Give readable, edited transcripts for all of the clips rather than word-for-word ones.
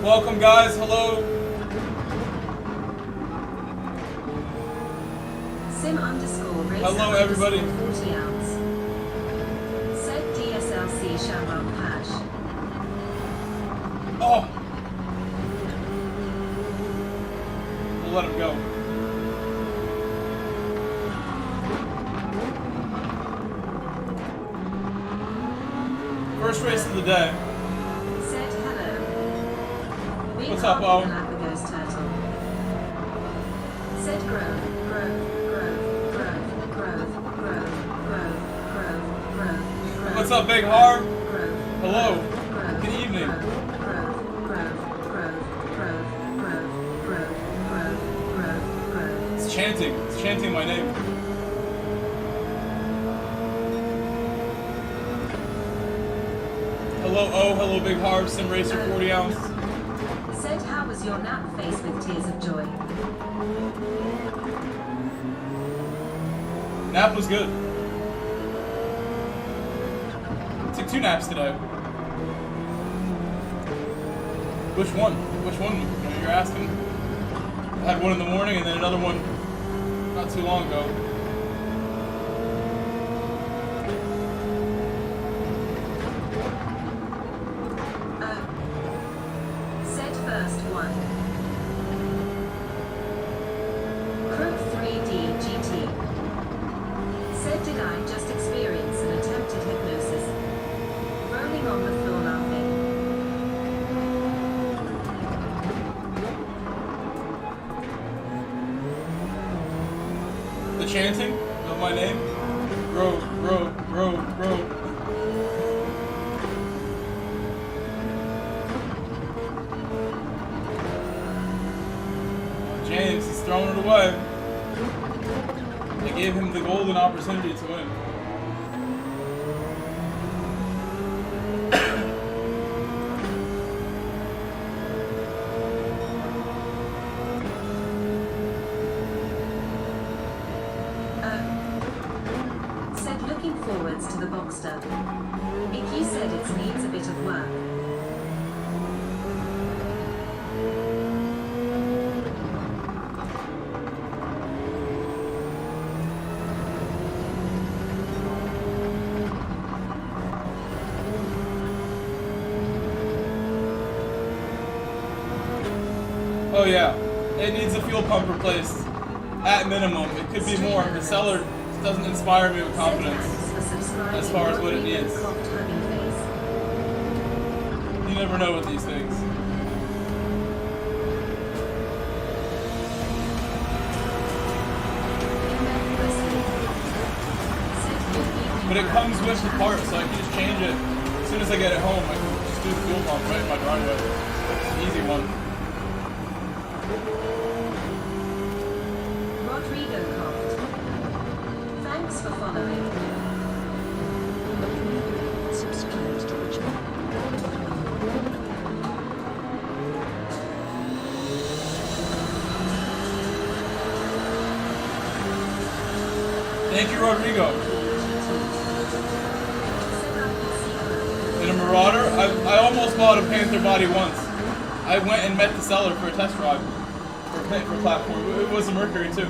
Welcome, guys. Hello. Sim_race. Hello, everybody. 40 ounce. Set DSLC Shambam Hash. Oh. We'll let him go. First race of the day. Said hello. Big What's up, Hog Bo? Galapagos turtle. Said grove, grove, grove, grove, grove, grove, grove, grove, grove, grove. What's up, Big Harm? Grove. Hello. Grove. Good evening. Grove, grove, grove, grove, grove, grove, grove, grove, grove. It's chanting. It's chanting my name. Hello, oh, hello, Big Harm, Sim Racer 40 ounce. Said how was your nap face with tears of joy? Nap was good. Took 2 naps today. Which one? Which one? You're asking. I had one in the morning and then another one not too long ago. Said first one. Crook 3D GT. Said did I just experience an attempted hypnosis? Rolling on the floor laughing. The chanting of my name. Road, road, road, road. James, he's throwing it away. They gave him the golden opportunity to win. Said looking forwards to the Boxster. Icky said it needs a bit of work. Oh yeah, it needs a fuel pump replaced. At minimum, it could be more. The seller doesn't inspire me with confidence as far as what it needs. You never know with these things. But it comes with the part, so I can just change it. As soon as I get it home, I can just do the fuel pump right in my driveway. It's an easy one. Rodrigo Croft. Thanks for following. Subscribe to the channel. Thank you, Rodrigo. In a Marauder, I almost bought a Panther body once. I went and met the seller for a test drive for platform. It was a Mercury too.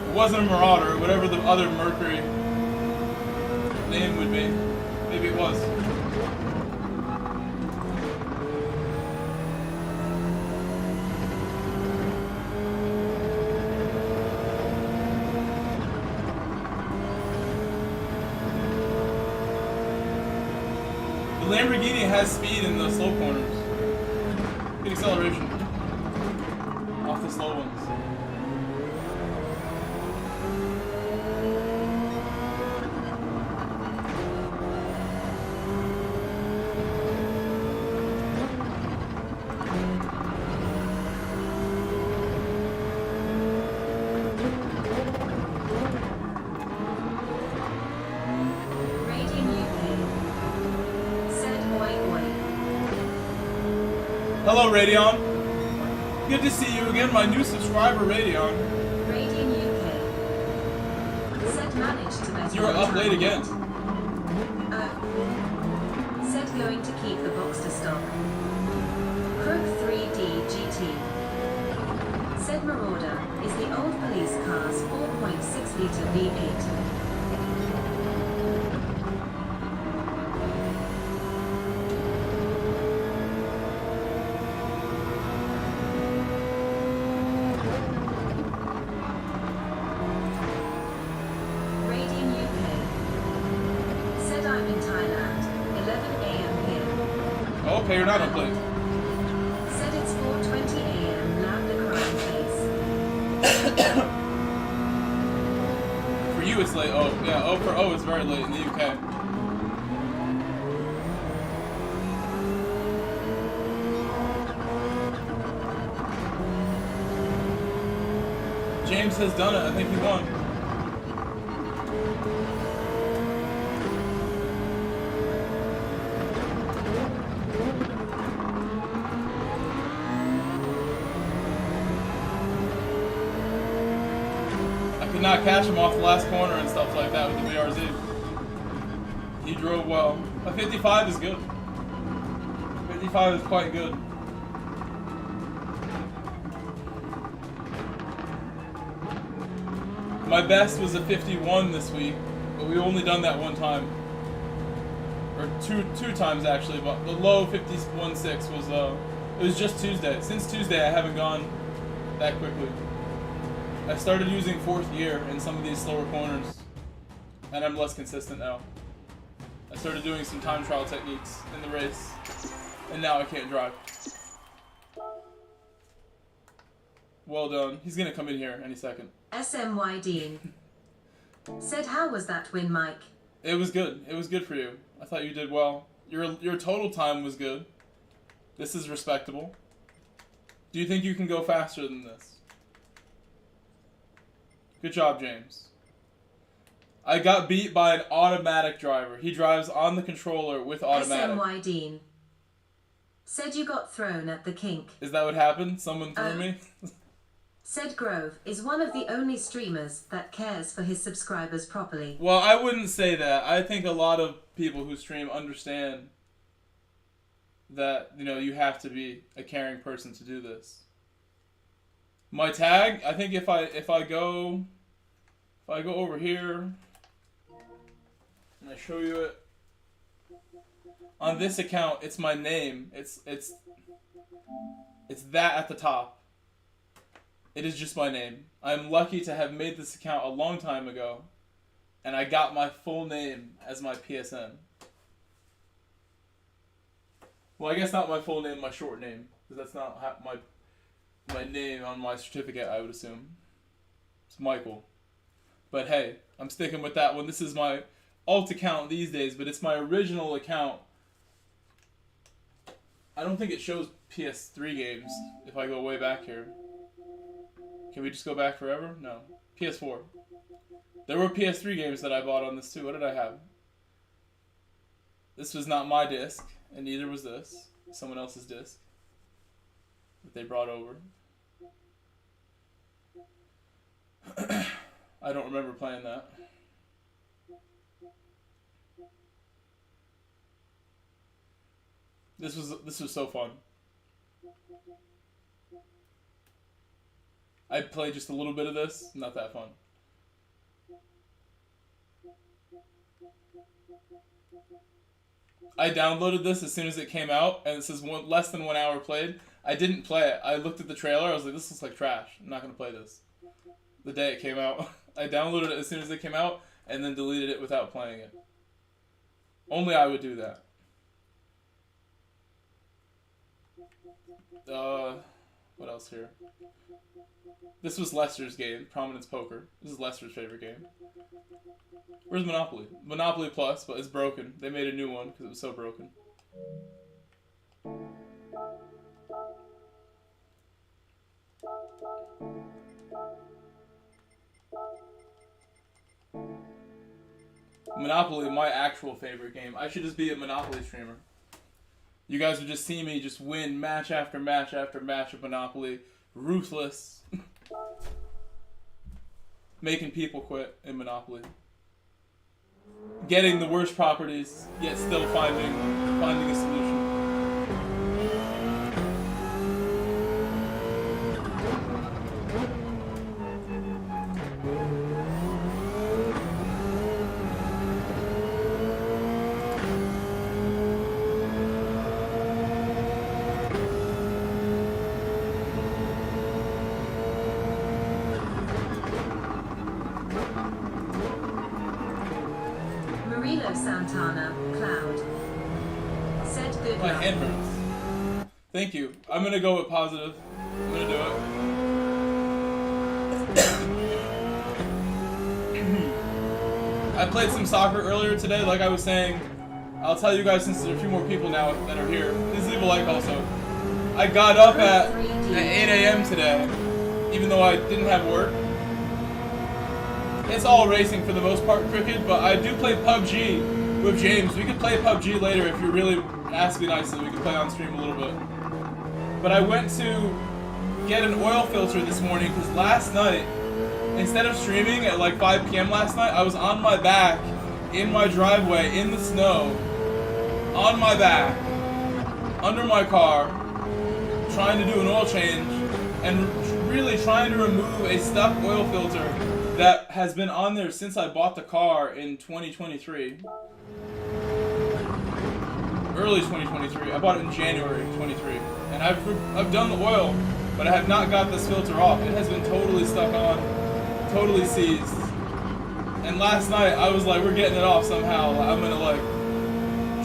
It wasn't a Marauder, whatever the other Mercury name would be. Maybe it was. The Lamborghini has speed in the slow corners. Good acceleration off the slow ones. Hello, Radeon. Good to see you again, my new subscriber, Radeon. Radian UK. Said managed to better. You were up late again. Said going to keep the box to stock. Crook 3D GT. Said Marauder is the old police car's 4.6 litre V8. Radian UK. Said I'm in Thailand. 11 a.m. here. Okay, you're not up late. Said it's 4:20 a.m. Lab the crying face. For you, it's late. Oh, yeah. Oh, for it's very late in the UK. James has done it. I think he won. Not catch him off the last corner and stuff like that with the BRZ. He drove well. A 55 is good. 55 is quite good. My best was a 51 this week, but we've only done that one time. Or two times actually, but the low 51.6 was it was just Tuesday. Since Tuesday I haven't gone that quickly. I started using fourth gear in some of these slower corners, and I'm less consistent now. I started doing some time trial techniques in the race, and now I can't drive. Well done. He's gonna come in here any second. SMY Dean. Said how was that win, Mike? It was good. It was good for you. I thought you did well. Your total time was good. This is respectable. Do you think you can go faster than this? Good job, James. I got beat by an automatic driver. He drives on the controller with automatic. SMY Dean. Said you got thrown at the kink. Is that what happened? Someone threw me? Said Grove is one of the only streamers that cares for his subscribers properly. Well, I wouldn't say that. I think a lot of people who stream understand that, you have to be a caring person to do this. My tag, I think if I go over here and I show you it on this account, it's my name. It's that at the top. It is just my name. I'm lucky to have made this account a long time ago, and I got my full name as my PSN. Well, I guess not my full name, my short name, because that's not my name on my certificate, I would assume. It's Michael. But hey, I'm sticking with that one. This is my alt account these days, but it's my original account. I don't think it shows PS3 games if I go way back here. Can we just go back forever? No. PS4. There were PS3 games that I bought on this too. What did I have? This was not my disc, and neither was this. Someone else's disc that they brought over. I don't remember playing that. This was so fun. I played just a little bit of this. Not that fun. I downloaded this as soon as it came out, and it says less than 1 hour played. I didn't play it. I looked at the trailer. I was like, this looks like trash. I'm not going to play this. The day it came out. I downloaded it as soon as it came out, and then deleted it without playing it. Only I would do that. What else here? This was Lester's game, Prominence Poker. This is Lester's favorite game. Where's Monopoly? Monopoly Plus, but it's broken. They made a new one because it was so broken. Monopoly, my actual favorite game. I should just be a Monopoly streamer. You guys would just see me just win match after match after match of Monopoly Ruthless. Making people quit in Monopoly. Getting the worst properties, yet still finding a solution. Santana, Cloud. Said good My luck. hand hurts. Thank you. I'm gonna go with positive. I'm gonna do it. I played some soccer earlier today, like I was saying. I'll tell you guys since there are a few more people now that are here. Please leave a like also. I got up at 8 a.m. today, even though I didn't have work. It's all racing for the most part, cricket, but I do play PUBG with James. We could play PUBG later if you really ask me nicely. We could play on stream a little bit. But I went to get an oil filter this morning because last night, instead of streaming at like 5 p.m. last night, I was on my back in my driveway in the snow, on my back, under my car, trying to do an oil change and really trying to remove a stuck oil filter that has been on there since I bought the car in 2023. Early 2023. I bought it in January 23. And I've done the oil, but I have not got this filter off. It has been totally stuck on, totally seized. And last night I was like, we're getting it off somehow. I'm gonna like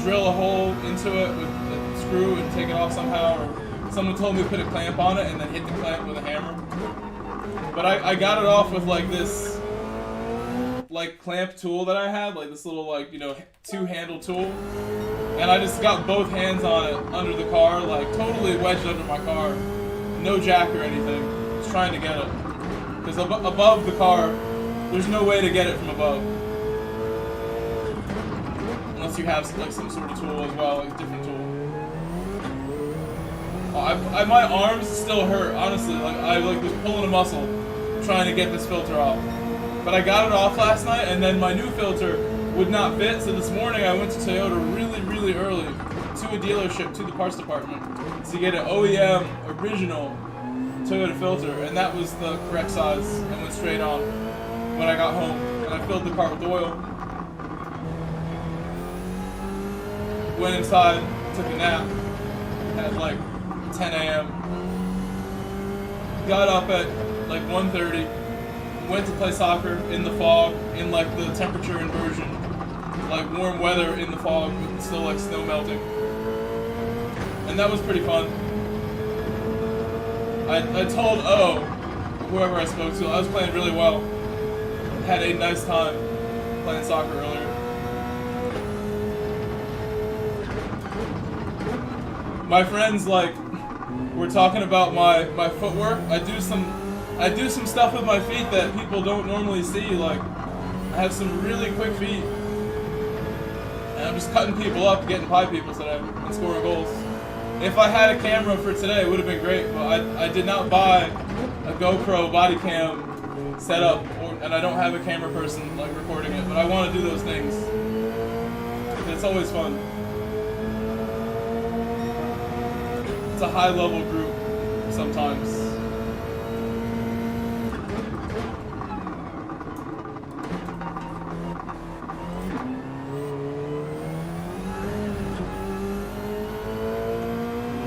drill a hole into it with a screw and take it off somehow. Or someone told me to put a clamp on it and then hit the clamp with a hammer. But I got it off with like this like clamp tool that I had, like this little like, you know, two-handle tool. And I just got both hands on it under the car, like totally wedged under my car. No jack or anything. Just trying to get it. Because above the car, there's no way to get it from above. Unless you have like some sort of tool as well, like a different tool. My arms still hurt, honestly. Like I like was pulling a muscle trying to get this filter off. But I got it off last night, and then my new filter would not fit. So this morning I went to Toyota really early to a dealership, to the parts department, to get an OEM original Toyota filter, and that was the correct size and went straight on when I got home. And I filled the car with oil. Went inside, took a nap at like 10 a.m. Got up at like 1:30, went to play soccer in the fog, in like the temperature inversion, like warm weather in the fog, but still like snow melting. And that was pretty fun. I told O, whoever I spoke to, I was playing really well. Had a nice time playing soccer earlier. My friends like were talking about my footwork. I do some stuff with my feet that people don't normally see. Like I have some really quick feet, and I'm just cutting people up, getting pie people today, and scoring goals. If I had a camera for today, it would have been great, but I did not buy a GoPro body cam setup, and I don't have a camera person like recording it. But I want to do those things. It's always fun. It's a high-level group sometimes.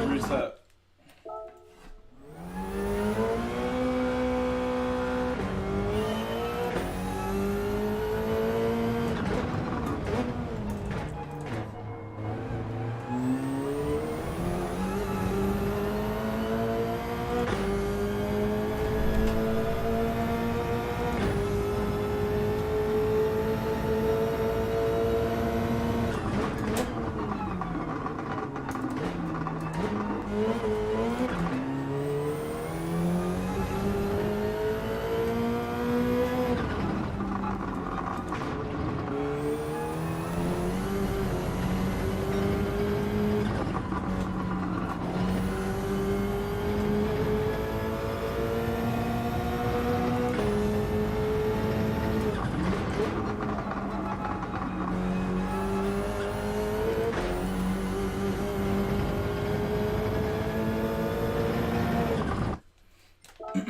Reset.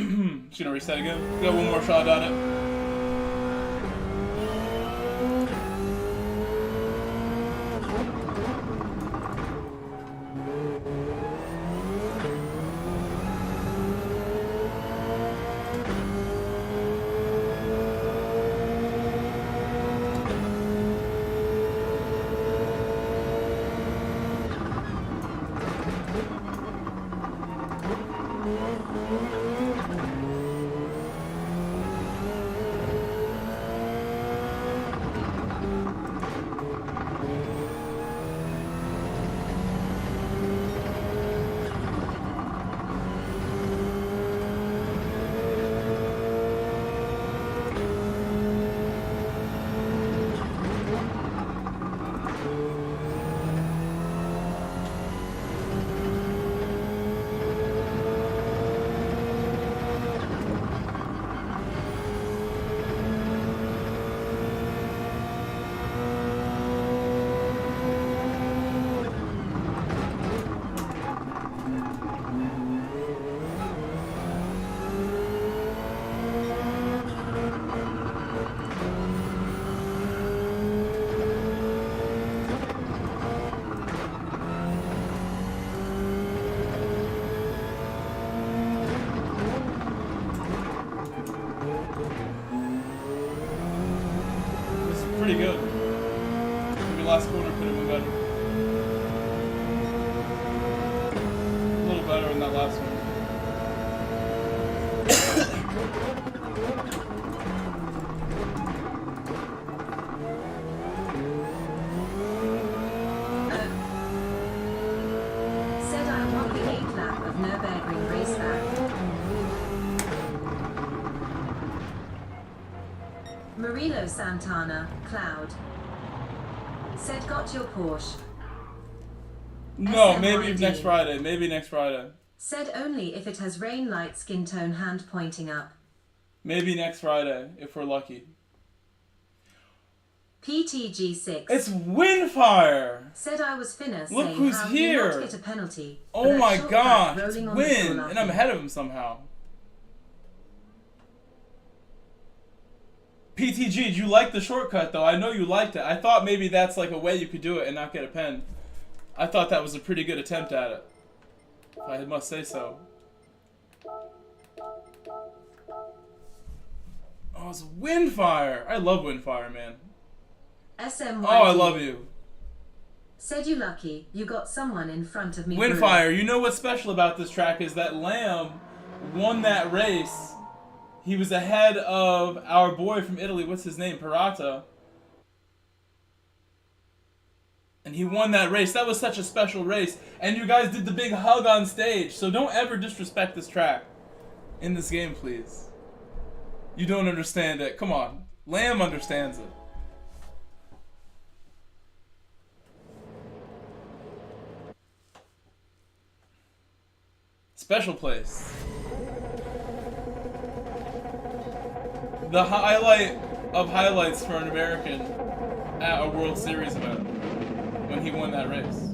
Just gonna reset again. Got one more shot at it. Pretty good. Maybe last corner could have been better. A little better in that last one. Said I want the 8th lap of Nürburgring racetrack. Murilo Santana, Cloud. Said got your Porsche. No, SMYD. maybe next Friday. Maybe next Friday. Said only if it has rain light skin tone hand pointing up. Maybe next Friday, if we're lucky. PTG6. It's Windfire! Said I was finna Look saying who's how here. he not hit a penalty. for Oh that my shortcut gosh, it's rolling on the Win! floor And I'm ahead of him somehow. PTG, did you like the shortcut though? I know you liked it. I thought maybe that's like a way you could do it and not get a pen. I thought that was a pretty good attempt at it. If I must say so. Oh, it's Windfire! I love Windfire, man. SMYD. Oh, I love you. Said you lucky, you got someone in front of me. Windfire, you know what's special about this track is that Lamb won that race. He was ahead of our boy from Italy, what's his name, Parata. And he won that race. That was such a special race. And you guys did the big hug on stage. So don't ever disrespect this track in this game, please. You don't understand it. Come on. Lamb understands it. Special place. The highlight of highlights for an American at a World Series event when he won that race.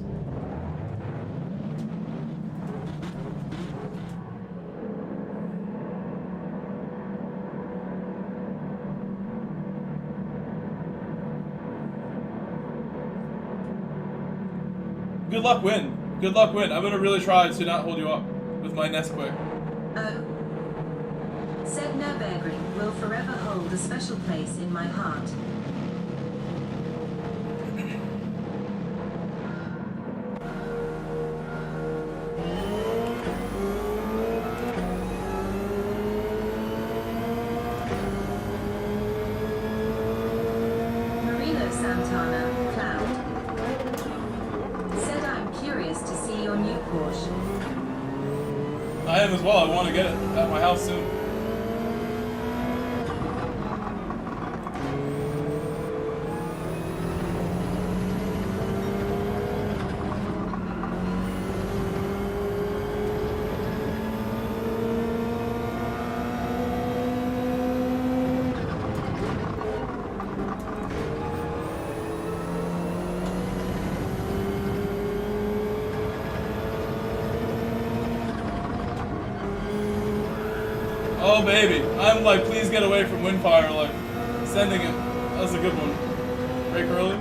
Good luck, Win. Good luck, Win. I'm gonna really try to not hold you up with my Nesquik. Oh. Said Nürburgring will forever hold a special place in my heart. Murilo Santana, Cloud. Said I'm curious to see your new Porsche. I am as well. I want to get it at my house soon. Oh baby, I'm like, please get away from Windfire, like, sending it. That was a good one. Brake early.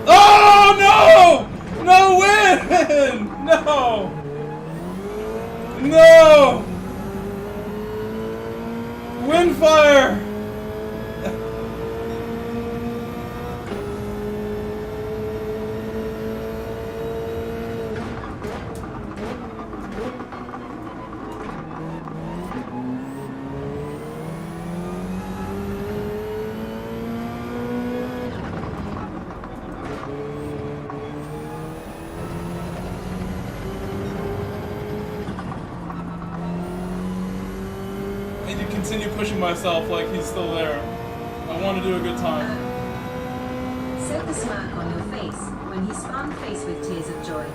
Oh no! No win! No! No! Windfire! I need to continue pushing myself like he's still there. I want to do a good time. Set the smirk on your face when he spun face with tears of joy.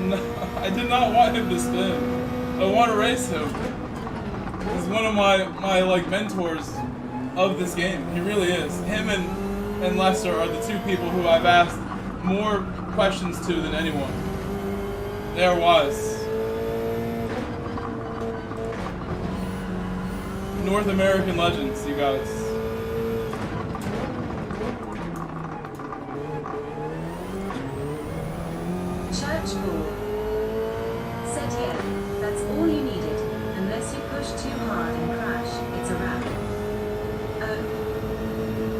No, I did not want him to spin. I want to race him. He's one of my like mentors of this game. He really is. Him and Lester are the two people who I've asked more questions to than anyone. They are wise. North American legends, you guys. Church ball. Said yeah, that's all you needed. Unless you push too hard and crash, it's a wrap.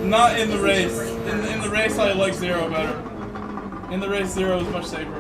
Not in the race. In the race, I like Zero better. In the race, Zero is much safer.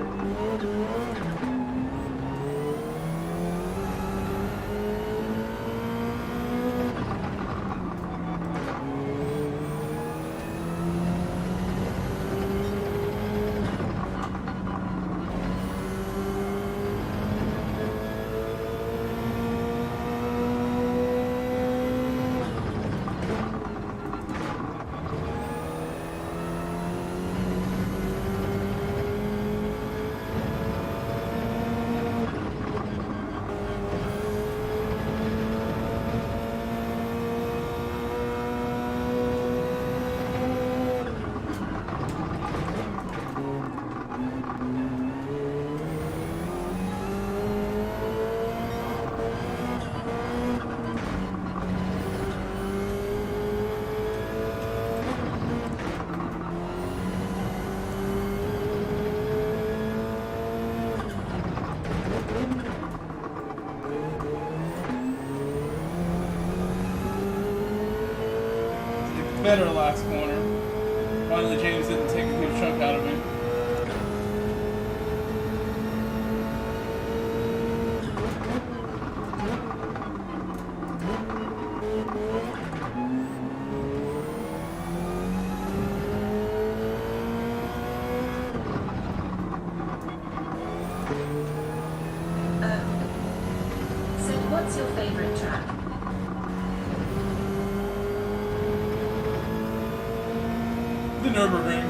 Better last corner. Finally, James didn't take a huge chunk out of me. So what's your favorite track? The Nürburgring.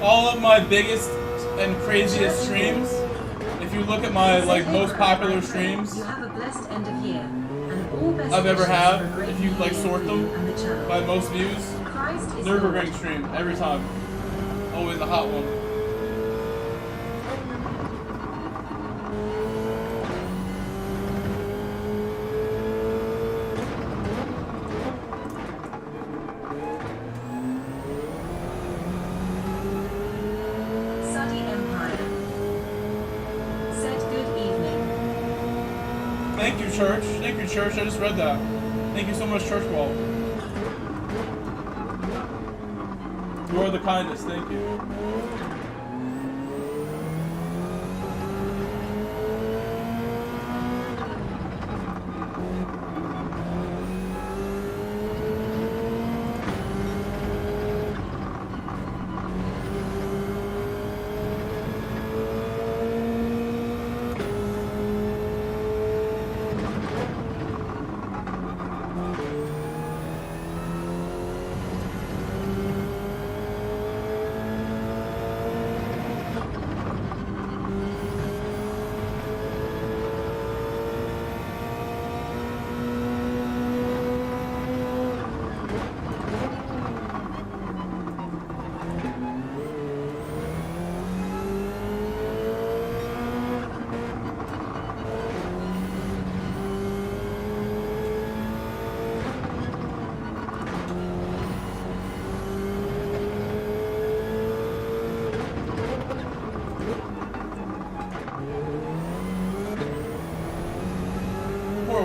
All of my biggest and craziest streams, if you look at my like most popular streams You have a blessed end of year, and all best I've ever wishes had, for a great if you like year sort for them you and the channel. by most views, Christ is Nürburgring Lord. stream every time. Always a hot one. Saudi Empire. Said good evening. Thank you, Church. Thank you, Church. I just read that. Thank you so much, Church Wall. You are the kindest. Thank you.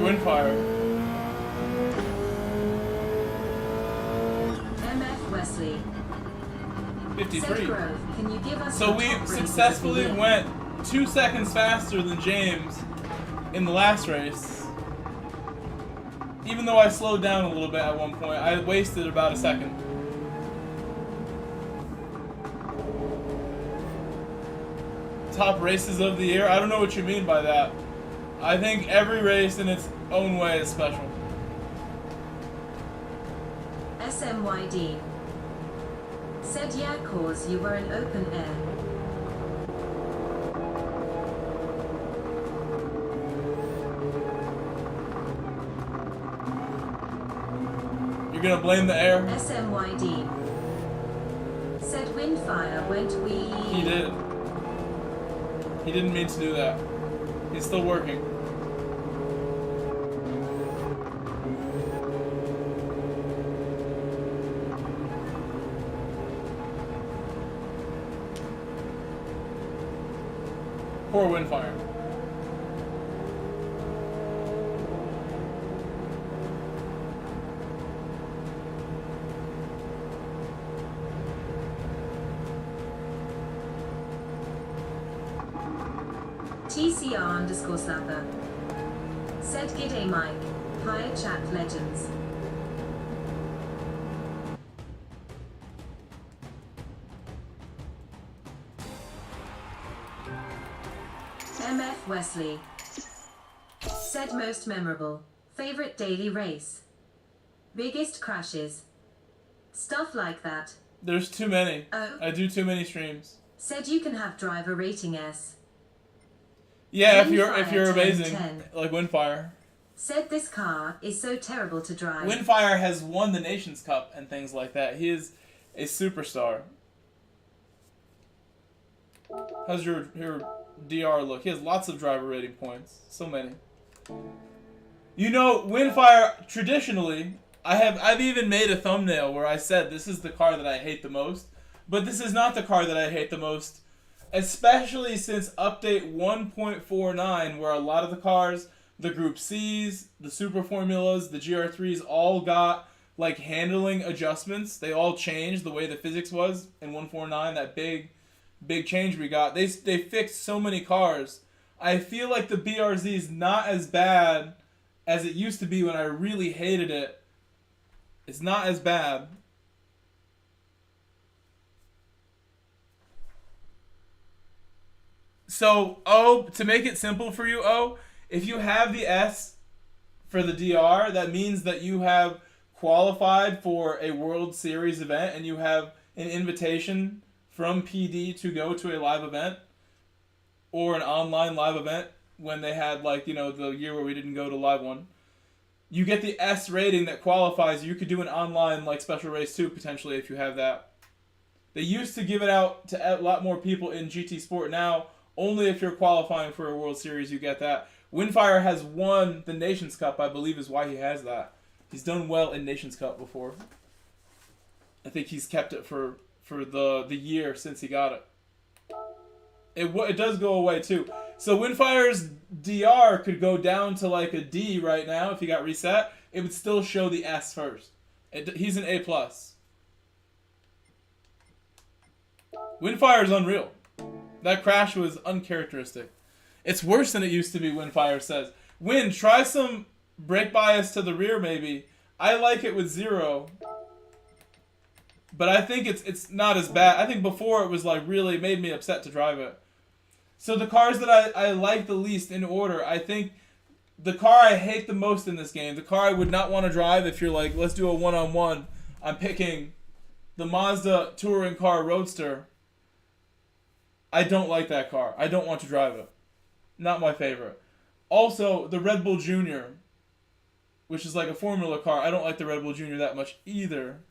Windfire. MF Wesley. 53. Grove, can you give us So your we top races successfully of the year? went 2 seconds faster than James in the last race. Even though I slowed down a little bit at one point, I wasted about a second. Top races of the year? I don't know what you mean by that. I think every race in its own way is special. SMYD. Said yeah, cause you were in open air. You're gonna blame the air? SMYD. Said Windfire went we. He did. He didn't mean to do that. He's still working. Poor Windfire. TCR_Slapper. Said G'day Mike. Hi chat legends. MF Wesley. Said most memorable. Favorite daily race. Biggest crashes. Stuff like that. There's too many. Oh. I do too many streams. Said you can have driver rating S. Yeah, if you're Windfire 10, amazing, 10. like Windfire. Said this car is so terrible to drive. Windfire has won the Nations Cup and things like that. He is a superstar. How's your DR look? He has lots of driver rating points. So many. You know, Windfire, traditionally, I've even made a thumbnail where I said this is the car that I hate the most. But this is not the car that I hate the most. Especially since update 1.49, where a lot of the cars, the Group Cs, the Super Formulas, the GR3s, all got like handling adjustments. They all changed the way the physics was in 1.49, that big change we got. They fixed so many cars. I feel like the BRZ is not as bad as it used to be when I really hated it. It's not as bad. So, to make it simple for you, if you have the S for the DR, that means that you have qualified for a World Series event and you have an invitation from PD to go to a live event or an online live event when they had, like, you know, the year where we didn't go to live one. You get the S rating that qualifies. You could do an online, like, special race too, potentially, if you have that. They used to give it out to a lot more people in GT Sport. Now, only if you're qualifying for a World Series you get that. Windfire has won the Nations Cup, I believe is why he has that. He's done well in Nations Cup before. I think he's kept it for the year since he got it. It does go away too. So Windfire's DR could go down to like a D right now if he got reset. It would still show the S first. He's an A+. Windfire is unreal. That crash was uncharacteristic. It's worse than it used to be, Windfire says. Wind, try some brake bias to the rear maybe. I like it with 0. But I think it's not as bad. I think before it was like really made me upset to drive it. So the cars that I like the least in order, I think the car I hate the most in this game, the car I would not want to drive if you're like, let's do a one-on-one, I'm picking the Mazda touring car Roadster. I don't like that car. I don't want to drive it. Not my favorite. Also, the Red Bull Junior, which is like a Formula car. I don't like the Red Bull Junior that much either.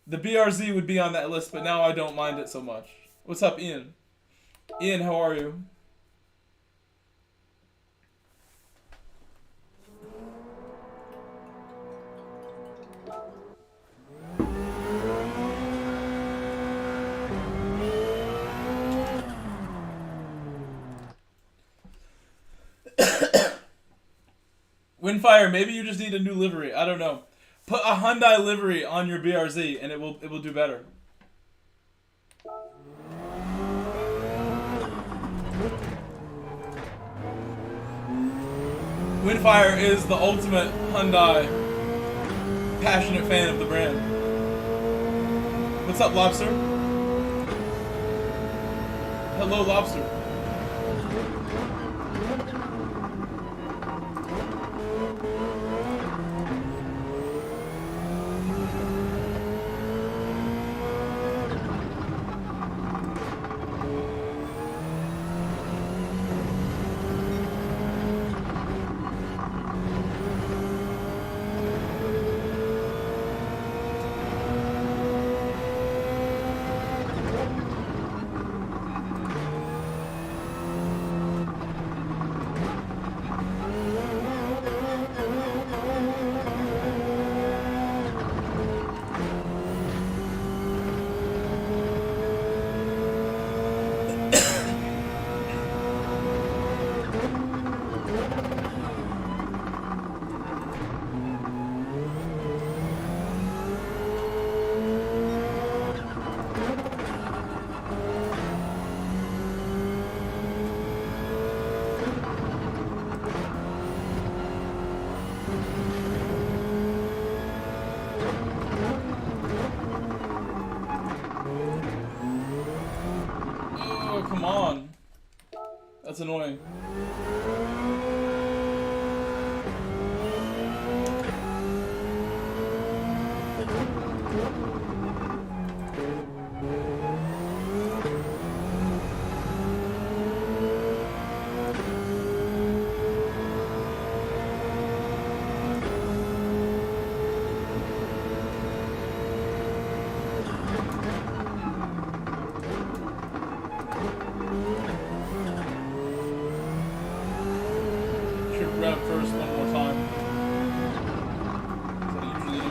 The BRZ would be on that list, but now I don't mind it so much. What's up, Ian? Ian, how are you? Windfire, maybe you just need a new livery. I don't know. Put a Hyundai livery on your BRZ and it will do better. Windfire is the ultimate Hyundai passionate fan of the brand. What's up, Lobster? Hello, Lobster. Come on. That's annoying. Rev first one more time. As I usually do.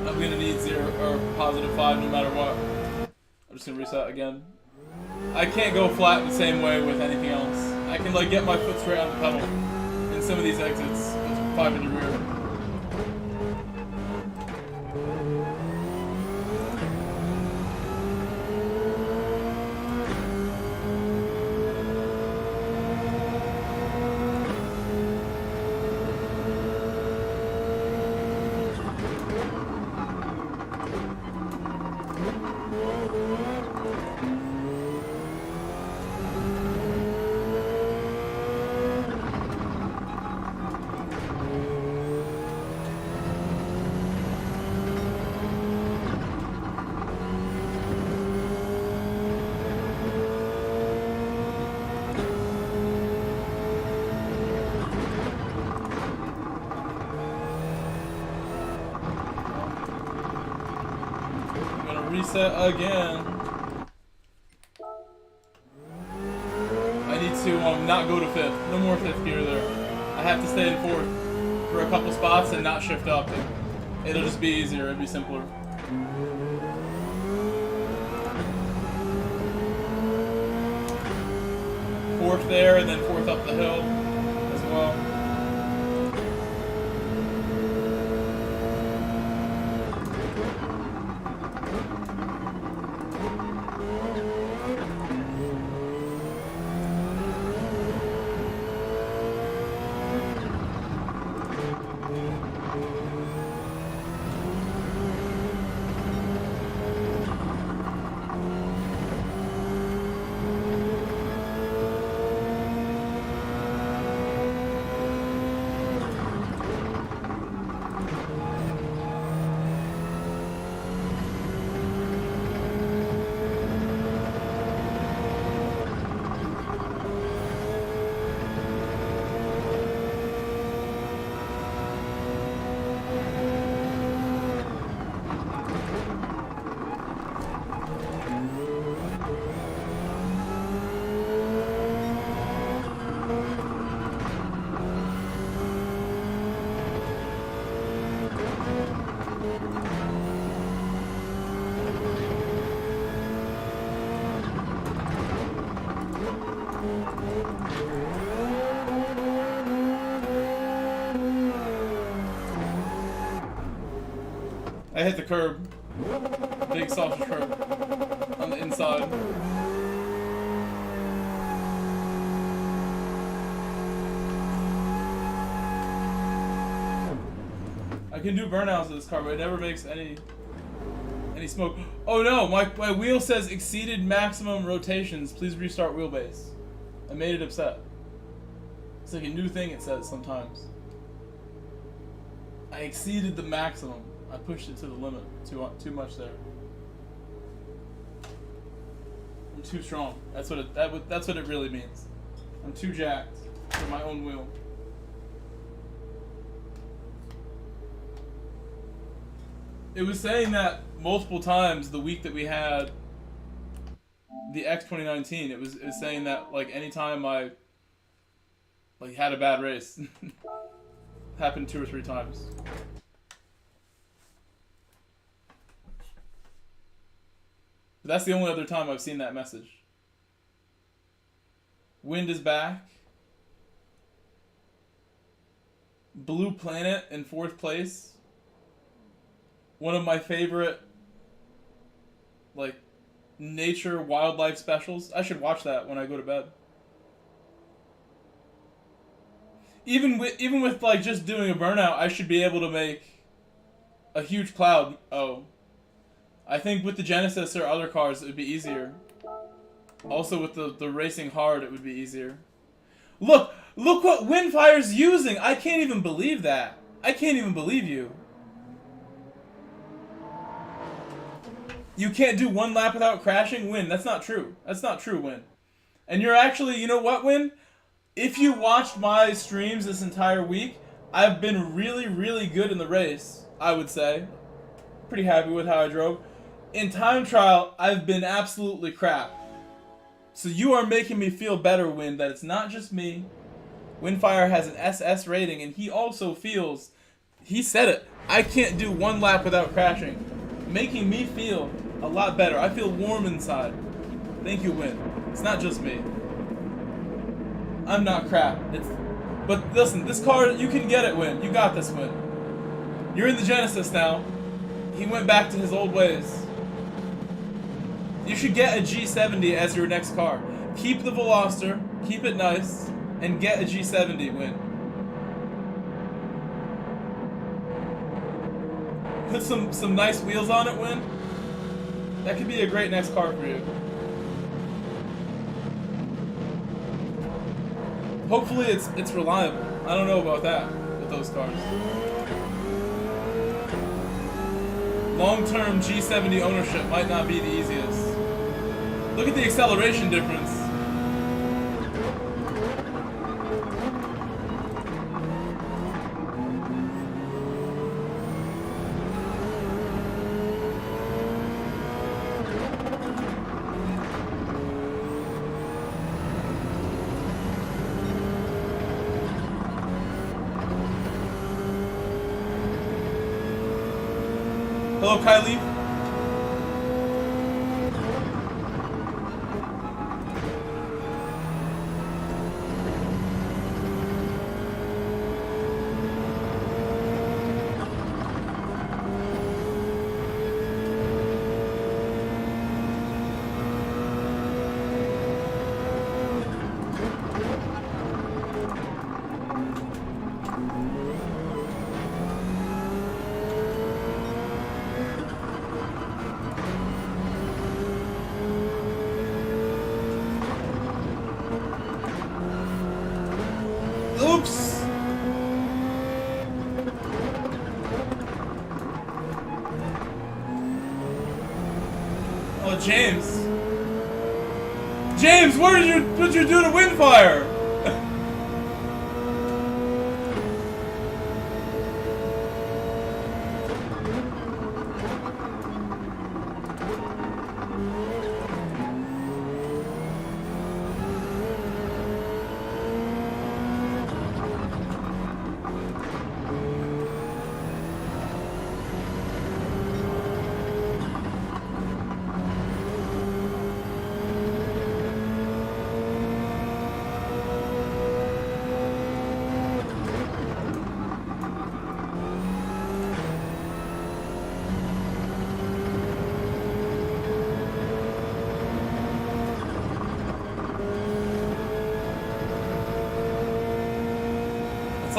I'm gonna need 0 or +5 no matter what. I'm just gonna reset again. I can't go flat the same way with anything else. I can like get my foot straight on the pedal. In some of these exits, it's 5 in your rear. Reset again. I need to not go to 5th. No more 5th gear there. I have to stay in 4th for a couple spots and not shift up. It'll just be easier. It'll be simpler. Fourth there, and then 4th up the hill as well. I hit the curb. Big sausage curb on the inside. I can do burnouts of this car, but it never makes any smoke. Oh no, my wheel says exceeded maximum rotations. Please restart wheelbase. I made it upset. It's like a new thing it says sometimes. I exceeded the maximum. I pushed it to the limit. Too much there. I'm too strong. That's what it really means. I'm too jacked for my own wheel. It was saying that multiple times the week that we had the X 2019. It was saying that like anytime I like had a bad race, happened 2 or 3 times. But that's the only other time I've seen that message. Wind is back. Blue Planet in 4th place. One of my favorite, like, nature wildlife specials. I should watch that when I go to bed. Even with like just doing a burnout, I should be able to make a huge cloud. Oh, I think with the Genesis or other cars it would be easier. Also with the racing hard it would be easier. Look what Windfire's using. I can't even believe that. I can't even believe you. You can't do 1 lap without crashing? Win. That's not true. That's not true, Win. And you're actually, you know what, Win? If you watched my streams this entire week, I've been really, really good in the race, I would say. Pretty happy with how I drove. In time trial, I've been absolutely crap. So you are making me feel better, Win, that it's not just me. Windfire has an SS rating, and he also feels, he said it, I can't do 1 lap without crashing. Making me feel a lot better. I feel warm inside. Thank you, Win. It's not just me. I'm not crap. But listen, this car, you can get it, Win. You got this, Win. You're in the Genesis now. He went back to his old ways. You should get a G70 as your next car. Keep the Veloster, keep it nice, and get a G70, Win. Put some nice wheels on it, Win. That could be a great next car for you. Hopefully it's reliable. I don't know about that with those cars. Long-term G70 ownership might not be the easiest. Look at the acceleration difference. Hello, Kylie. Oops! Oh, James. James, what'd you do to Windfire?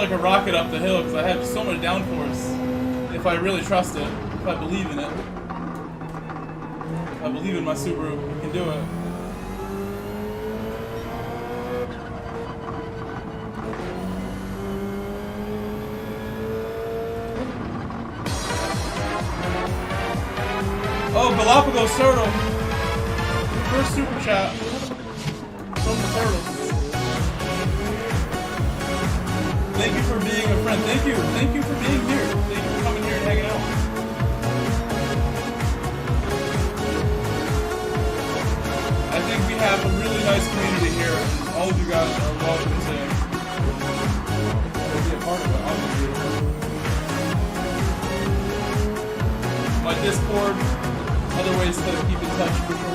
like a rocket up the hill because I have so much downforce. If I really trust it, if I believe in it, if I believe in my Subaru, I can do it. Oh, Galapagos Turtle! First super chat from the turtles. Thank you for being a friend. Thank you for being here. Thank you for coming here and hanging out. I think we have a really nice community here, and all of you guys are welcome to be a part of it, obviously. My Discord, other ways to keep in touch for sure.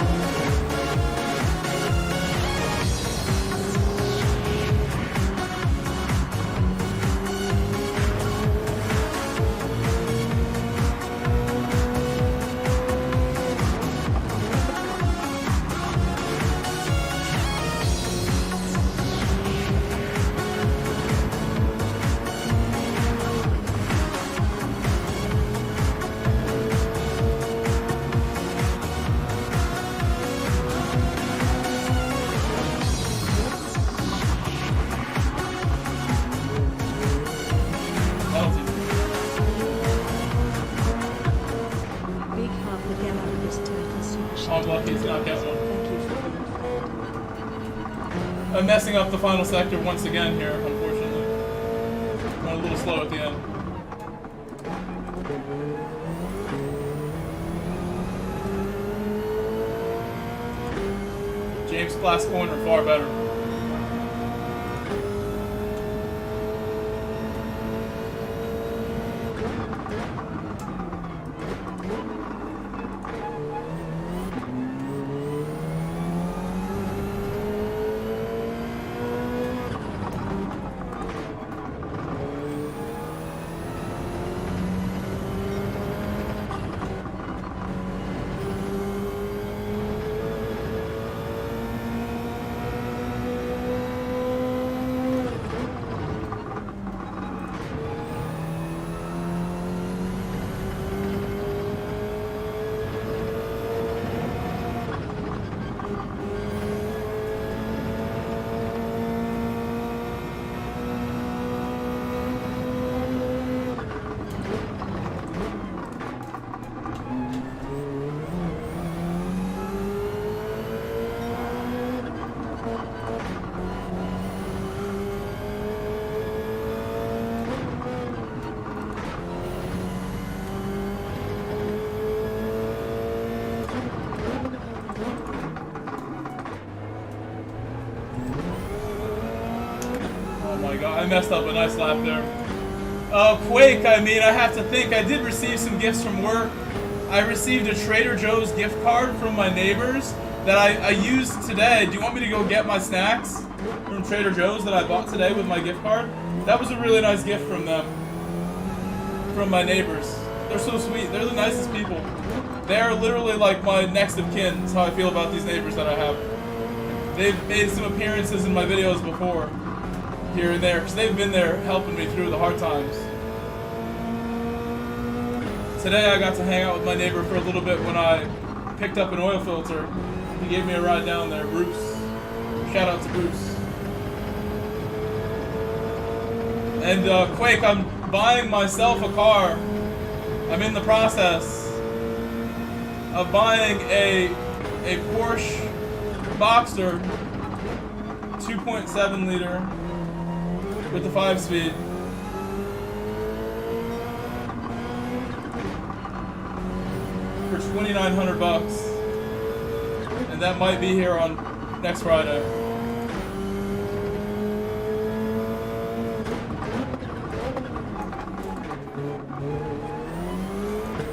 I'm messing up the final sector once again here, unfortunately. Went a little slow at the end. James Class Corner, far better. I messed up a nice lap there. Quake, I mean, I have to think. I did receive some gifts from work. I received a Trader Joe's gift card from my neighbors that I used today. Do you want me to go get my snacks from Trader Joe's that I bought today with my gift card? That was a really nice gift from them. From my neighbors. They're so sweet. They're the nicest people. They're literally like my next of kin. That's how I feel about these neighbors that I have. They've made some appearances in my videos before. Here and there, because they've been there helping me through the hard times. Today I got to hang out with my neighbor for a little bit when I picked up an oil filter. He gave me a ride down there, Bruce. Shout out to Bruce. And Quake, I'm buying myself a car. I'm in the process of buying a Porsche Boxster 2.7 liter with the 5-speed. For $2,900, and that might be here on next Friday.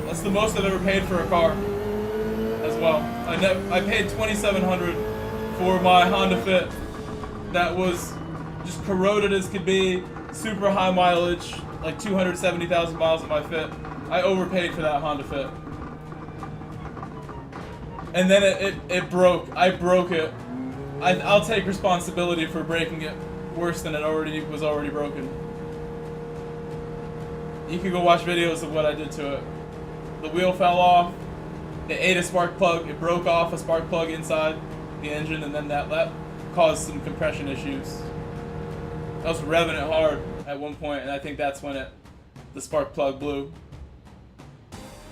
That's the most I've ever paid for a car, as well. I paid $2,700 for my Honda Fit that was just corroded as could be, super high mileage, like 270,000 miles on my Fit. I overpaid for that Honda Fit. And then it broke. I broke it. I'll take responsibility for breaking it worse than it was already broken. You can go watch videos of what I did to it. The wheel fell off. It ate a spark plug. It broke off a spark plug inside the engine, and then that caused some compression issues. I was revving it hard at one point, and I think that's when the spark plug blew.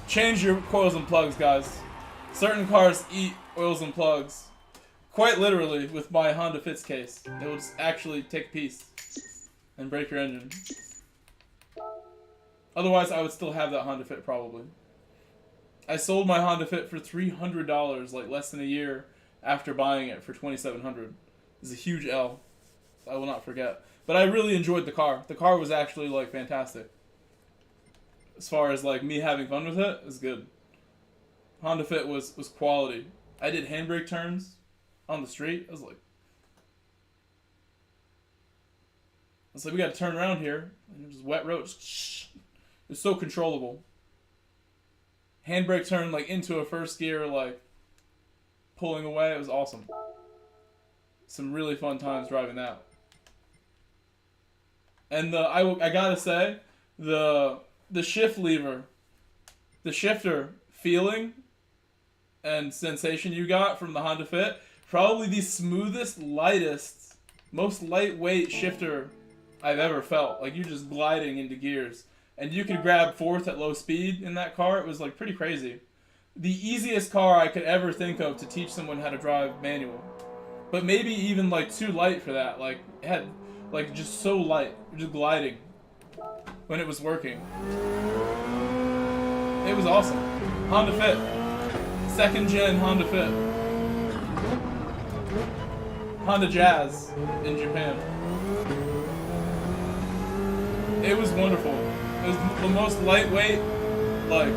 Change your coils and plugs, guys. Certain cars eat oils and plugs. Quite literally, with my Honda Fit's case. It will just actually take a piece and break your engine. Otherwise, I would still have that Honda Fit probably. I sold my Honda Fit for $300, like less than a year after buying it for $2,700. It's a huge L. I will not forget. But I really enjoyed the car. The car was actually like fantastic. As far as like me having fun with it, it was good. Honda Fit was quality. I did handbrake turns on the street. I was like, we got to turn around here. And it was wet road. It was so controllable. Handbrake turn like into a first gear, like pulling away. It was awesome. Some really fun times driving that. And I gotta say, the shift lever, the shifter feeling and sensation you got from the Honda Fit, probably the smoothest, lightest, most lightweight shifter I've ever felt. Like you're just gliding into gears. And you could grab fourth at low speed in that car. It was like pretty crazy. The easiest car I could ever think of to teach someone how to drive manual. But maybe even like too light for that. Like it had like just so light. Just gliding when it was working. It was awesome. Honda Fit. 2nd gen Honda Fit. Honda Jazz in Japan. It was wonderful. It was the most lightweight, like,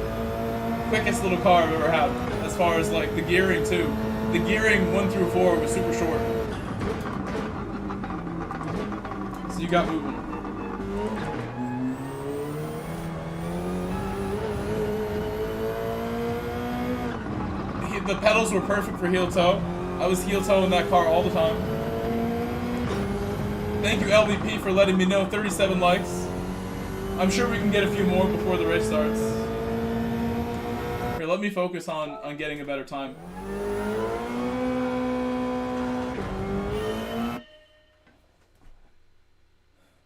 quickest little car I've ever had. As far as like the gearing too. The gearing 1 through 4 was super short. So you got moving. The pedals were perfect for heel toe. I was heel toe in that car all the time. Thank you LVP for letting me know. 37 likes. I'm sure we can get a few more before the race starts. Here, let me focus on getting a better time.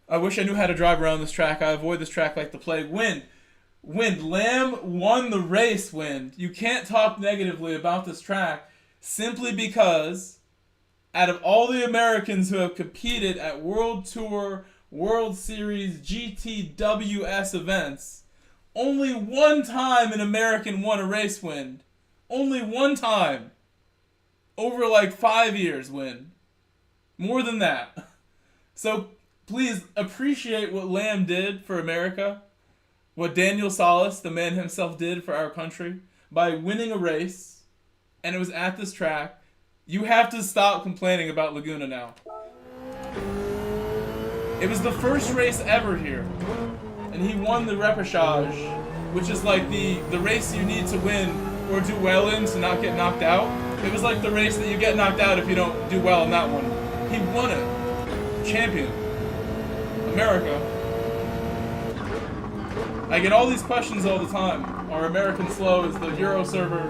I wish I knew how to drive around this track. I avoid this track like the plague. Wind. Lamb won the race, Wind. You can't talk negatively about this track simply because out of all the Americans who have competed at World Tour, World Series, GTWS events, only one time an American won a race, Wind. Only one time. Over like 5 years, Wind. More than that. So please appreciate what Lamb did for America. What Daniel Salas, the man himself, did for our country by winning a race, and it was at this track. You have to stop complaining about Laguna now. It was the first race ever here, and he won the repechage, which is like the race you need to win or do well in to not get knocked out. It was like the race that you get knocked out if you don't do well in that one. He won it. Champion. America. I get all these questions all the time. Are Americans slow? Is the Euro server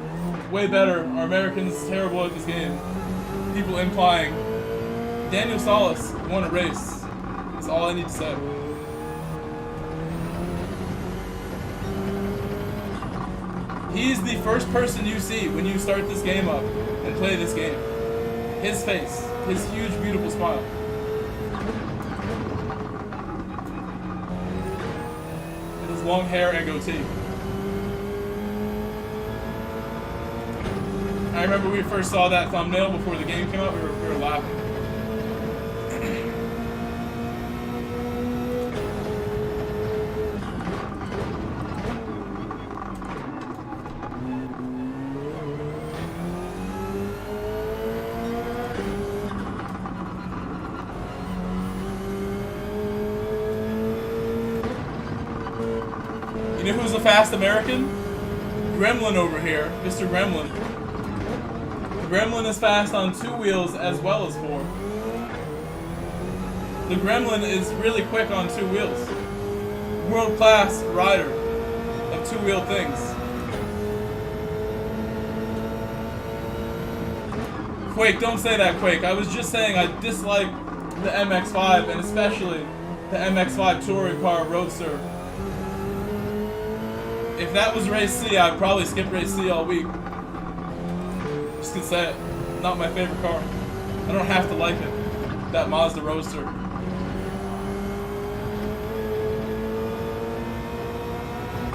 way better? Are Americans terrible at this game? People implying. Daniel Salas won a race. That's all I need to say. He's the first person you see when you start this game up and play this game. His face. His huge, beautiful smile. Long hair and goatee. I remember we first saw that thumbnail before the game came out, we were laughing. You know who's a fast American? Gremlin over here, Mr. Gremlin. Gremlin is fast on 2 wheels as well as 4. The Gremlin is really quick on 2 wheels. world-class rider of two-wheel things. Quake, don't say that, Quake. I was just saying I dislike the MX-5, and especially the MX-5 touring car Roadster. If that was race C, I'd probably skip race C all week. Just gonna say it. Not my favorite car. I don't have to like it. That Mazda Roadster.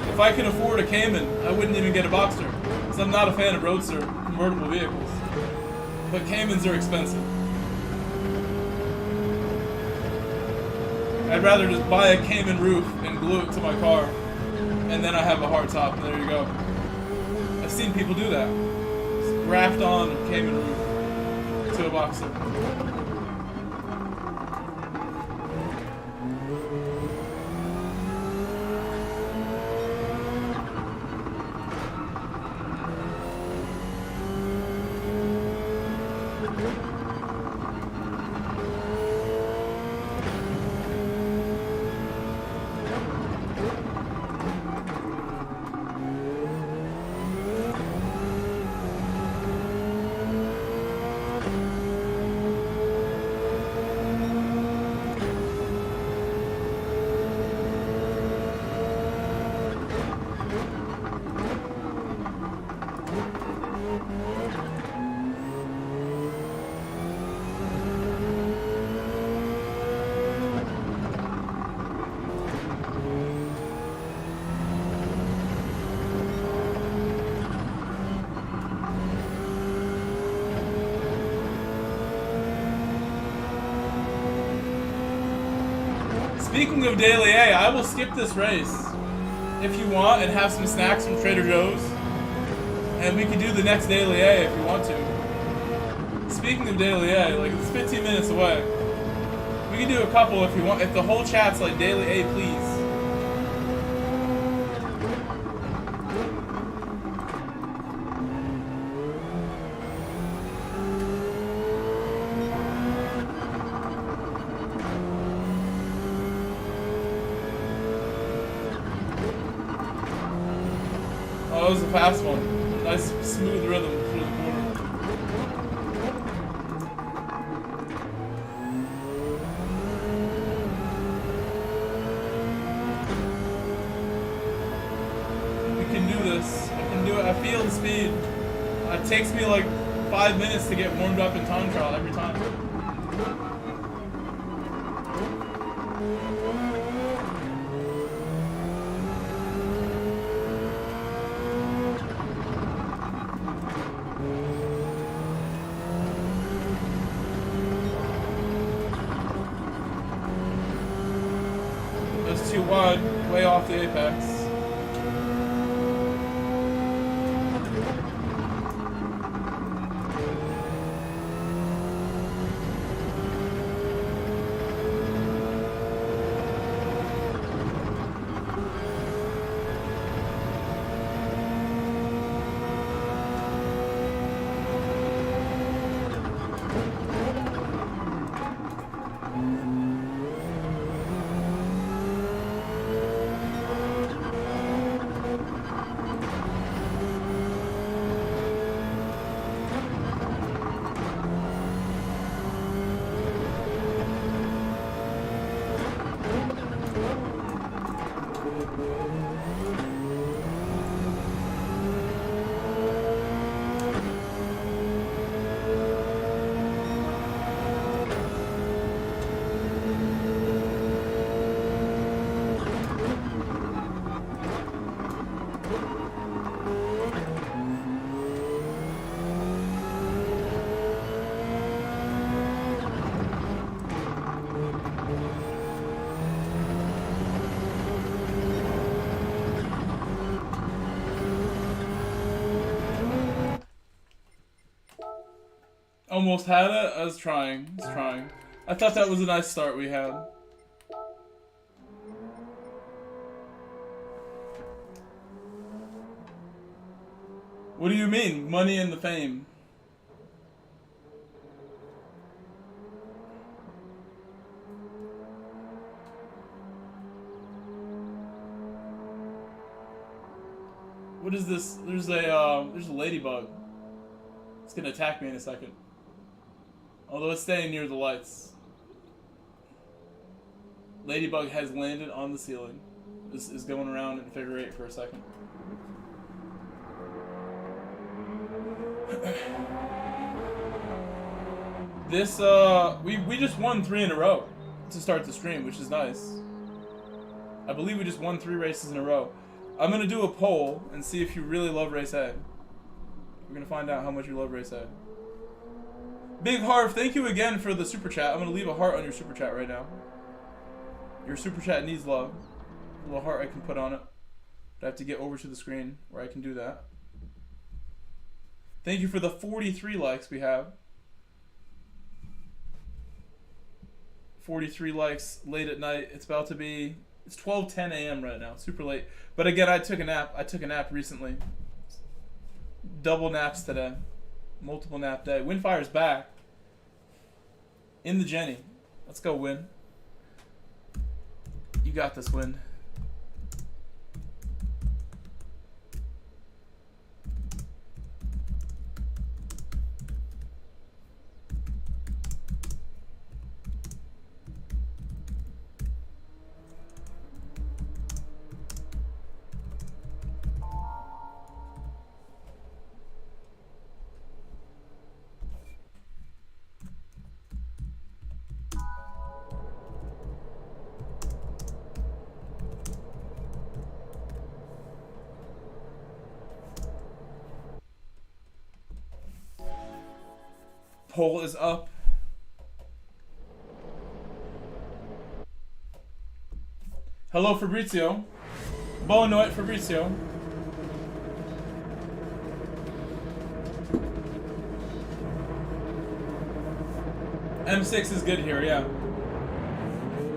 If I could afford a Cayman, I wouldn't even get a Boxster, because I'm not a fan of Roadster convertible vehicles. But Caymans are expensive. I'd rather just buy a Cayman roof and glue it to my car, and then I have a hard top, and there you go. I've seen people do that. Just graft on a Cayman roof to a Boxster. Speaking of Daily A, I will skip this race if you want and have some snacks from Trader Joe's. And we can do the next Daily A if you want to. Speaking of Daily A, like it's 15 minutes away. We can do a couple if you want. If the whole chat's like Daily A, please. That was a fast one. Nice smooth rhythm through the corner. We can do this. I can do it. I feel the speed. It takes me like 5 minutes to get warmed up in time trial every time. Too wide, way off the apex. Almost had it. I was trying. I thought that was a nice start we had. What do you mean? Money and the fame. What is this? There's a ladybug. It's gonna attack me in a second. Although it's staying near the lights. Ladybug has landed on the ceiling. This is going around in figure 8 for a second. This we just won 3 in a row to start the stream, which is nice. I believe we just won 3 races in a row. I'm gonna do a poll and see if you really love Race A. We're gonna find out how much you love Race A. Big Harv, thank you again for the super chat. I'm gonna leave a heart on your super chat right now. Your super chat needs love. A little heart I can put on it. But I have to get over to the screen where I can do that. Thank you for the 43 likes we have. 43 likes late at night. It's about to be, it's 12:10 a.m. right now. Super late. But again, I took a nap. I took a nap recently. Double naps today. Multiple nap day. Windfire's back. In the Jenny. Let's go, Win. You got this, Win. Poll is up. Hello, Fabrizio. Buona notte, Fabrizio. M6 is good here, yeah.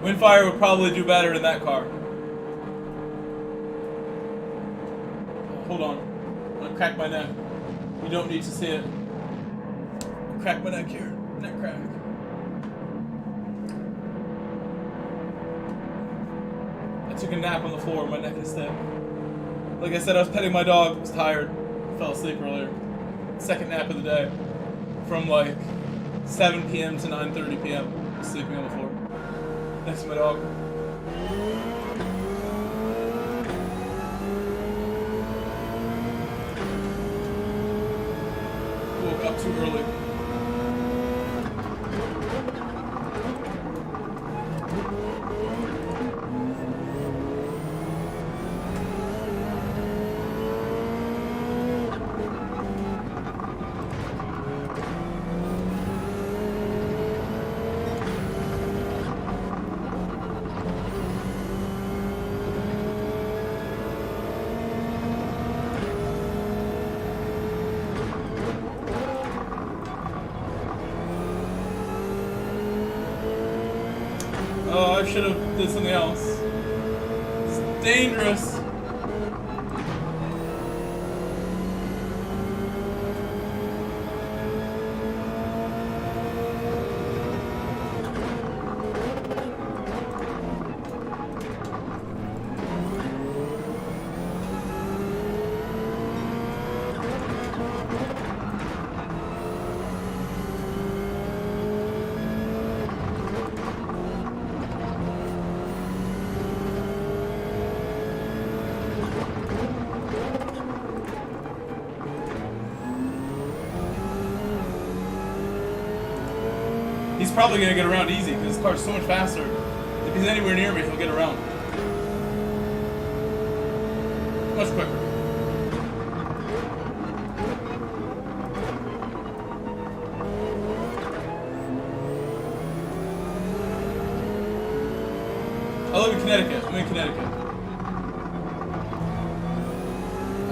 Windfire would probably do better in that car. Hold on. I'm gonna crack my neck. You don't need to see it. Crack my neck here. Neck crack. I took a nap on the floor. My neck is stiff. Like I said, I was petting my dog. I was tired. Fell asleep earlier. Second nap of the day. From like 7 p.m. to 9:30 p.m. I was sleeping on the floor. Next to my dog. Woke up too early. I should have did something else. It's dangerous. He's probably going to get around easy because his car's so much faster. If he's anywhere near me, he'll get around. Much quicker. I live in Connecticut. I'm in Connecticut.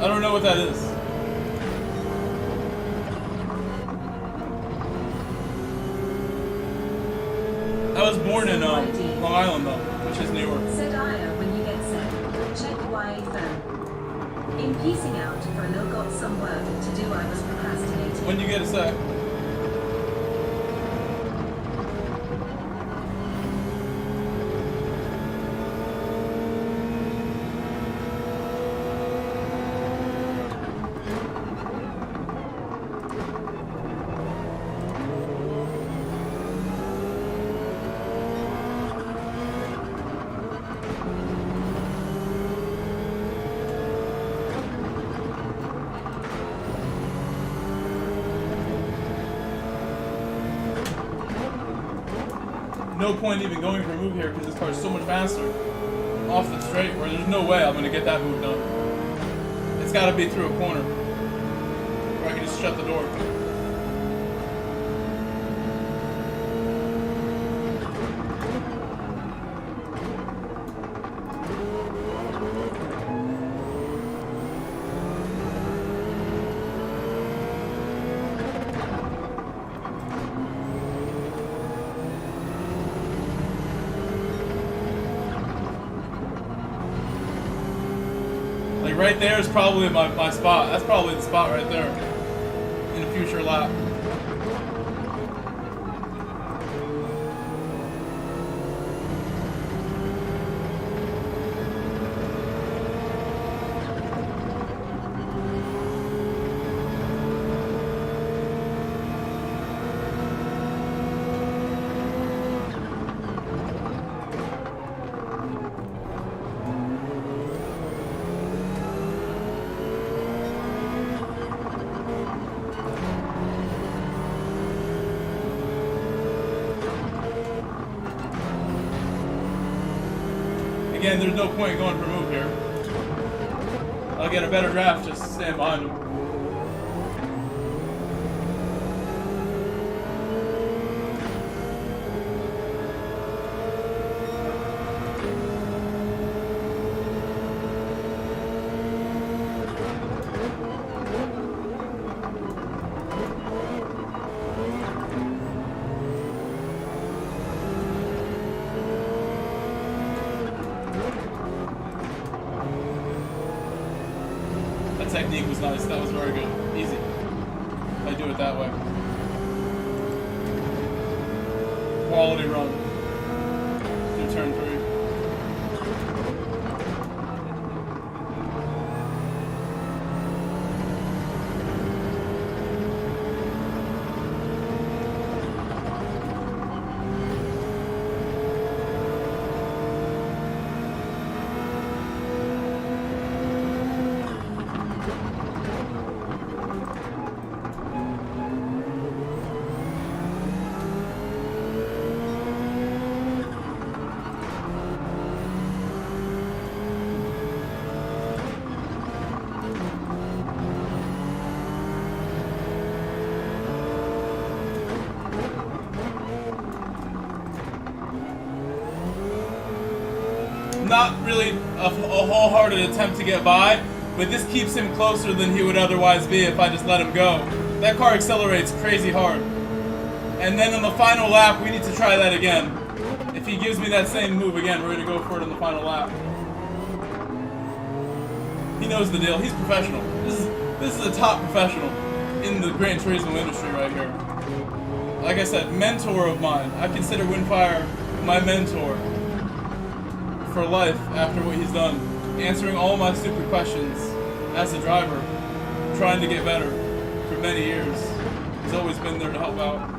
I don't know what that is. I was born in Long Island, though, which is New York. Said Aya when you get set. Check YA phone. In piecing out for a little got some work to do, I was procrastinating. When you get a sec. no point even going for a move here because this car is so much faster off the straight where there's no way I'm going to get that move done. It's got to be through a corner where I can just shut the door. Right there is probably my spot. That's probably the spot right there in a future lap. Again, there's no point going for a move here. I'll get a better draft just to stand behind him. Technique was nice. That was very good. Easy. I do it that way. Quality run. Through turn 3. Not really a wholehearted attempt to get by, but this keeps him closer than he would otherwise be if I just let him go. That car accelerates crazy hard. And then on the final lap, we need to try that again. If he gives me that same move again, we're going to go for it on the final lap. He knows the deal. He's professional. This is a top professional in the Gran Turismo industry right here. Like I said, mentor of mine. I consider Windfire my mentor for life after what he's done. Answering all my stupid questions as a driver, trying to get better for many years. He's always been there to help out.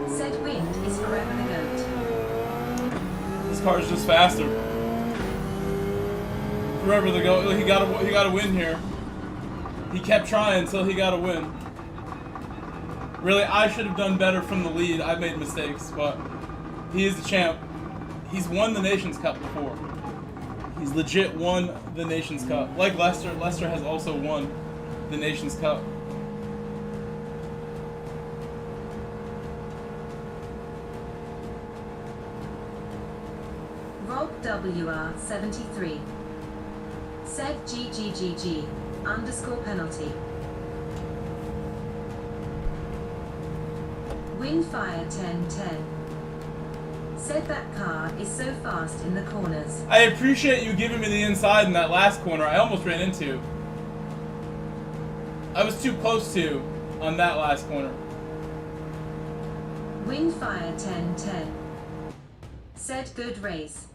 Said wind is forever the goat. This car is just faster. Forever the goat. He got a win here. He kept trying until he got a win. Really, I should have done better from the lead. I made mistakes, but he is the champ. He's won the Nations Cup before. He's legit won the Nations Cup. Like Lester, Lester has also won the Nations Cup. Rob WR73 said GGGG _ penalty. Windfire 1010 Said that car is so fast in the corners. I appreciate you giving me the inside in that last corner. I almost ran into. I was too close to on that last corner. Windfire 1010. Said good race.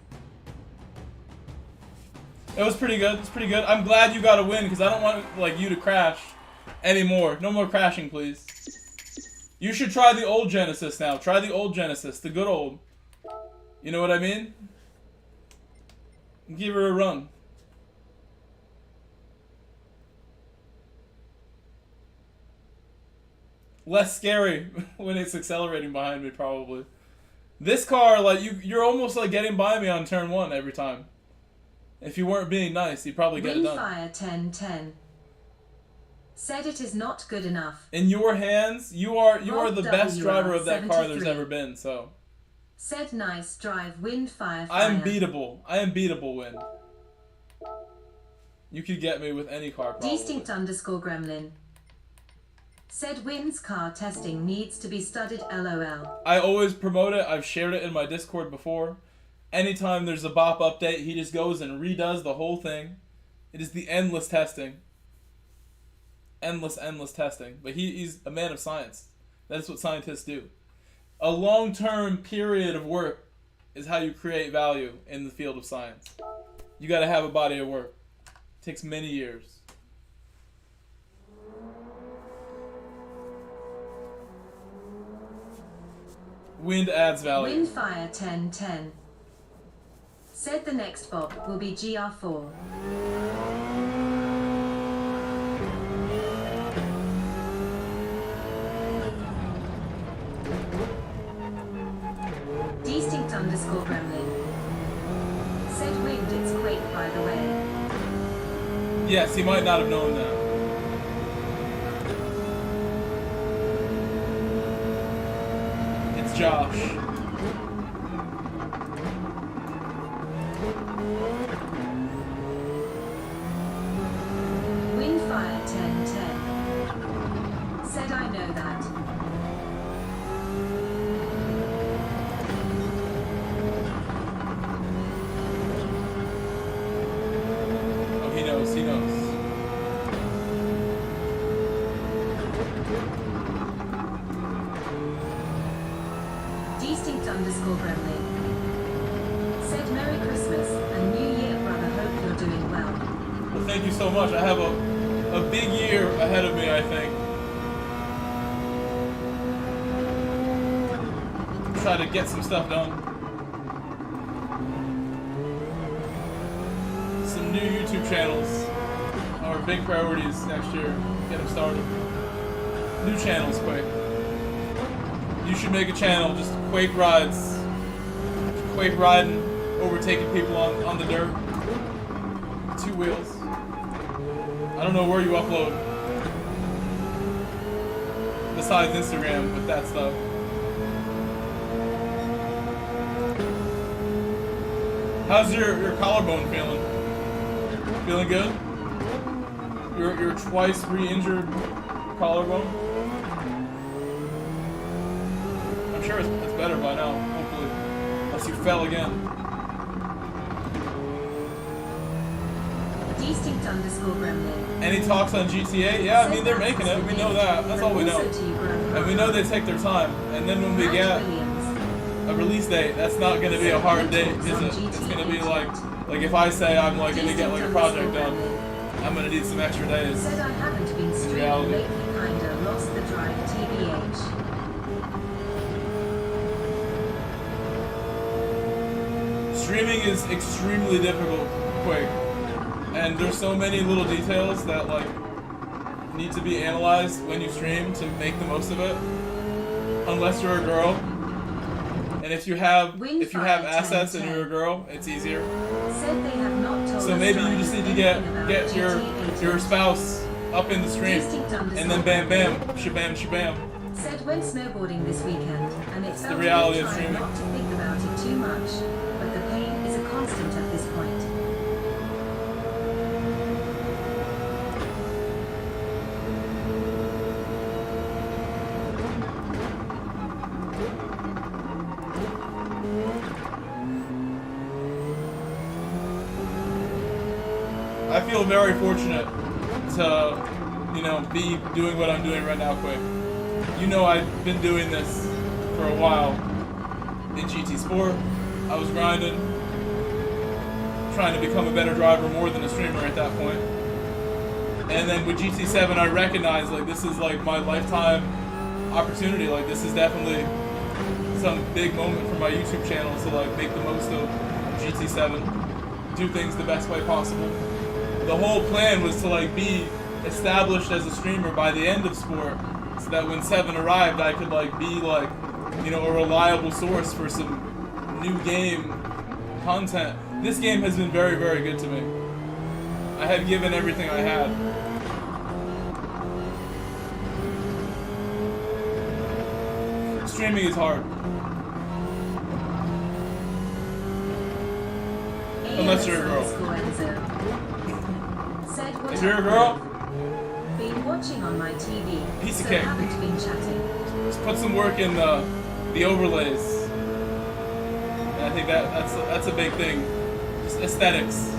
It was pretty good. It's pretty good. I'm glad you got a win because I don't want like you to crash anymore. No more crashing, please. You should try the old Genesis now. Try the old Genesis, the good old. You know what I mean? Give her a run. Less scary when it's accelerating behind me, probably. This car, like you're almost like getting by me on turn 1 every time. If you weren't being nice, you'd probably get it done. Windfire 1010. Said it is not good enough. In your hands, you are the best driver of that car there's ever been. So. Said nice drive, Windfire. I am beatable. I am beatable, Wind. You could get me with any car, probably. Distinct _ Gremlin. Said Wind's car testing needs to be studied, LOL. I always promote it. I've shared it in my Discord before. Anytime there's a BOP update, he just goes and redoes the whole thing. It is the endless testing. Endless testing. But he's a man of science. That's what scientists do. A long-term period of work is how you create value in the field of science. You got to have a body of work. It takes many years. Wind adds value. Windfire 1010. Said the next Bob will be GR4. Distinct _ Gremlin. Said Wind it's Quake, by the way. Yes, he might not have known that. It's Josh. Windfire 1010. Said I know that. Oh, he knows. He knows. Distinct _ Gremlin. Said Merry Christmas and New Year, brother. Hope you're doing well. Well, thank you so much. I have a big year ahead of me, I think. Try to get some stuff done. Some new YouTube channels are big priorities next year. Get them started. New channels, quick. You should make a channel, just Quake rides. Quake riding, overtaking people on the dirt. 2 wheels. I don't know where you upload. Besides Instagram, with that stuff. How's your collarbone feeling? Feeling good? Your twice re-injured collarbone? I'm sure it's better by now, hopefully. Unless you fell again. Distinct _ Gremlin. Any talks on GTA? Yeah, I mean, they're making it. We know that. That's all we know. And we know they take their time. And then when we get a release date, that's not going to be a hard date, is it? It's going to be like if I say I'm like going to get like a project done, I'm going to need some extra days. Said I haven't been streaming lately, kinda lost the drive, TBH. Streaming is extremely difficult, quick. And there's so many little details that like need to be analyzed when you stream to make the most of it. Unless you're a girl. And if you have assets and you're a girl, it's easier. Said they have not told So maybe you just need to get your spouse up in the stream and then bam bam, shabam shabam. Said went snowboarding this weekend and it felt the reality of like trying streaming. not to think about it too much, but the pain is a constant at this point. I feel very fortunate to, you know, be doing what I'm doing right now, Quick. You know, I've been doing this for a while. In GT Sport, I was grinding, trying to become a better driver more than a streamer at that point. And then with GT7, I recognized, like, this is like my lifetime opportunity. Like, this is definitely some big moment for my YouTube channel to like make the most of GT7, do things the best way possible. The whole plan was to like be established as a streamer by the end of Sport, so that when 7 arrived, I could like be like, you know, a reliable source for some new game content. This game has been very, very good to me. I have given everything I had. Streaming is hard. Unless you're a girl. If you're a girl, been watching on my TV, piece of so cake. haven't been chatting. Just put some work in the overlays. And I think that's a big thing. Just aesthetics.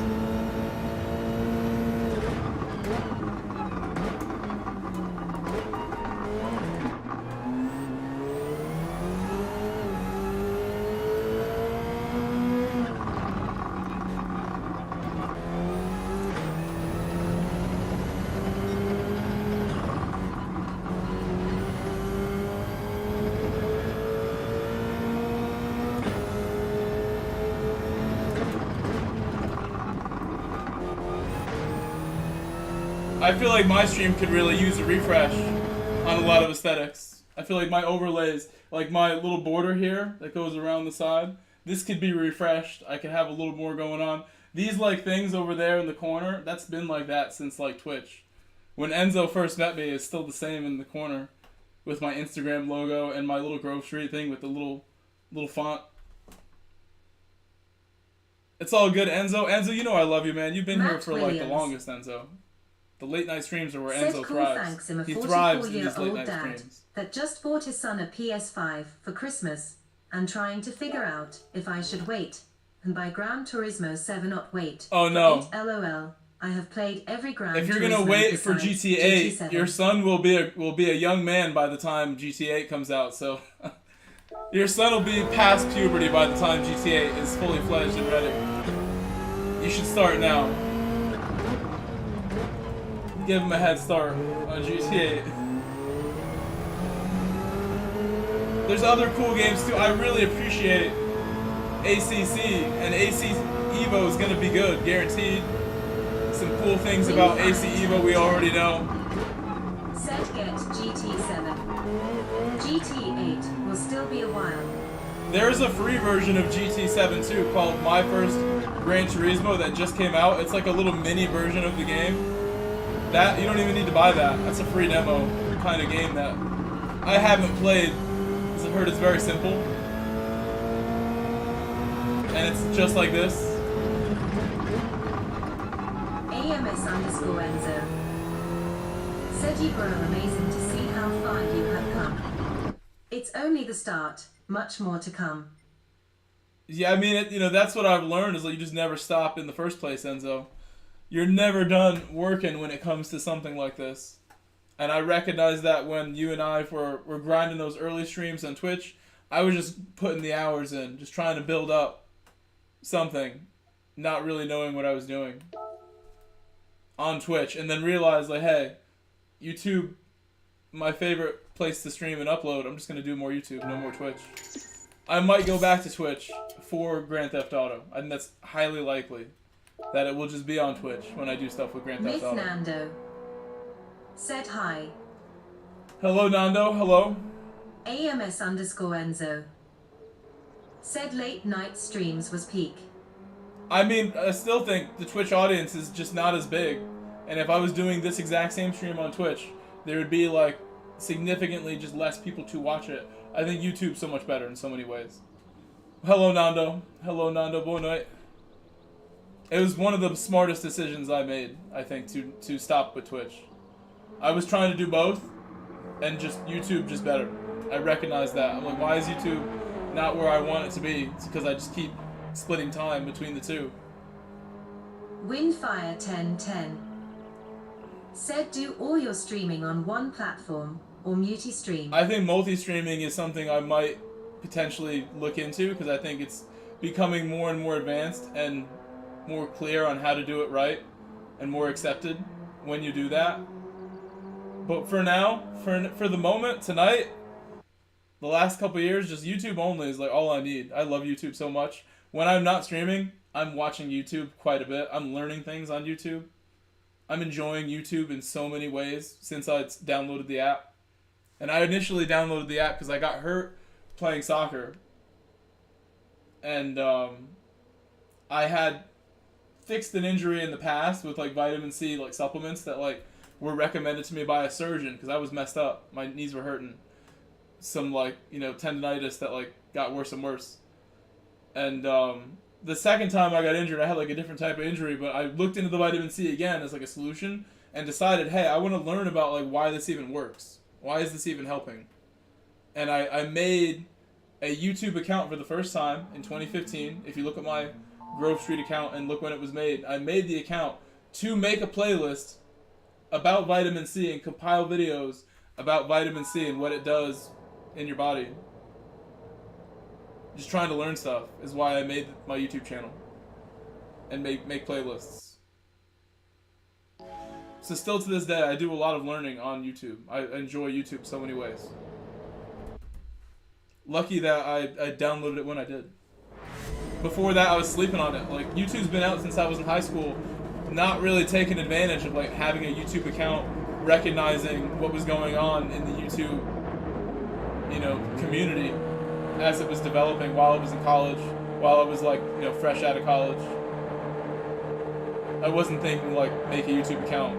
I feel like my stream could really use a refresh on a lot of aesthetics. I feel like my overlays, like my little border here that goes around the side, this could be refreshed. I could have a little more going on. These like things over there in the corner, that's been like that since like Twitch. When Enzo first met me, it's still the same in the corner with my Instagram logo and my little Grove Street thing with the little font. It's all good, Enzo. Enzo, you know I love you, man. You've been here for like the longest, Enzo. The late night streams are where Enzo thrives. He thrives in these late night streams. That just bought his son a PS5 for Christmas and trying to figure out if I should wait and buy Gran Turismo 7 up wait. Oh no. 8 LOL. I have played every Gran Turismo. If you're gonna wait for GT8, your son will be a young man by the time GT8 comes out. So your son will be past puberty by the time GT8 is fully fledged and ready. You should start now. Give him a head start on GTA. There's other cool games too. I really appreciate ACC, and AC Evo is gonna be good, guaranteed. Some cool things about AC Evo we already know. Set get GT7. GT8 will still be a while. There's a free version of GT7 too called My First Gran Turismo that just came out. It's like a little mini version of the game. That, you don't even need to buy that. That's a free demo kind of game that I haven't played, because I've heard it's very simple. And it's just like this. AMS_Enzo. Said you were amazing to see how far you have come. It's only the start, much more to come. Yeah, I mean, you know, that's what I've learned is that you just never stop in the first place, Enzo. You're never done working when it comes to something like this. And I recognize that when you and I were grinding those early streams on Twitch, I was just putting the hours in, just trying to build up something, not really knowing what I was doing on Twitch. And then realized, like, hey, YouTube, my favorite place to stream and upload, I'm just going to do more YouTube, no more Twitch. I might go back to Twitch for Grand Theft Auto. I think that's highly likely. That it will just be on Twitch when I do stuff with Grand Theft Auto. Miss Nando said hi. Hello, Nando. Hello. AMS_Enzo said late night streams was peak. I mean, I still think the Twitch audience is just not as big. And if I was doing this exact same stream on Twitch, there would be like significantly just less people to watch it. I think YouTube's so much better in so many ways. Hello, Nando. Hello, Nando. Boa noite. It was one of the smartest decisions I made, I think, to stop with Twitch. I was trying to do both, and just YouTube just better. I recognize that. I'm like, why is YouTube not where I want it to be? It's because I just keep splitting time between the two. Windfire 1010 said do all your streaming on one platform or multi-stream. I think multi-streaming is something I might potentially look into because I think it's becoming more and more advanced and more clear on how to do it right and more accepted when you do that. But for now, for the moment, tonight, the last couple of years, just YouTube only is like all I need. I love YouTube so much. When I'm not streaming, I'm watching YouTube quite a bit. I'm learning things on YouTube. I'm enjoying YouTube in so many ways since I downloaded the app. And I initially downloaded the app because I got hurt playing soccer. And I had fixed an injury in the past with like vitamin C like supplements that like were recommended to me by a surgeon because I was messed up. My knees were hurting. Some like, tendonitis that like got worse and worse. And the second time I got injured, I had like a different type of injury, but I looked into the vitamin C again as like a solution and decided, hey, I want to learn about like why this even works. Why is this even helping? And I made a YouTube account for the first time in 2015. If you look at my Grove Street account and look when it was made, I made the account to make a playlist about vitamin C and compile videos about vitamin C and what it does in your body. Just trying to learn stuff is why I made my YouTube channel and make playlists. So still to this day, I do a lot of learning on YouTube. I enjoy YouTube so many ways. Lucky that I downloaded it when I did. Before that, I was sleeping on it. Like, YouTube's been out since I was in high school, not really taking advantage of like having a YouTube account, recognizing what was going on in the YouTube, community as it was developing while I was in college, while I was like, fresh out of college. I wasn't thinking like make a YouTube account,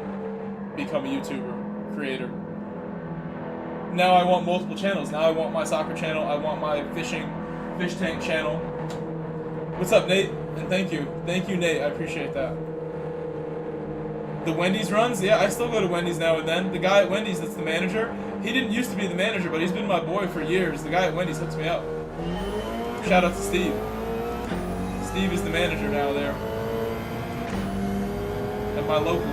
become a YouTuber, creator. Now I want multiple channels. Now I want my soccer channel. I want my fish tank channel. What's up, Nate? And thank you, Nate. I appreciate that. The Wendy's runs, yeah, I still go to Wendy's now and then. The guy at Wendy's that's the manager, he didn't used to be the manager, but he's been my boy for years. The guy at Wendy's hooks me up. Shout out to Steve. Steve is the manager now there at my local.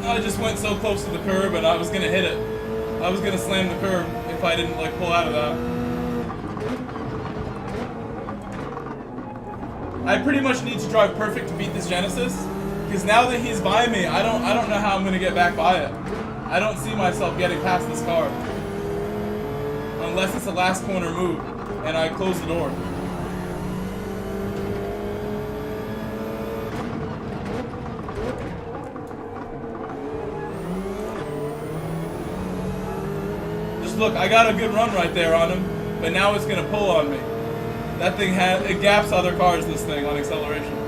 I just went so close to the curb and I was gonna hit it. I was gonna slam the curb if I didn't like pull out of that. I pretty much need to drive perfect to beat this Genesis, because now that he's by me, I don't know how I'm gonna get back by it. I don't see myself getting past this car unless it's a last corner move and I close the door. Look, I got a good run right there on him, but now it's gonna pull on me. That thing it gaps other cars, this thing, on acceleration.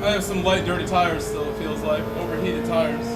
I have some light, dirty tires still, it feels like. Overheated tires.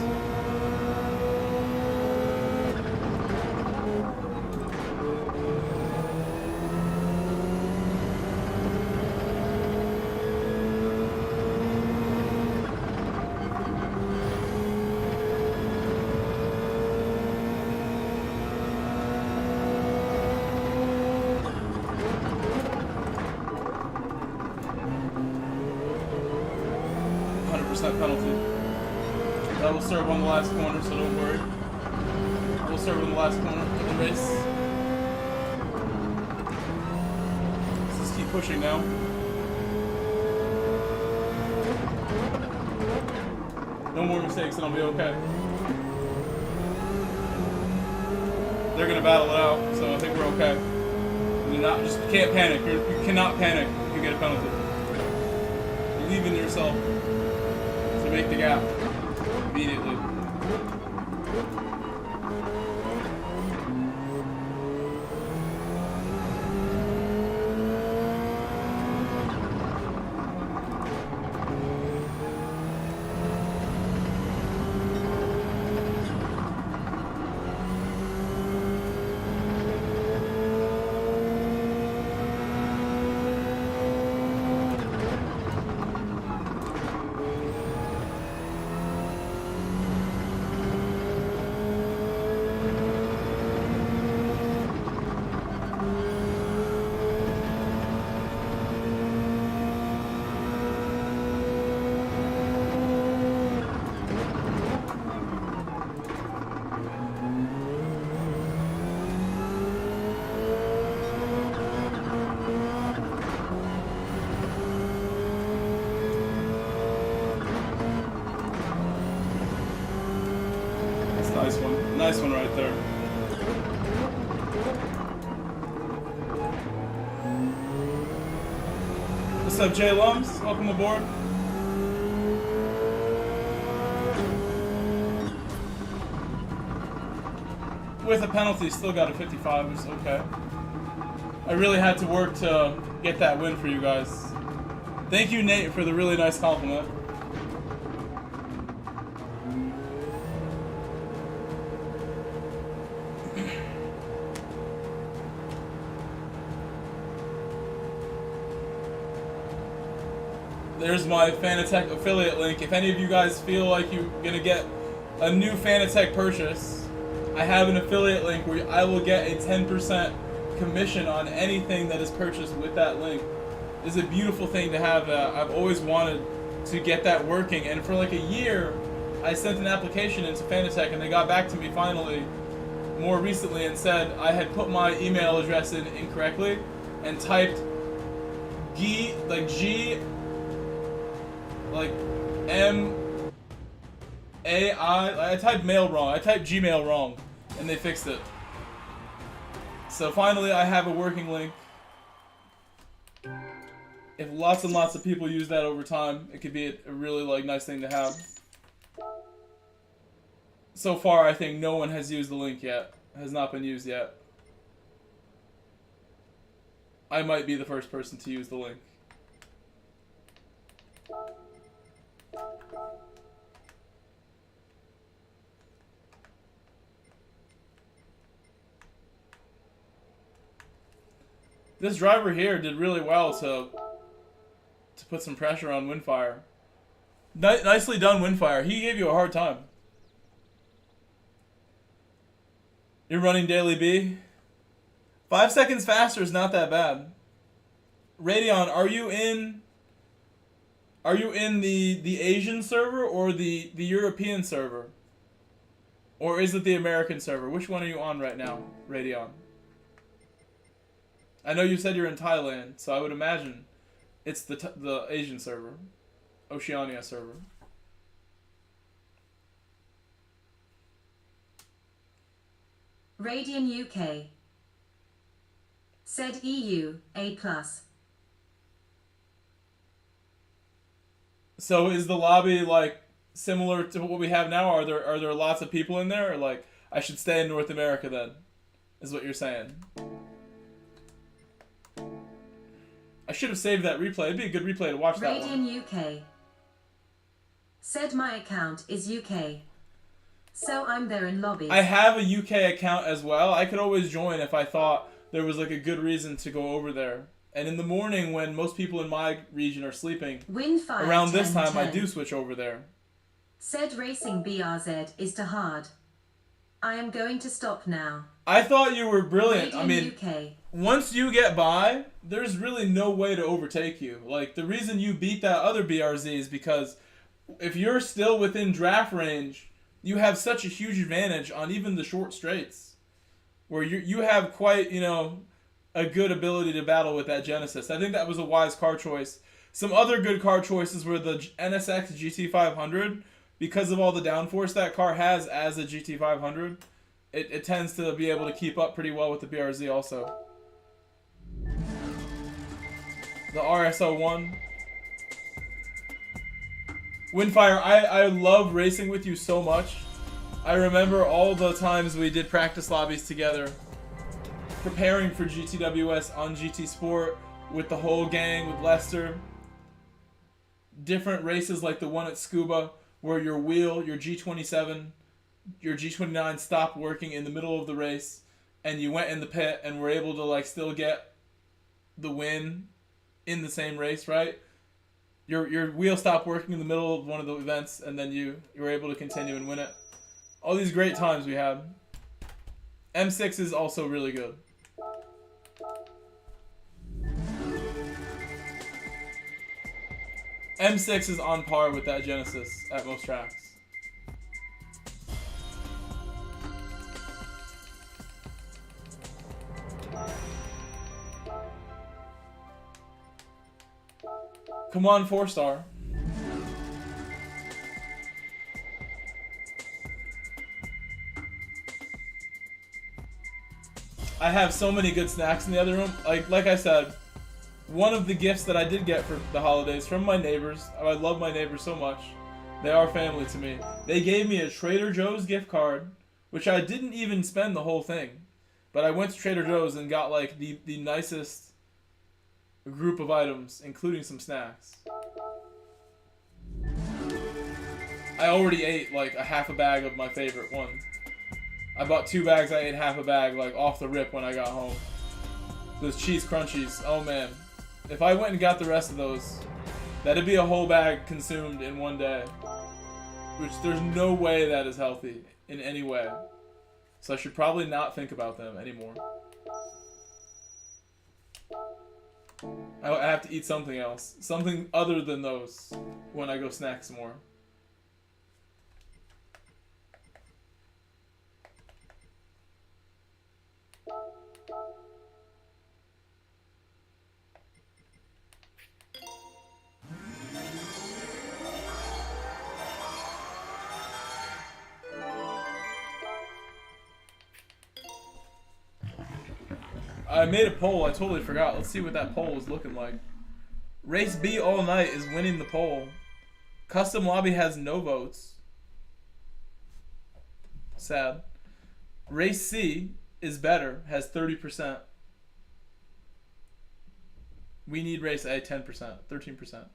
Penalty. That will serve on the last corner, so don't worry. We'll serve on the last corner of the race. Let's just keep pushing now. No more mistakes and I'll be okay. They're gonna battle it out, so I think we're okay. You can't panic. You cannot panic if you get a penalty. Believe in yourself. To make the gap immediately. Nice one right there. What's up, Jay Lums? Welcome aboard. With a penalty, still got a 55. It's okay. I really had to work to get that win for you guys. Thank you, Nate, for the really nice compliment. There's my Fanatec affiliate link. If any of you guys feel like you're gonna get a new Fanatec purchase, I have an affiliate link where I will get a 10% commission on anything that is purchased with that link. It's a beautiful thing to have. I've always wanted to get that working, and for like a year, I sent an application into Fanatec, and they got back to me finally, more recently, and said I had put my email address in incorrectly, and typed G M-A-I, I typed mail wrong. I typed Gmail wrong, and they fixed it. So finally, I have a working link. If lots and lots of people use that over time, it could be a really nice thing to have. So far, I think no one has used the link yet. Has not been used yet. I might be the first person to use the link. This driver here did really well to put some pressure on Windfire. Nicely done, Windfire. He gave you a hard time. You're running Daily B? 5 seconds faster is not that bad. Radeon, are you in the Asian server or the European server? Or is it the American server? Which one are you on right now, Radeon? I know you said you're in Thailand, so I would imagine it's the Asian server, Oceania server. Radian UK. Said EU A+. So is the lobby like similar to what we have now? Are there lots of people in there, or like I should stay in North America then? Is what you're saying? I should have saved that replay. It'd be a good replay to watch that one. Radian UK. Said my account is UK. So I'm there in lobby. I have a UK account as well. I could always join if I thought there was like a good reason to go over there. And in the morning when most people in my region are sleeping, Windfire around 10, this time 10. I do switch over there. Said racing BRZ is too hard. I am going to stop now. I thought you were brilliant. Radian I mean, UK. once you get by, there's really no way to overtake you. Like, the reason you beat that other BRZ is because if you're still within draft range, you have such a huge advantage on even the short straights, where you have quite, you know, a good ability to battle with that Genesis. I think that was a wise car choice. Some other good car choices were the NSX GT500. Because of all the downforce that car has as a GT500, it tends to be able to keep up pretty well with the BRZ also. The RS01. Windfire, I love racing with you so much. I remember all the times we did practice lobbies together, preparing for GTWS on GT Sport with the whole gang, with Lester. Different races like the one at Scuba, where your wheel, your G27, your G29 stopped working in the middle of the race, and you went in the pit and were able to like still get the win in the same race, right? Your wheel stopped working in the middle of one of the events, and then you were able to continue and win it. All these great times we had. M6 is also really good. M6 is on par with that Genesis at most tracks. Come on, 4-star. I have so many good snacks in the other room. Like I said, one of the gifts that I did get for the holidays from my neighbors, I love my neighbors so much. They are family to me. They gave me a Trader Joe's gift card, which I didn't even spend the whole thing. But I went to Trader Joe's and got like the nicest group of items, including some snacks. I already ate like a half a bag of my favorite one. I bought 2 bags, I ate half a bag like off the rip when I got home. Those cheese crunchies, oh man. If I went and got the rest of those, that'd be a whole bag consumed in one day. Which there's no way that is healthy in any way. So I should probably not think about them anymore. I have to eat something else. Something other than those when I go snack some more. I made a poll. I totally forgot. Let's see what that poll is looking like. Race B all night is winning the poll. Custom lobby has no votes. Sad. Race C is better, has 30%. We need race A 10%, 13%.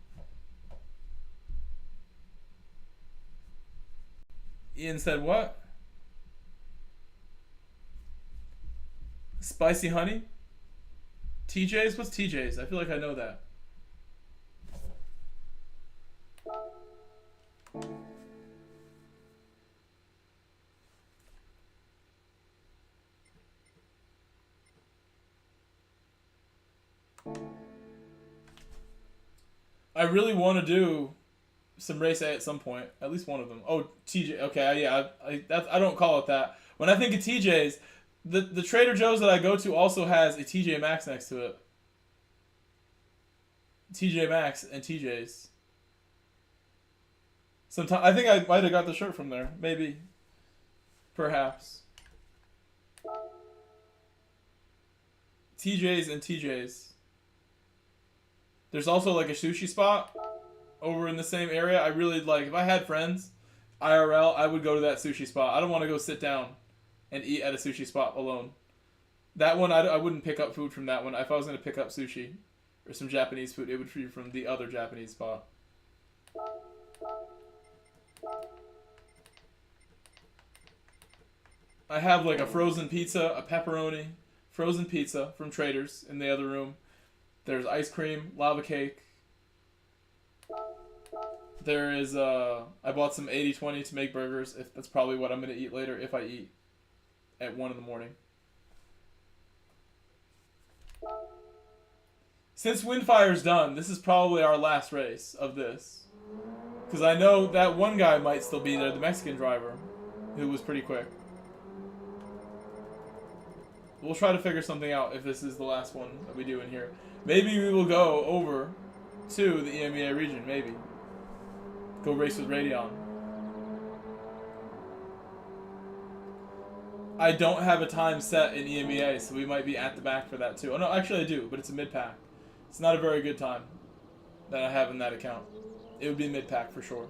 Ian said what? Spicy honey? TJ's? What's TJ's? I feel like I know that. I really want to do some race A at some point. At least one of them. Oh, TJ. Okay, yeah. I don't call it that. When I think of TJ's, The Trader Joe's that I go to also has a TJ Maxx next to it. TJ Maxx and TJ's. Sometimes I think I might have got the shirt from there. Maybe. Perhaps. TJ's and TJ's. There's also like a sushi spot over in the same area. I really like, if I had friends, IRL, I would go to that sushi spot. I don't want to go sit down and eat at a sushi spot alone. That one, I wouldn't pick up food from that one. If I was going to pick up sushi or some Japanese food, it would be from the other Japanese spot. I have like a frozen pizza, a pepperoni, frozen pizza from Trader's in the other room. There's ice cream, lava cake. There is, I bought some 80-20 to make burgers. If that's probably what I'm going to eat later if I eat at 1 in the morning. Since Windfire's done, this is probably our last race of this. Because I know that one guy might still be there, the Mexican driver, who was pretty quick. We'll try to figure something out if this is the last one that we do in here. Maybe we will go over to the EMEA region, maybe. Go race with Radeon. I don't have a time set in EMEA, so we might be at the back for that too. Oh no, actually I do, but it's a mid-pack. It's not a very good time that I have in that account. It would be mid-pack for sure.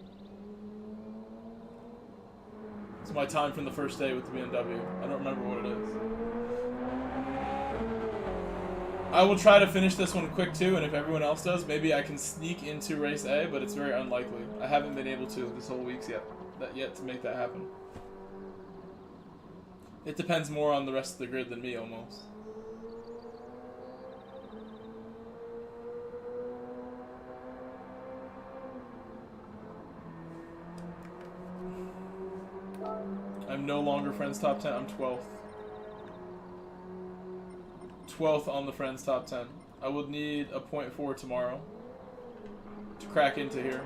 It's my time from the first day with the BMW. I don't remember what it is. I will try to finish this one quick too, and if everyone else does, maybe I can sneak into race A, but it's very unlikely. I haven't been able to this whole week yet to make that happen. It depends more on the rest of the grid than me, almost. I'm no longer Friends Top 10, I'm 12th. 12th on the Friends Top 10. I would need a 0.4 tomorrow to crack into here.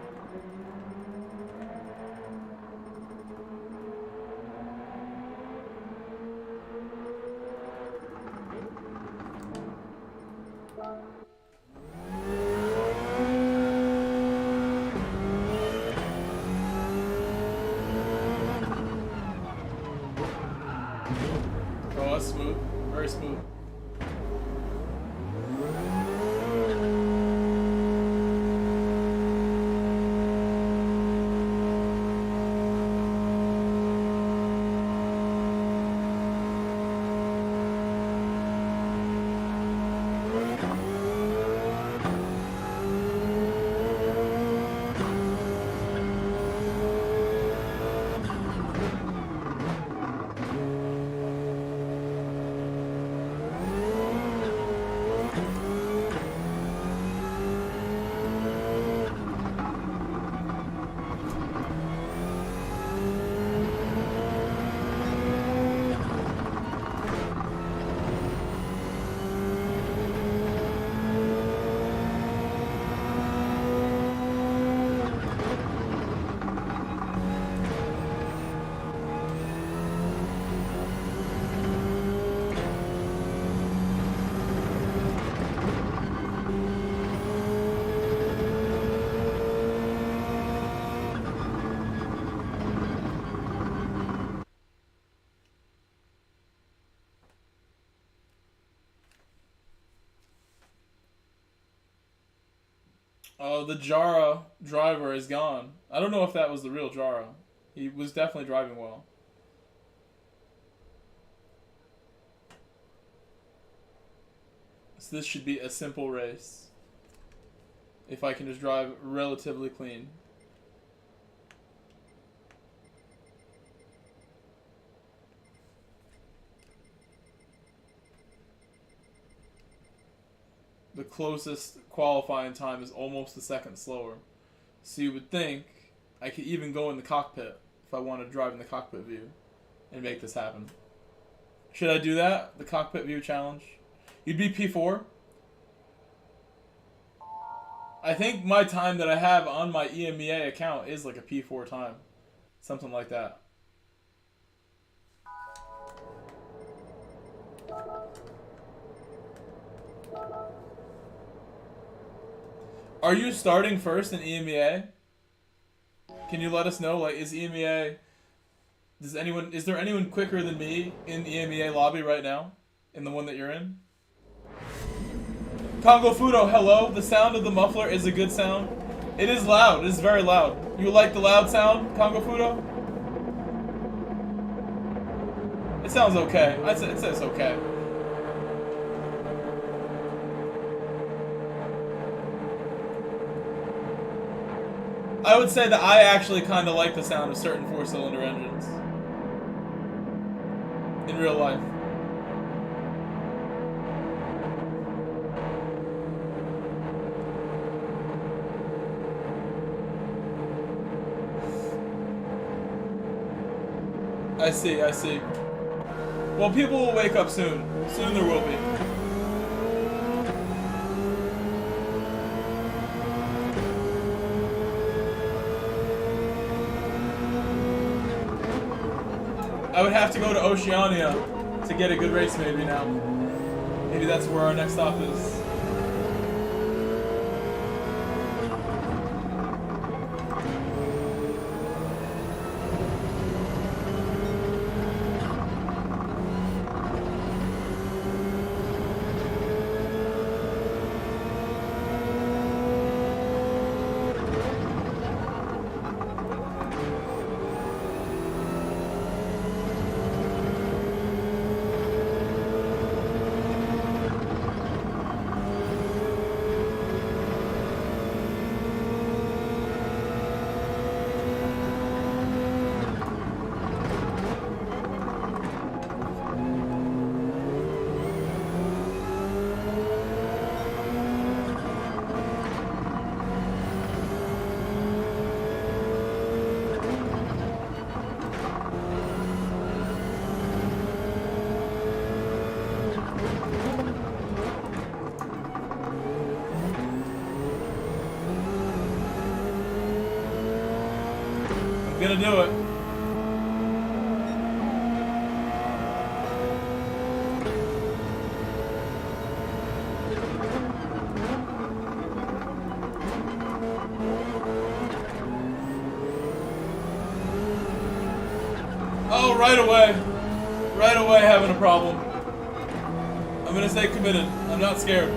Oh, that's smooth. Very smooth. Oh, the Jara driver is gone. I don't know if that was the real Jara. He was definitely driving well. So this should be a simple race. If I can just drive relatively clean. The closest qualifying time is almost a second slower. So you would think I could even go in the cockpit if I want to drive in the cockpit view and make this happen. Should I do that? The cockpit view challenge? You'd be P4? I think my time that I have on my EMEA account is like a P4 time. Something like that. Are you starting first in EMEA? Can you let us know? Like, is EMEA? Is there anyone quicker than me in EMEA lobby right now? In the one that you're in? Congo Fudo, hello. The sound of the muffler is a good sound. It is loud. It is very loud. You like the loud sound, Congo Fudo? It sounds okay. It says okay. I would say that I actually kind of like the sound of certain four-cylinder engines. In real life. I see, I see. Well, people will wake up soon. Soon there will be. I would have to go to Oceania to get a good race maybe now. Maybe that's where our next stop is. Gonna do it. Oh, right away. Right away having a problem. I'm gonna stay committed. I'm not scared.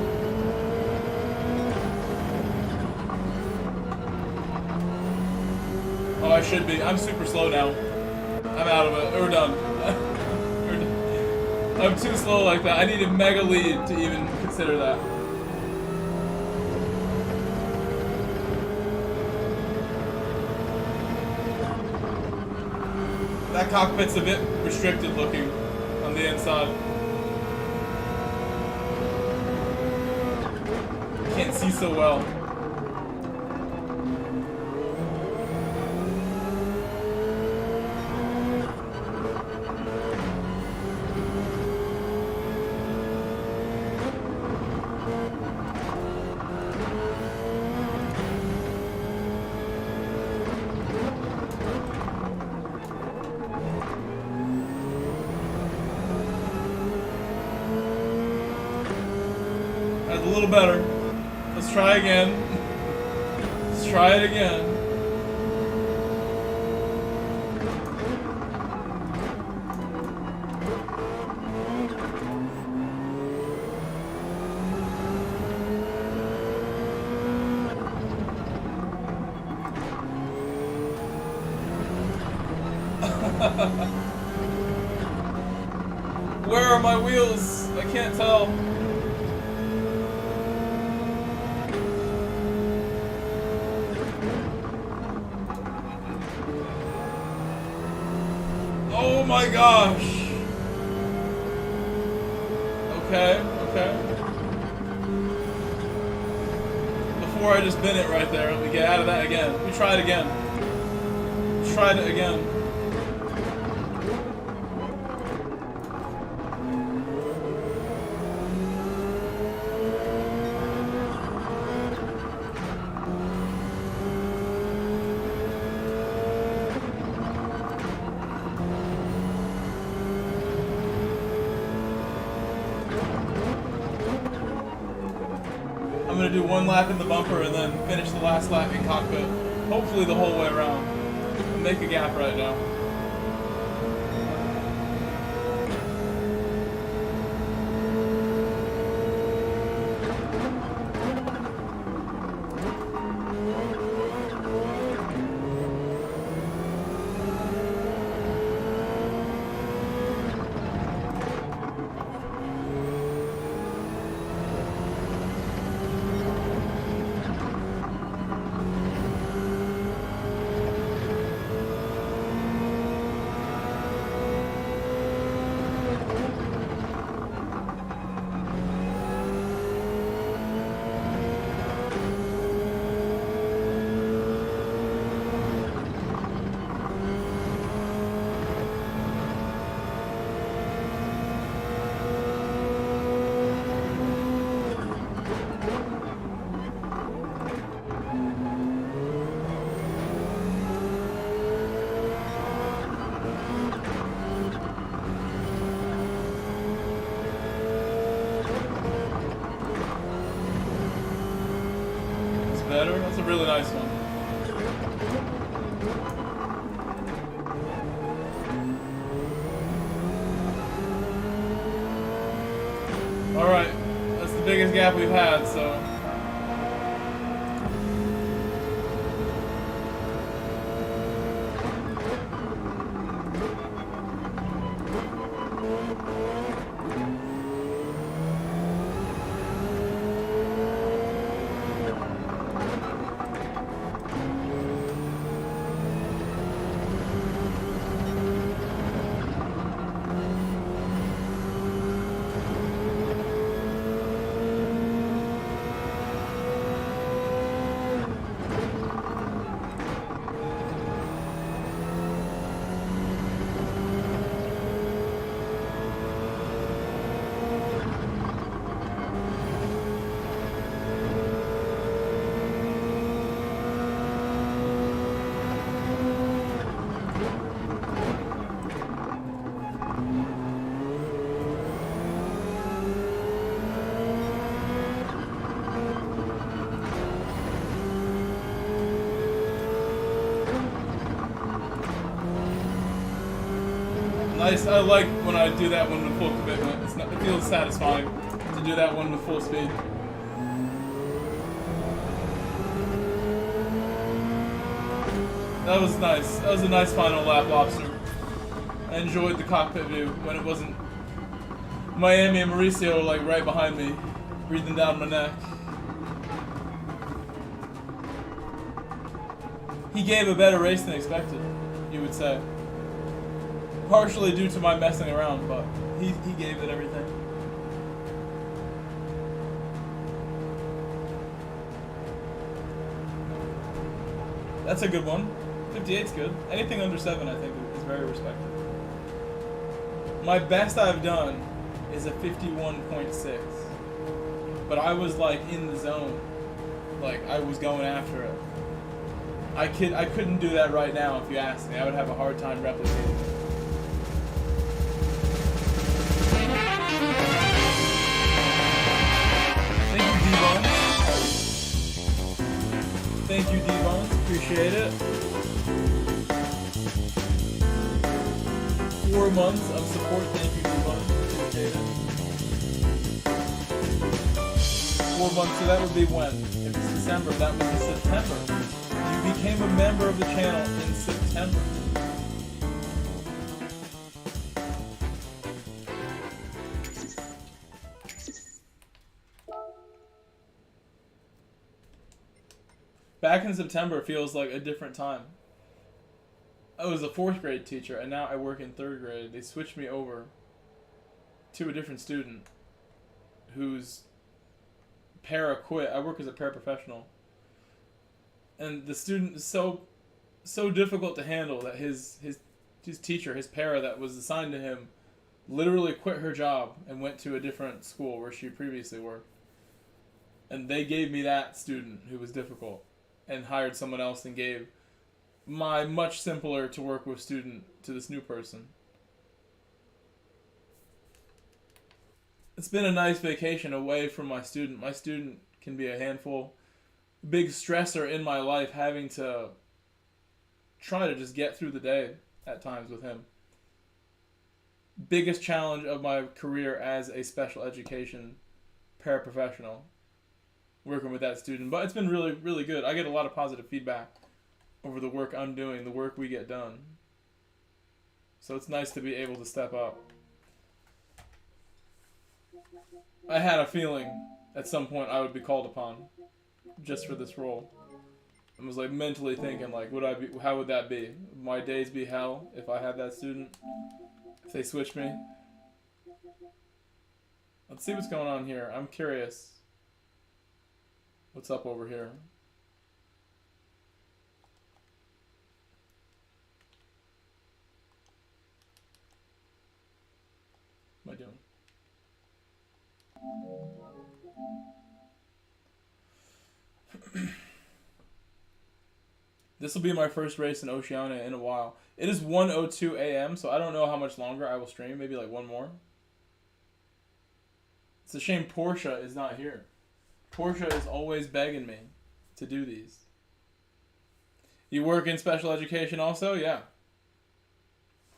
Oh, I should be. I'm super slow now. I'm out of it. We're done. We're done. I'm too slow like that. I need a mega lead to even consider that. That cockpit's a bit restricted looking on the inside. Can't see so well. That's a little better. Let's try again. Let's try it again. Where are my wheels? I can't tell. Oh my gosh. Okay, okay. Before I just bin it right there, let me get out of that again. Let me try it again. Try it again. I'm gonna do one lap in the bumper and then finish the last lap in cockpit. Hopefully the whole way around. I'll make a gap right now. Better? That's a really nice one. Alright, that's the biggest gap we've had, so... Nice. I like when I do that one with full commitment. It feels satisfying to do that one with full speed. That was nice. That was a nice final lap, Lobster. I enjoyed the cockpit view when it wasn't Miami and Mauricio like right behind me, breathing down my neck. He gave a better race than expected, you would say. Partially due to my messing around, but he gave it everything. That's a good one. 58's good. Anything under 7, I think, is very respected. My best I've done is a 51.6. But I was like in the zone. Like I was going after it. I couldn't do that right now if you asked me. I would have a hard time replicating it. Thank you, Devon. Appreciate it. 4 months of support. Thank you, Devon. Appreciate it. 4 months, so that would be when? If it's December, that would be September. You became a member of the channel in September. Back in September feels like a different time. I was a 4th grade teacher, and now I work in 3rd grade. They switched me over to a different student who's para-quit. I work as a paraprofessional. And the student is so difficult to handle that his teacher, his para that was assigned to him, literally quit her job and went to a different school where she previously worked. And they gave me that student who was difficult and hired someone else and gave my much simpler to work with student to this new person. it's been a nice vacation away from my student. My student can be a handful, big stressor in my life, having to try to just get through the day at times with him. Biggest challenge of my career as a special education paraprofessional, working with that student. But it's been really, really good. I get a lot of positive feedback over the work I'm doing, the work we get done. So it's nice to be able to step up. I had a feeling at some point I would be called upon just for this role. I was like mentally thinking, like, how would that be? Would my days be hell if I had that student? If they switch me? Let's see what's going on here. I'm curious. What's up over here? What am I doing? This will be my first race in Oceania in a while. It is 1:02 a.m., so I don't know how much longer I will stream. Maybe like one more. It's a shame Porsche is not here. Porsche is always begging me to do these. You work in special education also? Yeah.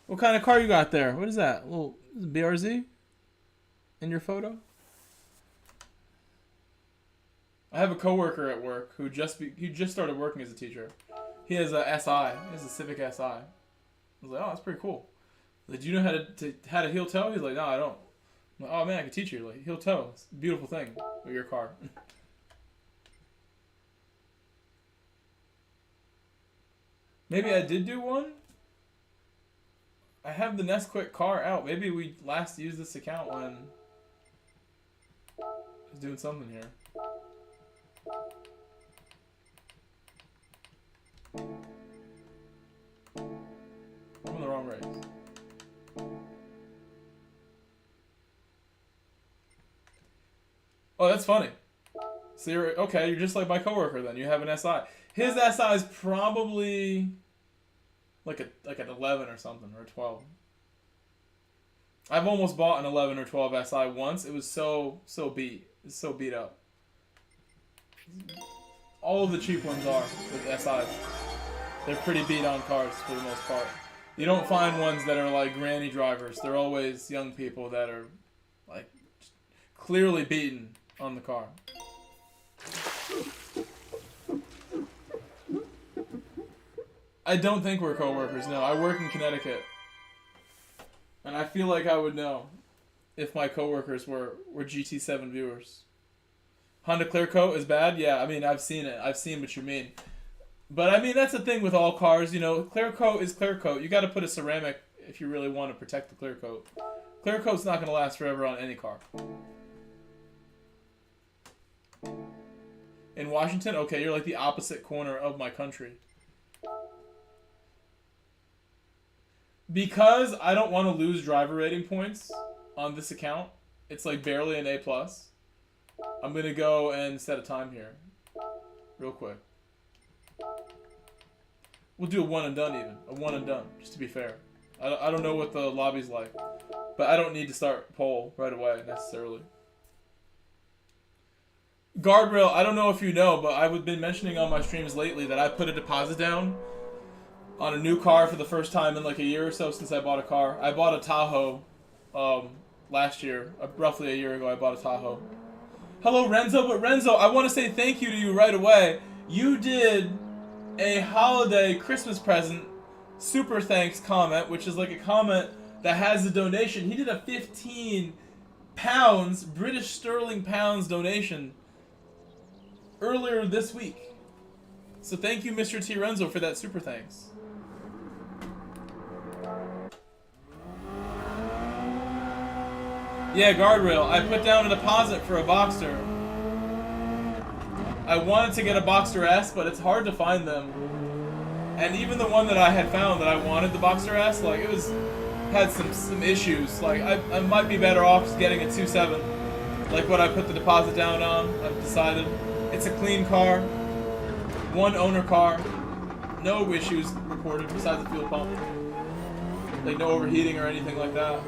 What kind of car you got there? What is that? A little BRZ? In your photo? I have a coworker at work who just started working as a teacher. He has a SI. He has a Civic SI. I was like, oh, that's pretty cool. Like, do you know how to heel toe? He's like, no, I don't. I'm like, oh man, I can teach you. Like, heel toe. It's a beautiful thing with your car. Maybe I did do one. I have the Nesquik car out. Maybe we last used this account when I was doing something here. I'm in the wrong race. Oh, that's funny. So you're just like my coworker then. You have an SI. His SI is probably like an 11 or something, or a 12. I've almost bought an 11 or 12 SI once. It was so beat. It's so beat up. All of the cheap ones are with SIs. They're pretty beat on cars for the most part. You don't find ones that are like granny drivers. They're always young people that are like clearly beaten on the car. I don't think we're co-workers, no. I work in Connecticut. And I feel like I would know if my co-workers were GT7 viewers. Honda Clear Coat is bad? Yeah, I mean, I've seen it. I've seen what you mean. But I mean, that's the thing with all cars, you know, clear coat is clear coat. You got to put a ceramic if you really want to protect the clear coat. Clear coat's not going to last forever on any car. In Washington? Okay, you're like the opposite corner of my country. Because I don't want to lose driver rating points on this account, it's like barely an A+. I'm going to go and set a time here. Real quick. We'll do a one and done even. A one and done, just to be fair. I don't know what the lobby's like. But I don't need to start poll right away, necessarily. Guardrail, I don't know if you know, but I've been mentioning on my streams lately that I put a deposit down on a new car for the first time in like a year or so since I bought a car. I bought a Tahoe last year. Roughly a year ago, I bought a Tahoe. Hello, Renzo. But Renzo, I want to say thank you to you right away. You did a holiday Christmas present super thanks comment, which is like a comment that has a donation. He did a 15 pounds, British sterling pounds donation earlier this week. So thank you, Mr. T. Renzo, for that super thanks. Yeah, Guardrail. I put down a deposit for a Boxster. I wanted to get a Boxster S, but it's hard to find them. And even the one that I had found that I wanted, the Boxster S, like it had some issues. Like I might be better off just getting a 2.7, like what I put the deposit down on. I've decided it's a clean car, one owner car, no issues reported besides the fuel pump, like no overheating or anything like that.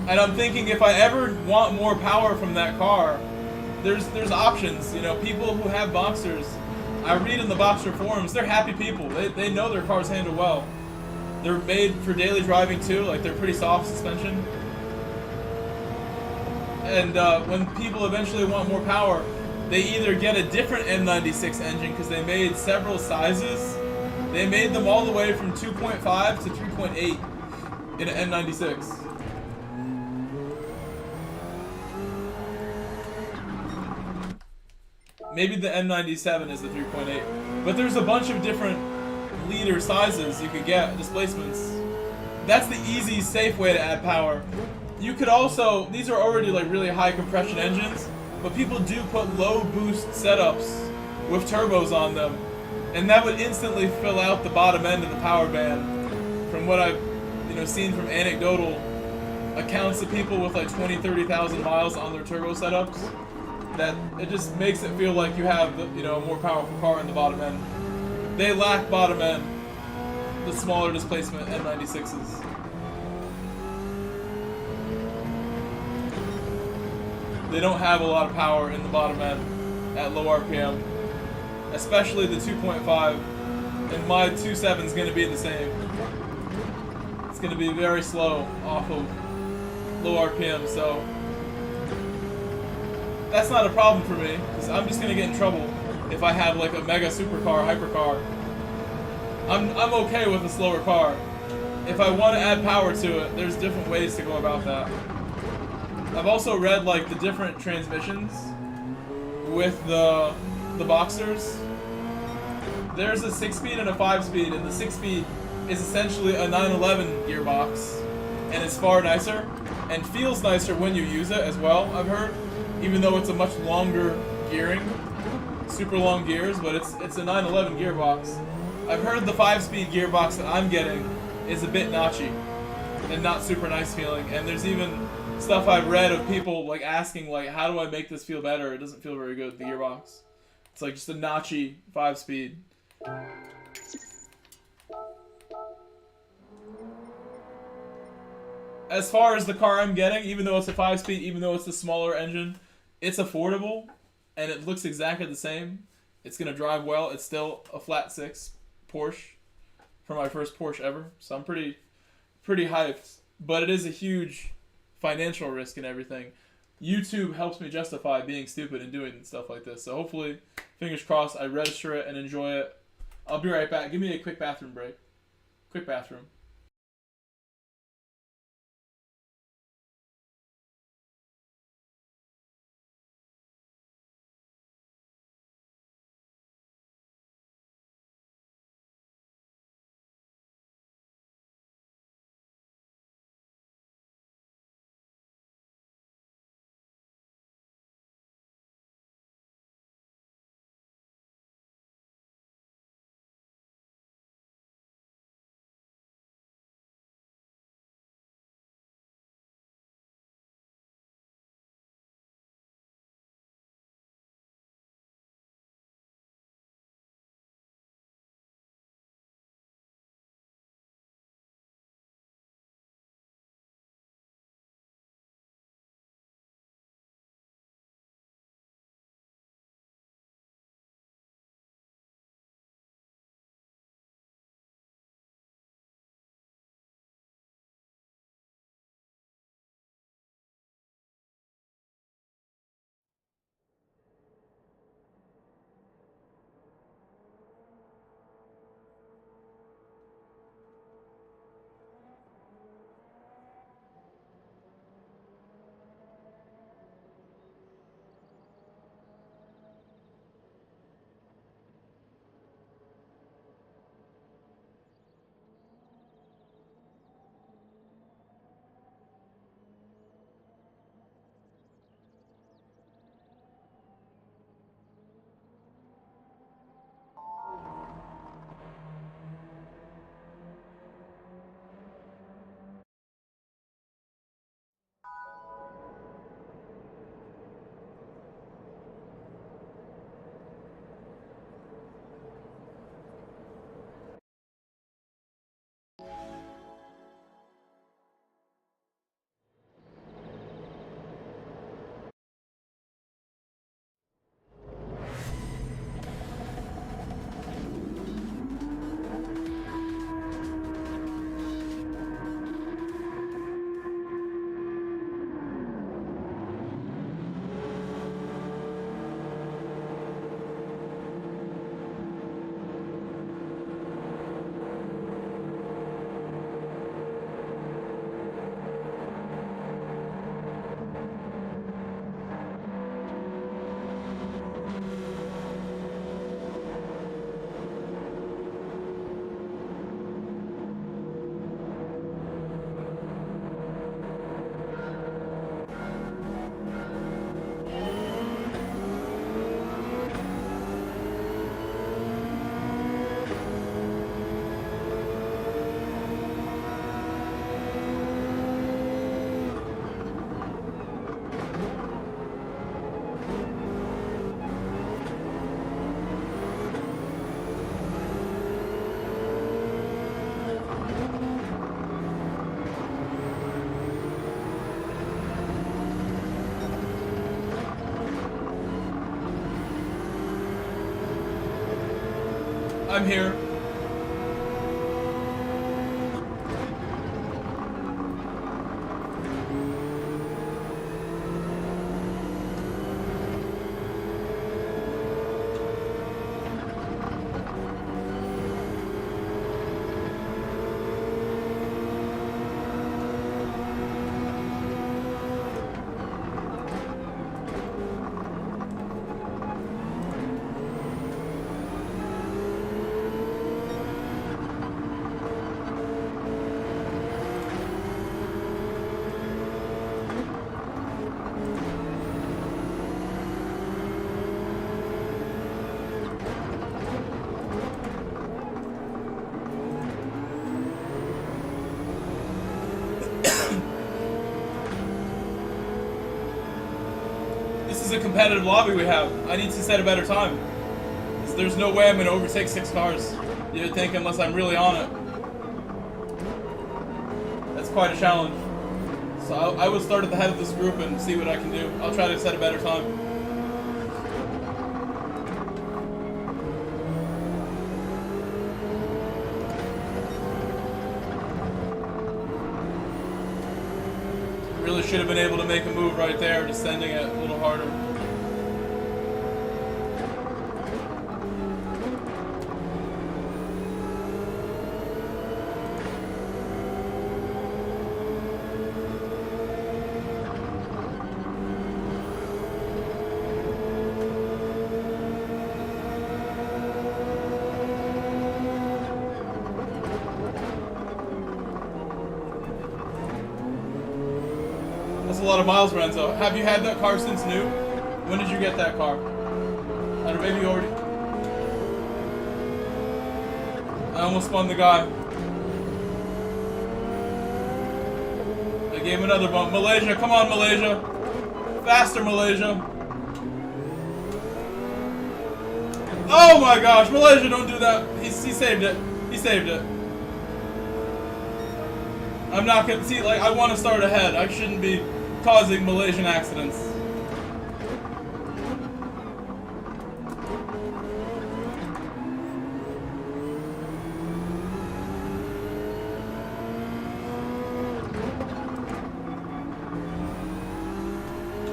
And I'm thinking if I ever want more power from that car, there's options. You know, people who have Boxers, I read in the Boxer forums, they're happy people. They know their cars handle well. They're made for daily driving too, like they're pretty soft suspension. And when people eventually want more power, they either get a different N96 engine because they made several sizes. They made them all the way from 2.5 to 3.8 in an N96. Maybe the N97 is the 3.8. But there's a bunch of different liter sizes you could get, displacements. That's the easy, safe way to add power. You could also, these are already like really high compression engines, but people do put low boost setups with turbos on them, and that would instantly fill out the bottom end of the power band. From what I've seen from anecdotal accounts of people with like 20-30,000 miles on their turbo setups, that it just makes it feel like you have a more powerful car in the bottom end. They lack bottom end, the smaller displacement N96s. They don't have a lot of power in the bottom end at low RPM, especially the 2.5, and my 2.7 is going to be the same. It's going to be very slow off of low RPM, so that's not a problem for me, because I'm just going to get in trouble if I have like a mega supercar, hypercar. I'm okay with a slower car. If I want to add power to it, there's different ways to go about that. I've also read like the different transmissions with the Boxers. There's a 6-speed and a 5-speed, and the 6-speed is essentially a 911 gearbox, and it's far nicer and feels nicer when you use it as well, I've heard, even though it's a much longer gearing, super long gears, but it's a 911 gearbox. I've heard the 5-speed gearbox that I'm getting is a bit notchy and not super nice feeling, and there's even stuff I've read of people like asking like, how do I make this feel better? It doesn't feel very good, the gearbox. It's like just a notchy 5-speed. As far as the car I'm getting, even though it's a 5-speed, even though it's a smaller engine, it's affordable and it looks exactly the same. It's gonna drive well. It's still a flat 6 Porsche for my first Porsche ever, so I'm pretty hyped. But it is a huge financial risk and everything. YouTube helps me justify being stupid and doing stuff like this. So hopefully, fingers crossed, I register it and enjoy it. I'll be right back. Give me a quick bathroom break. Quick bathroom. I'm here. This is a competitive lobby we have. I need to set a better time. There's no way I'm going to overtake 6 cars. You would think, unless I'm really on it. That's quite a challenge. So I will start at the head of this group and see what I can do. I'll try to set a better time. Really should have been able to make a move right there, just sending it a little harder. That's a lot of miles, Renzo. Have you had that car since new? When did you get that car? I don't know, maybe you already... I almost spun the guy. I gave him another bump. Malaysia, come on, Malaysia. Faster, Malaysia. Oh my gosh, Malaysia, don't do that. He saved it. He saved it. I'm not gonna... See, like, I want to start ahead. I shouldn't be causing Malaysian accidents.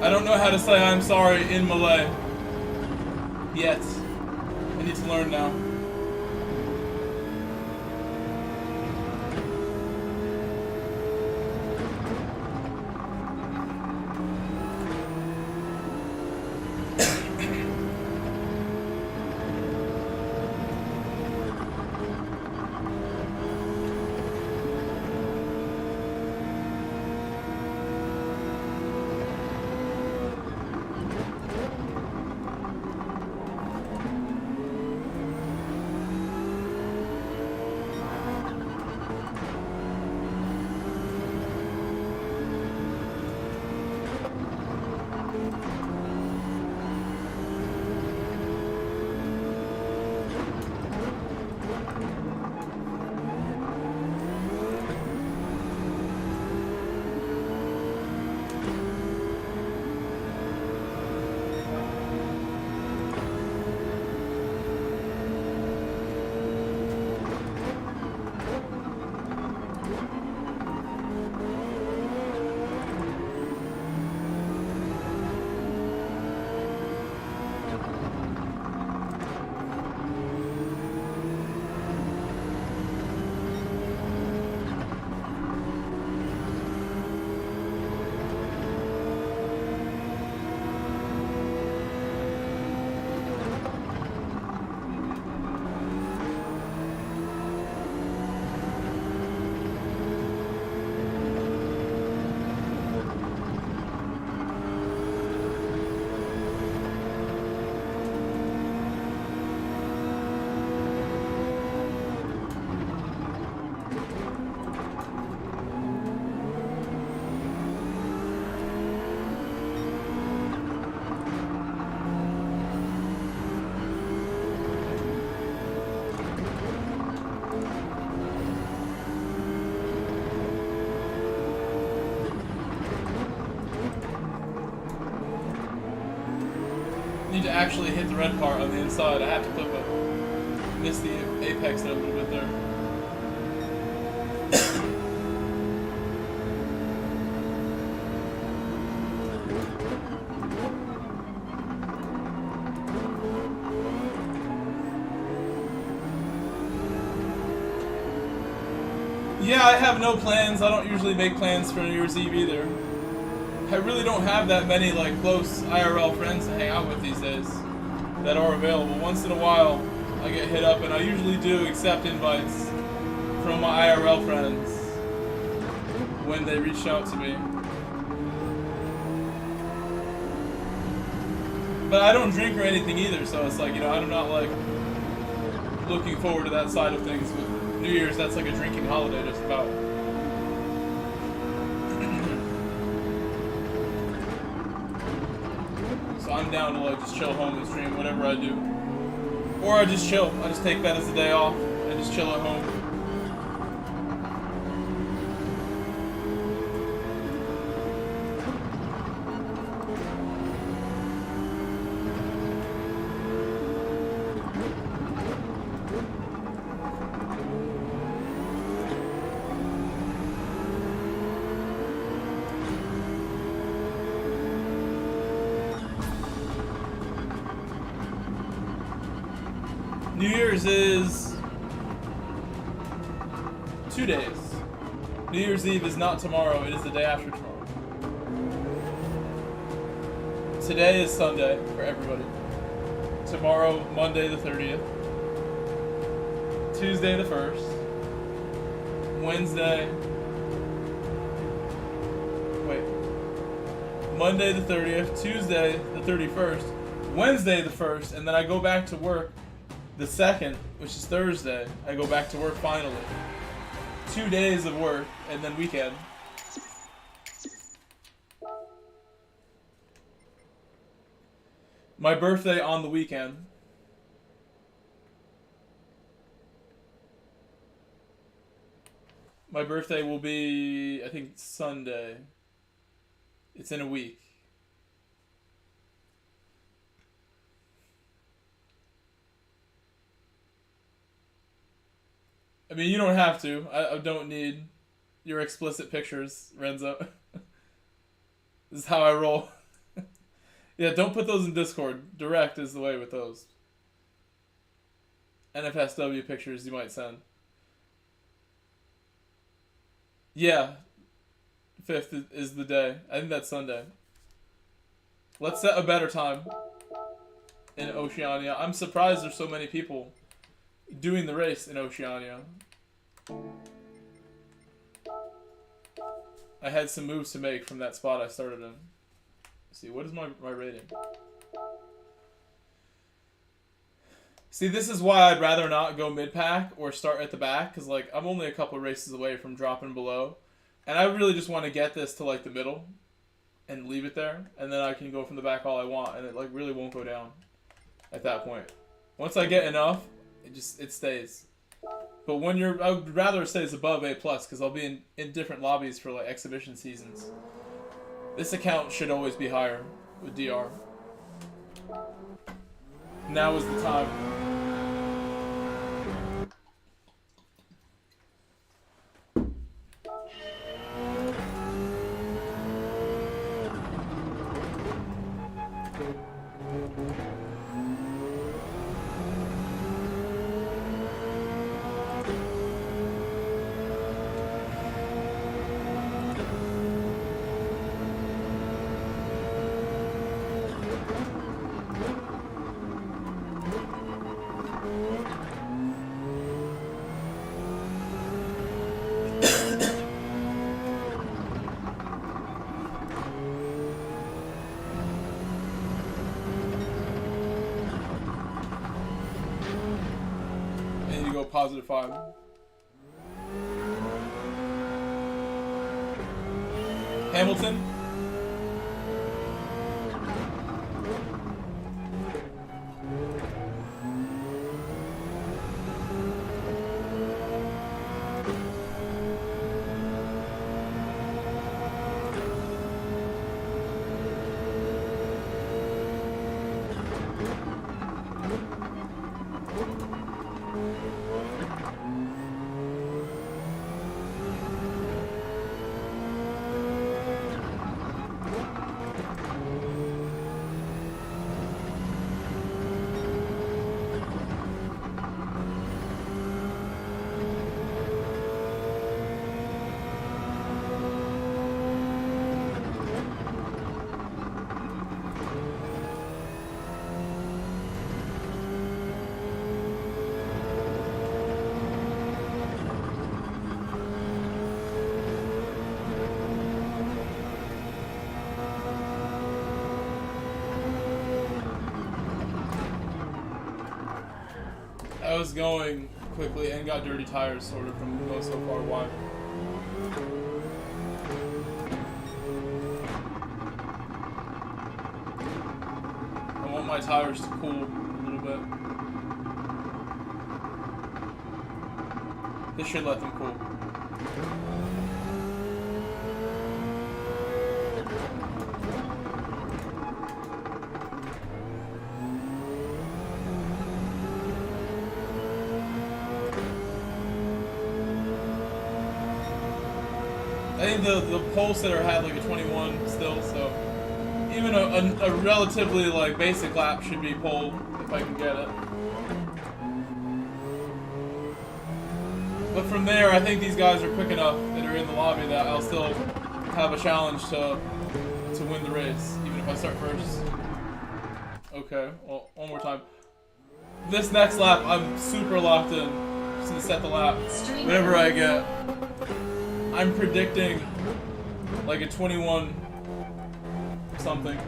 I don't know how to say I'm sorry in Malay. Yet. I need to learn now. Need to actually hit the red part on the inside. I have to clip it. missed the apex there a little bit there. Yeah, I have no plans. I don't usually make plans for New Year's Eve either. I really don't have that many like close IRL friends to hang out with these days that are available. Once in a while, I get hit up, and I usually do accept invites from my IRL friends when they reach out to me. But I don't drink or anything either, so it's like, you know, I'm not like looking forward to that side of things. With New Year's, that's like a drinking holiday just about. So I'm down to like just chill home and stream whatever I do. Or I just chill. I just take that as a day off and just chill at home. New Year's is 2 days. New Year's Eve is not tomorrow, it is the day after tomorrow. Today is Sunday for everybody. Tomorrow, Monday the 30th. Tuesday the 1st. Wednesday. Wait. Monday the 30th, Tuesday the 31st, Wednesday the 1st, and then I go back to work the 2nd, which is Thursday. I go back to work finally. 2 days of work, and then weekend. My birthday on the weekend. My birthday will be, I think, Sunday. It's in a week. I mean, you don't have to. I don't need your explicit pictures, Renzo. This is how I roll. Yeah, don't put those in Discord. Direct is the way with those. NFSW pictures you might send. Yeah. 5th is the day. I think that's Sunday. Let's set a better time in Oceania. I'm surprised there's so many people doing the race in Oceania. I had some moves to make from that spot I started in. Let's see, what is my rating? See, this is why I'd rather not go mid-pack or start at the back, because like I'm only a couple races away from dropping below. And I really just want to get this to like the middle and leave it there, and then I can go from the back all I want, and it like really won't go down at that point. Once I get enough, it stays. But when you're, I would rather it stays above A+, because I'll be in different lobbies for like exhibition seasons. This account should always be higher with DR. Now is the time. +5. Hamilton. I was going quickly and got dirty tires sort of from going so far wide. I want my tires to cool a little bit. This should let them cool. I think the pole sitter had like a 21 still, so even a relatively like basic lap should be pulled if I can get it. But from there, I think these guys are quick enough that are in the lobby that I'll still have a challenge to win the race, even if I start first. Okay, well, one more time. This next lap, I'm super locked in. Just gonna set the lap. Whatever I get. I'm predicting like a 21 something.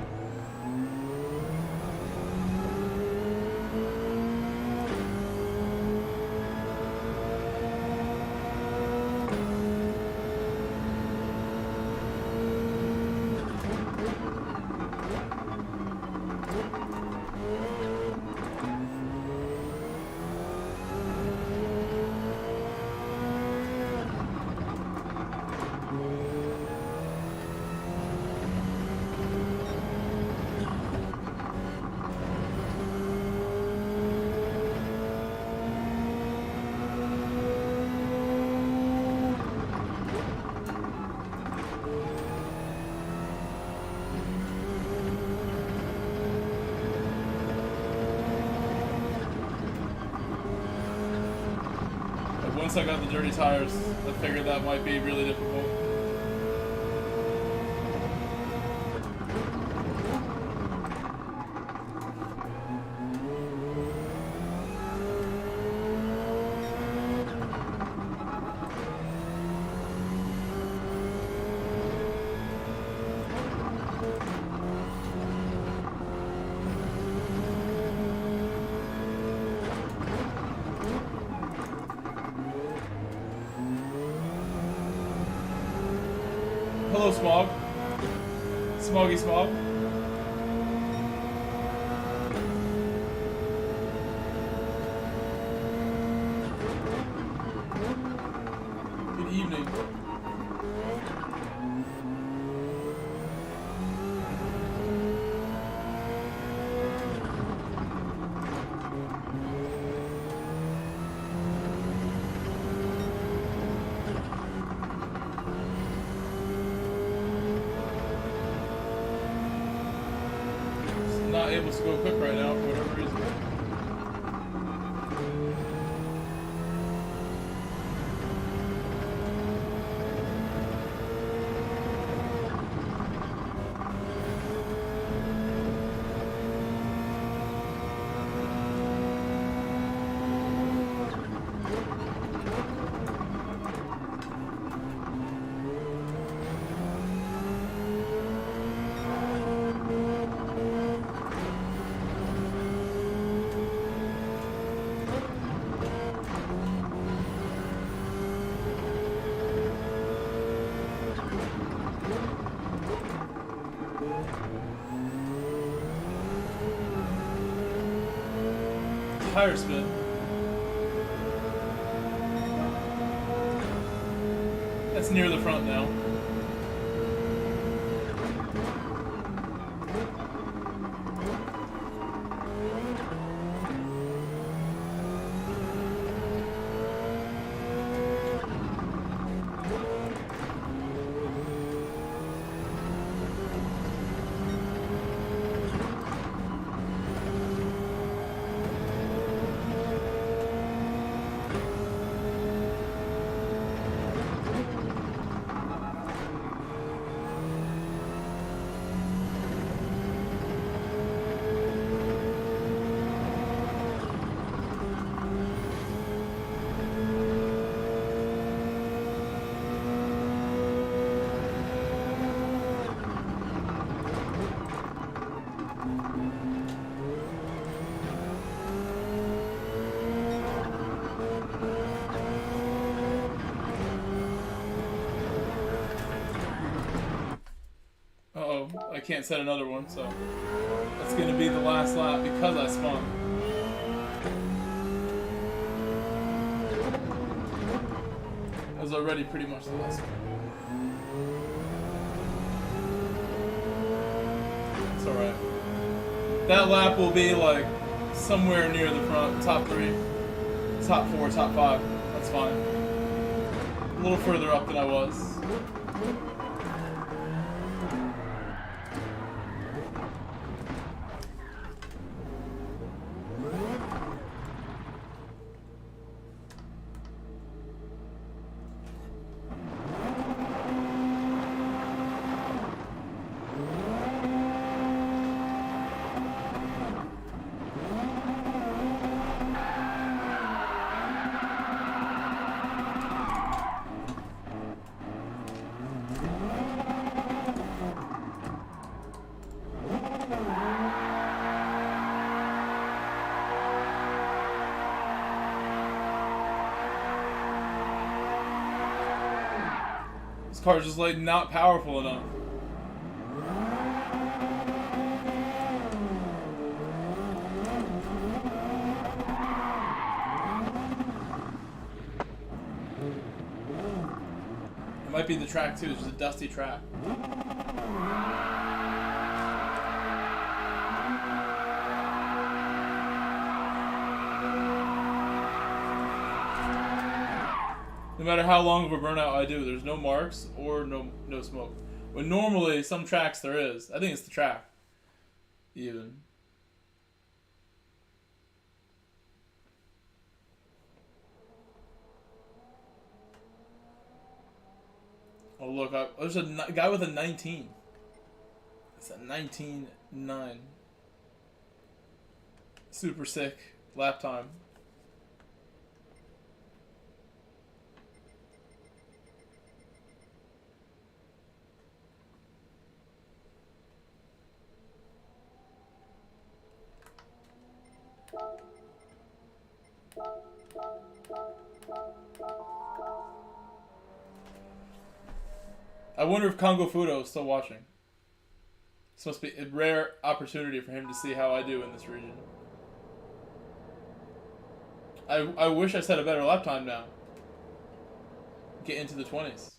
Once I got the dirty tires, I figured that might be really difficult. Hello, Smog. Smoggy Smog. Good evening. Not able to go quick right now for whatever reason. Tire spin. That's near the front now. can't set another one, so that's gonna be the last lap because I spun. It was already pretty much the last one. It's alright. That lap will be like somewhere near the front, top 3, top 4, top 5. That's fine. A little further up than I was. This car's just like not powerful enough. It might be the track too, it's just a dusty track. No matter how long of a burnout I do, there's no marks or no smoke. When normally, some tracks there is. I think it's the track. Even. Oh look, there's a guy with a 19. It's a 19.9. Super sick lap time. I wonder if Congo Fudo is still watching. This must be a rare opportunity for him to see how I do in this region. I wish I set a better lap time now. Get into the 20s.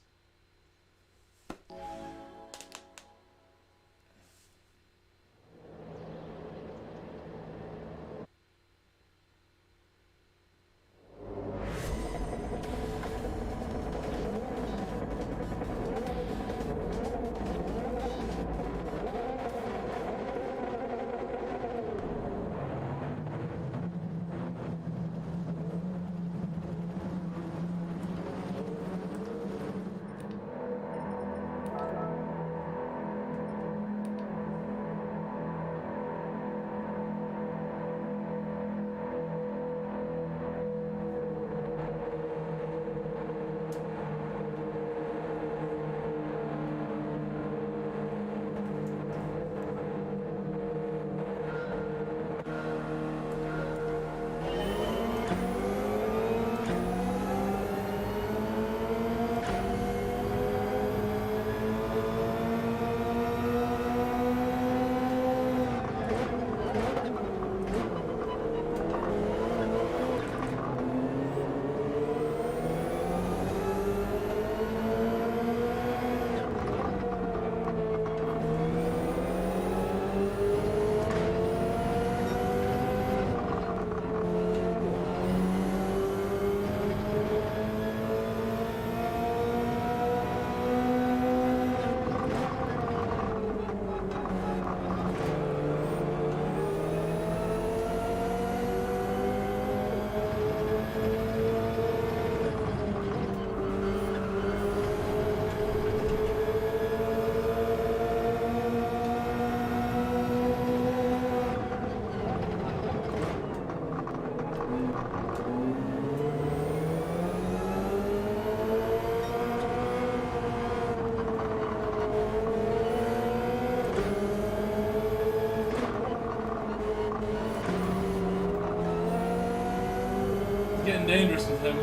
Getting dangerous with him.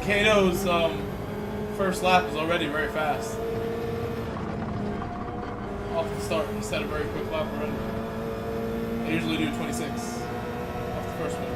Kato's first lap was already very fast. Off the start, he set a very quick lap already. I usually do 26 off the first one.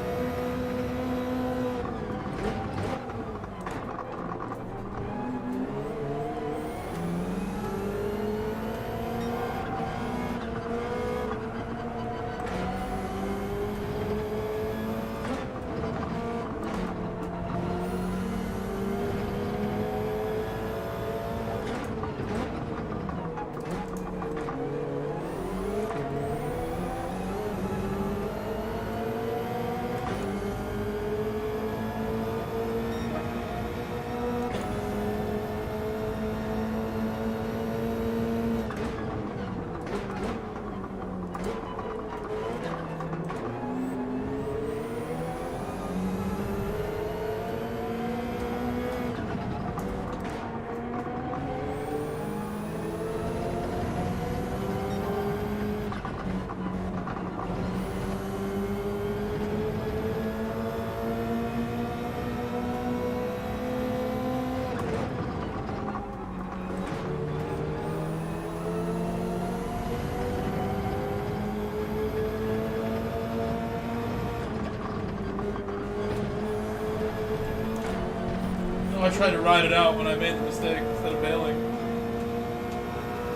I tried to ride it out when I made the mistake instead of bailing.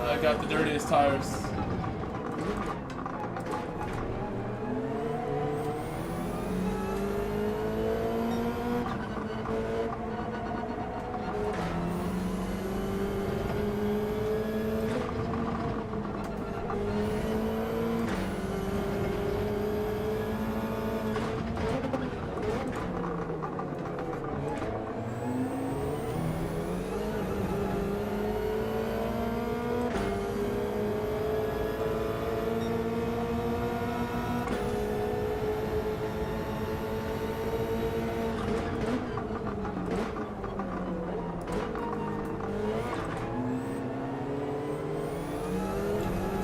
I got the dirtiest tires.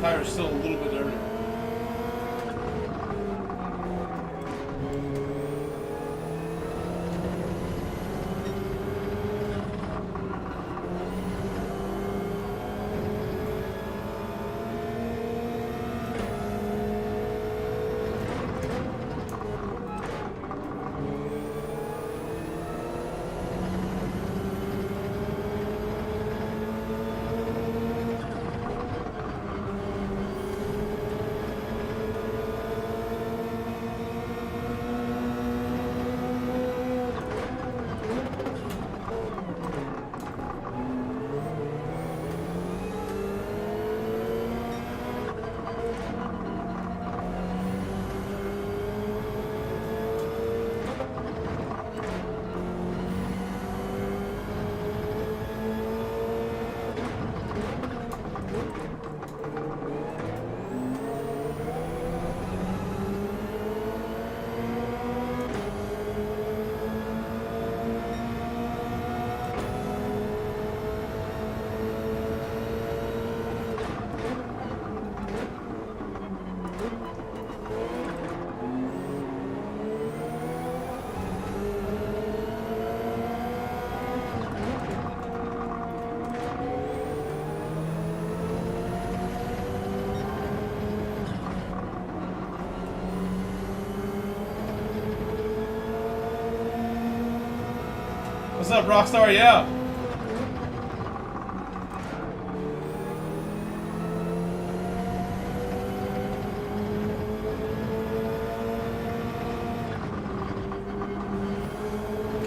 Tire's still a little bit dirty. What's up, Rockstar? Yeah.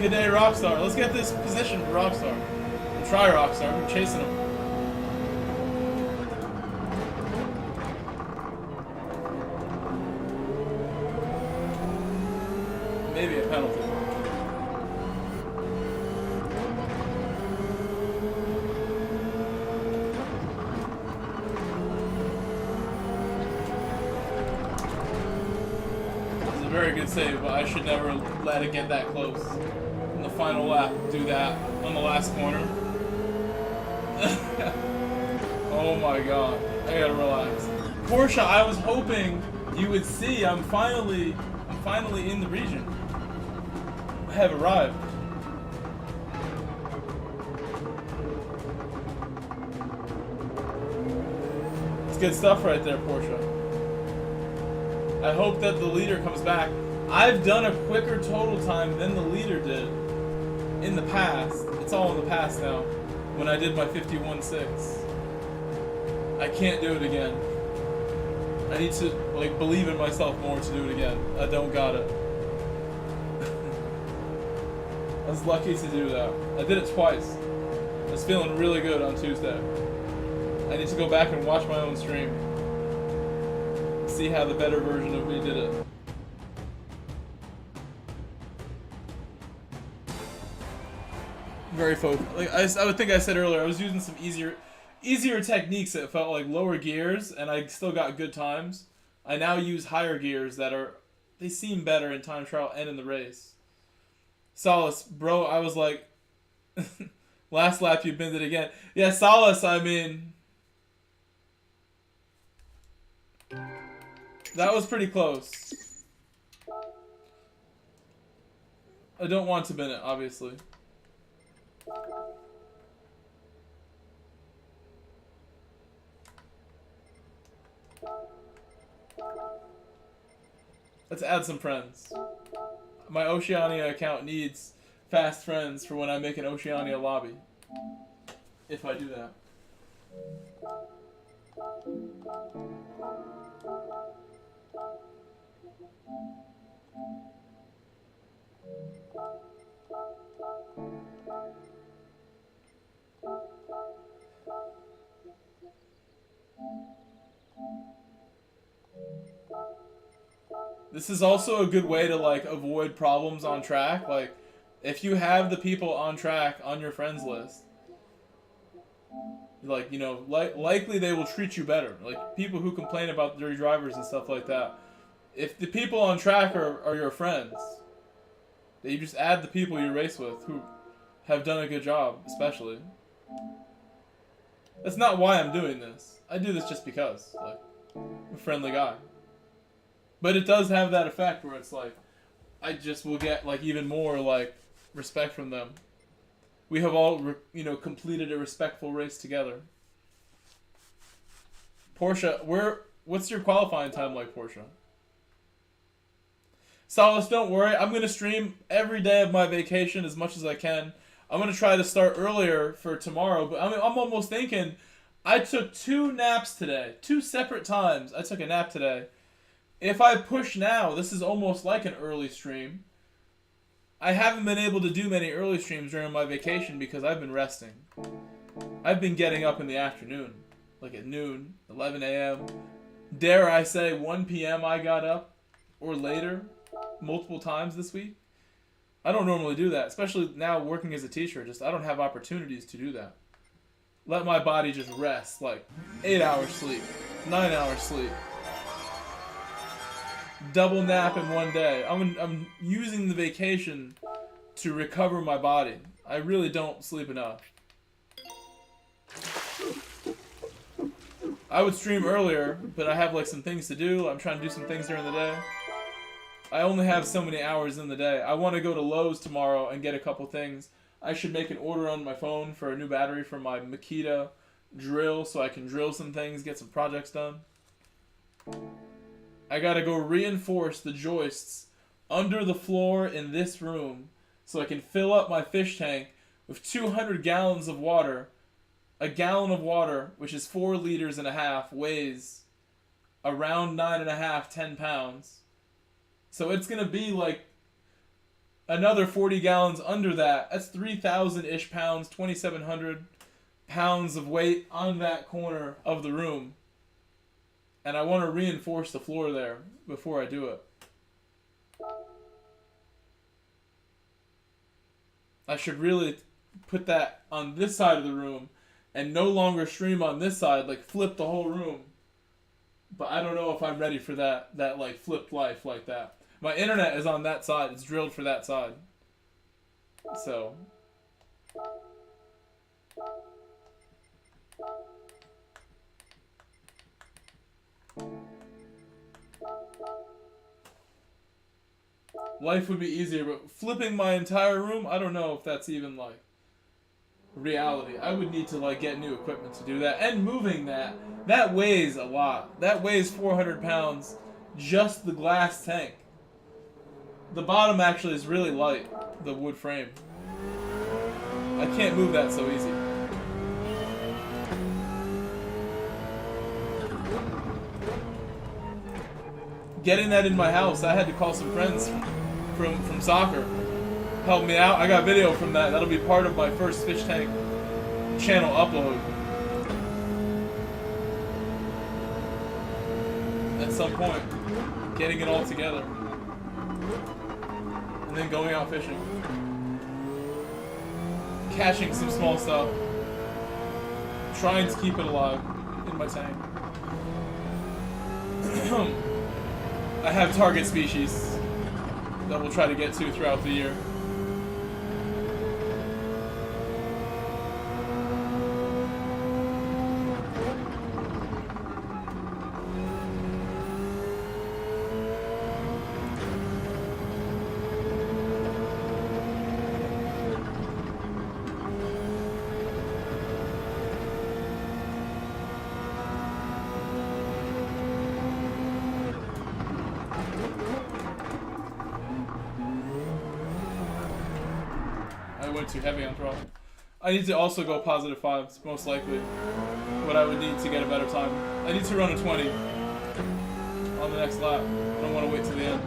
Good day, Rockstar. Let's get this position for Rockstar. We'll try Rockstar. We're chasing him. Maybe a penalty. Very good save, but I should never let it get that close. In the final lap, do that on the last corner. Oh my god, I gotta relax. Porsche, I was hoping you would see I'm finally in the region. I have arrived. good stuff right there, Porsche. I hope that the leader comes back. I've done a quicker total time than the leader did in the past. It's all in the past now. When I did my 51.6. I can't do it again. I need to like believe in myself more to do it again. I don't got it. I was lucky to do that. I did it twice. I was feeling really good on Tuesday. I need to go back and watch my own stream. See how the better version of me did it. Very focused. Like I would think I said earlier, I was using some easier techniques that felt like lower gears, and I still got good times. I now use higher gears they seem better in time trial and in the race. Solace, bro, I was like, last lap you binned it again. Yeah, Solace, I mean, that was pretty close. I don't want to bin it, obviously. Let's add some friends. My Oceania account needs fast friends for when I make an Oceania lobby. If I do that. This is also a good way to like avoid problems on track. Like, if you have the people on track on your friends list, like, you know, likely they will treat you better. Like, people who complain about dirty drivers and stuff like that. If the people on track are your friends, that you just add the people you race with who have done a good job, especially. That's not why I'm doing this. I do this just because, like, I'm a friendly guy. But it does have that effect where it's like, I just will get like even more like respect from them. We have all, you know, completed a respectful race together. Porsche, what's your qualifying time like, Porsche? Solace, don't worry. I'm going to stream every day of my vacation as much as I can. I'm going to try to start earlier for tomorrow, but I'm almost thinking, I took 2 naps today. 2 separate times I took a nap today. If I push now, this is almost like an early stream. I haven't been able to do many early streams during my vacation because I've been resting. I've been getting up in the afternoon, like at noon, 11 a.m. Dare I say 1 p.m. I got up, or later, multiple times this week. I don't normally do that, especially now working as a teacher. I don't have opportunities to do that. Let my body just rest, like 8 hours sleep, 9 hours sleep. Double nap in one day. I'm using the vacation to recover my body. I really don't sleep enough. I would stream earlier, but I have like some things to do. I'm trying to do some things during the day. I only have so many hours in the day. I want to go to Lowe's tomorrow and get a couple things. I should make an order on my phone for a new battery for my Makita drill so I can drill some things, get some projects done. I gotta go reinforce the joists under the floor in this room so I can fill up my fish tank with 200 gallons of water. A gallon of water, which is 4 liters and a half, weighs around 9.5, 10 pounds. So it's gonna be like another 40 gallons under that. That's 3,000-ish pounds, 2,700 pounds of weight on that corner of the room. And I want to reinforce the floor there before I do it. I should really put that on this side of the room and no longer stream on this side, like flip the whole room. But I don't know if I'm ready for that like flipped life like that. My internet is on that side. It's drilled for that side. So life would be easier, but flipping my entire room, I don't know if that's even like reality. I would need to like get new equipment to do that, and moving that weighs a lot. That weighs 400 pounds, just the glass tank. The bottom actually is really light, the wood frame. I can't move that so easy. Getting that in my house, I had to call some friends from soccer. Help me out. I got video from that. That'll be part of my first fish tank channel upload. At some point. Getting it all together. And then going out fishing. Catching some small stuff. Trying to keep it alive in my tank. I have target species that we'll try to get to throughout the year. Too heavy on throttle. I need to also go positive 5s, most likely. What I would need to get a better time. I need to run a 20 on the next lap. I don't want to wait till the end.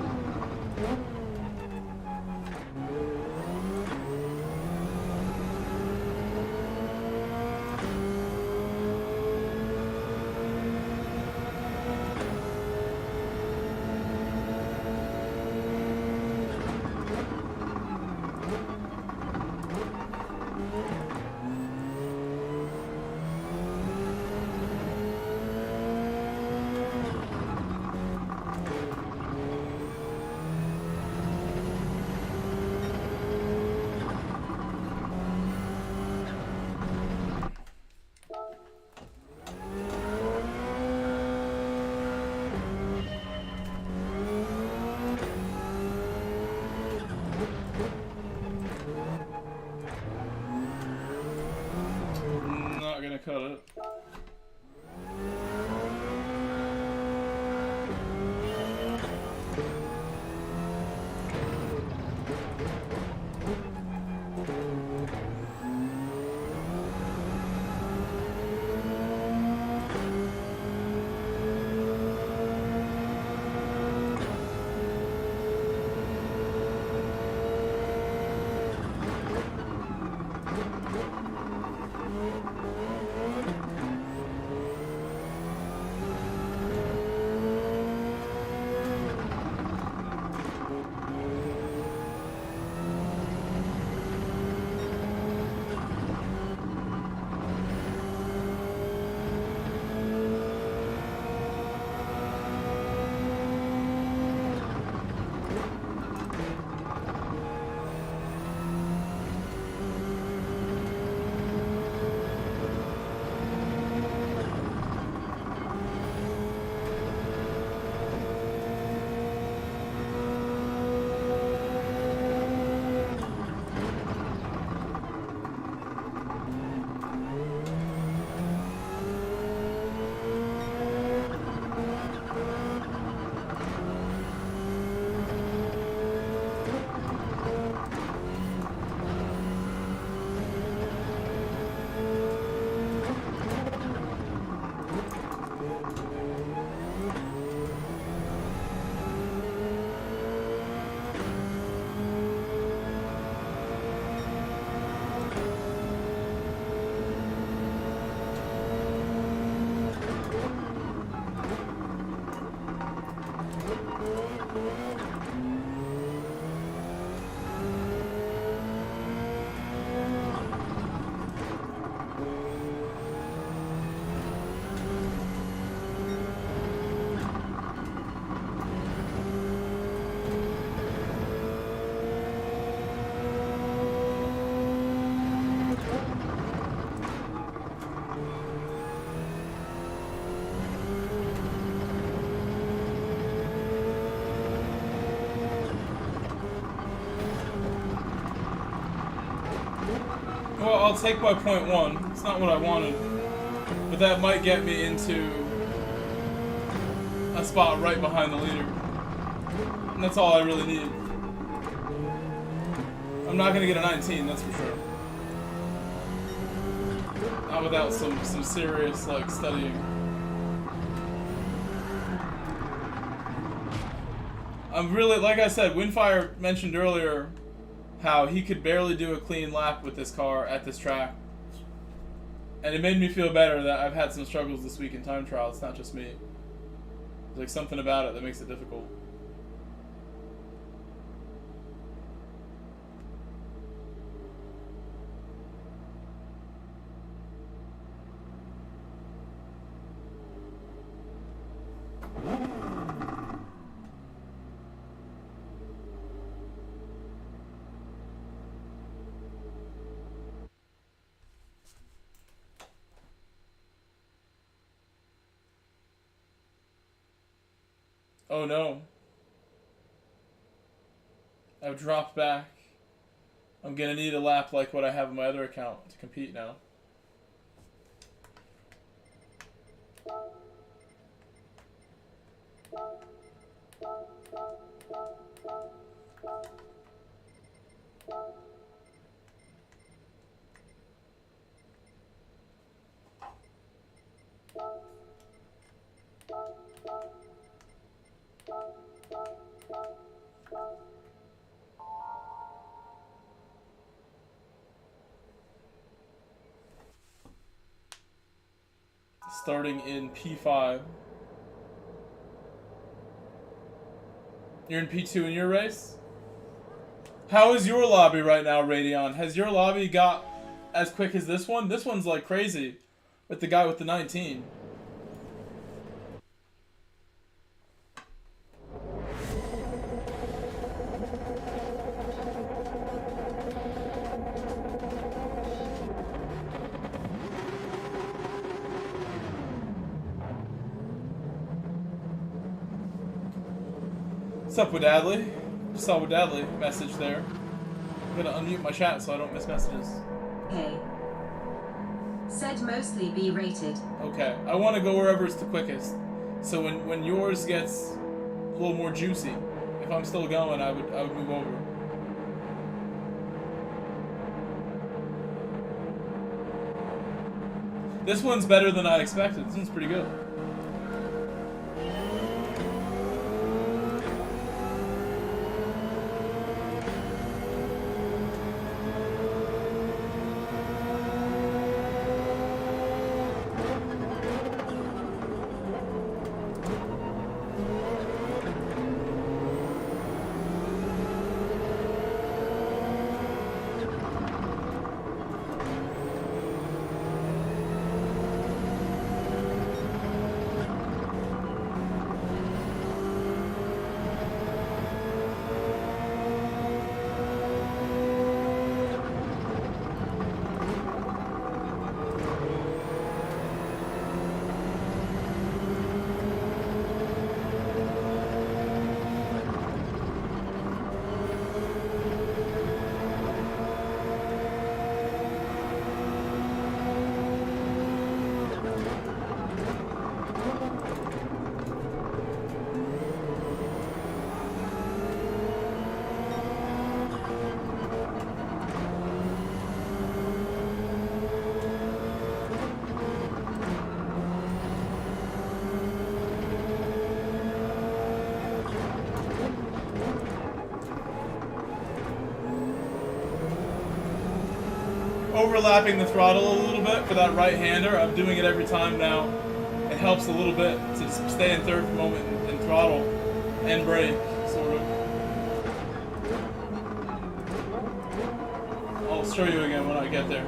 Well, I'll take my .1. It's not what I wanted. But that might get me into a spot right behind the leader. And that's all I really need. I'm not gonna get a 19, that's for sure. Not without some serious, like, studying. I'm really, like I said, Windfire mentioned earlier how he could barely do a clean lap with this car at this track. And it made me feel better that I've had some struggles this week in time trial. It's not just me. There's like something about it that makes it difficult. Oh no. I've dropped back. I'm gonna need a lap like what I have on my other account to compete now. Starting in P5. You're in P2 in your race? How is your lobby right now, Radeon? Has your lobby got as quick as this one? This one's like crazy with the guy with the 19. What's up, Wadadley? Just saw Wadadley message there. I'm gonna unmute my chat so I don't miss messages. A. Said mostly B rated. Okay, I want to go wherever it's the quickest. So when yours gets a little more juicy, if I'm still going, I would move over. This one's better than I expected. This one's pretty good. Overlapping the throttle a little bit for that right-hander. I'm doing it every time now. It helps a little bit to stay in third moment and throttle and brake, sort of. I'll show you again when I get there.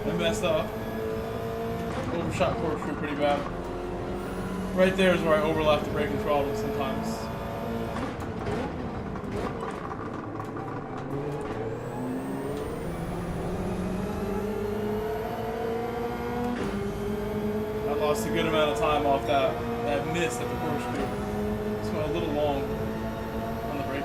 I messed up. Overshot corkscrew pretty bad. Right there is where I overlap the brake and throttle sometimes. I lost a good amount of time off that miss at the corkscrew. Just went a little long on the brake.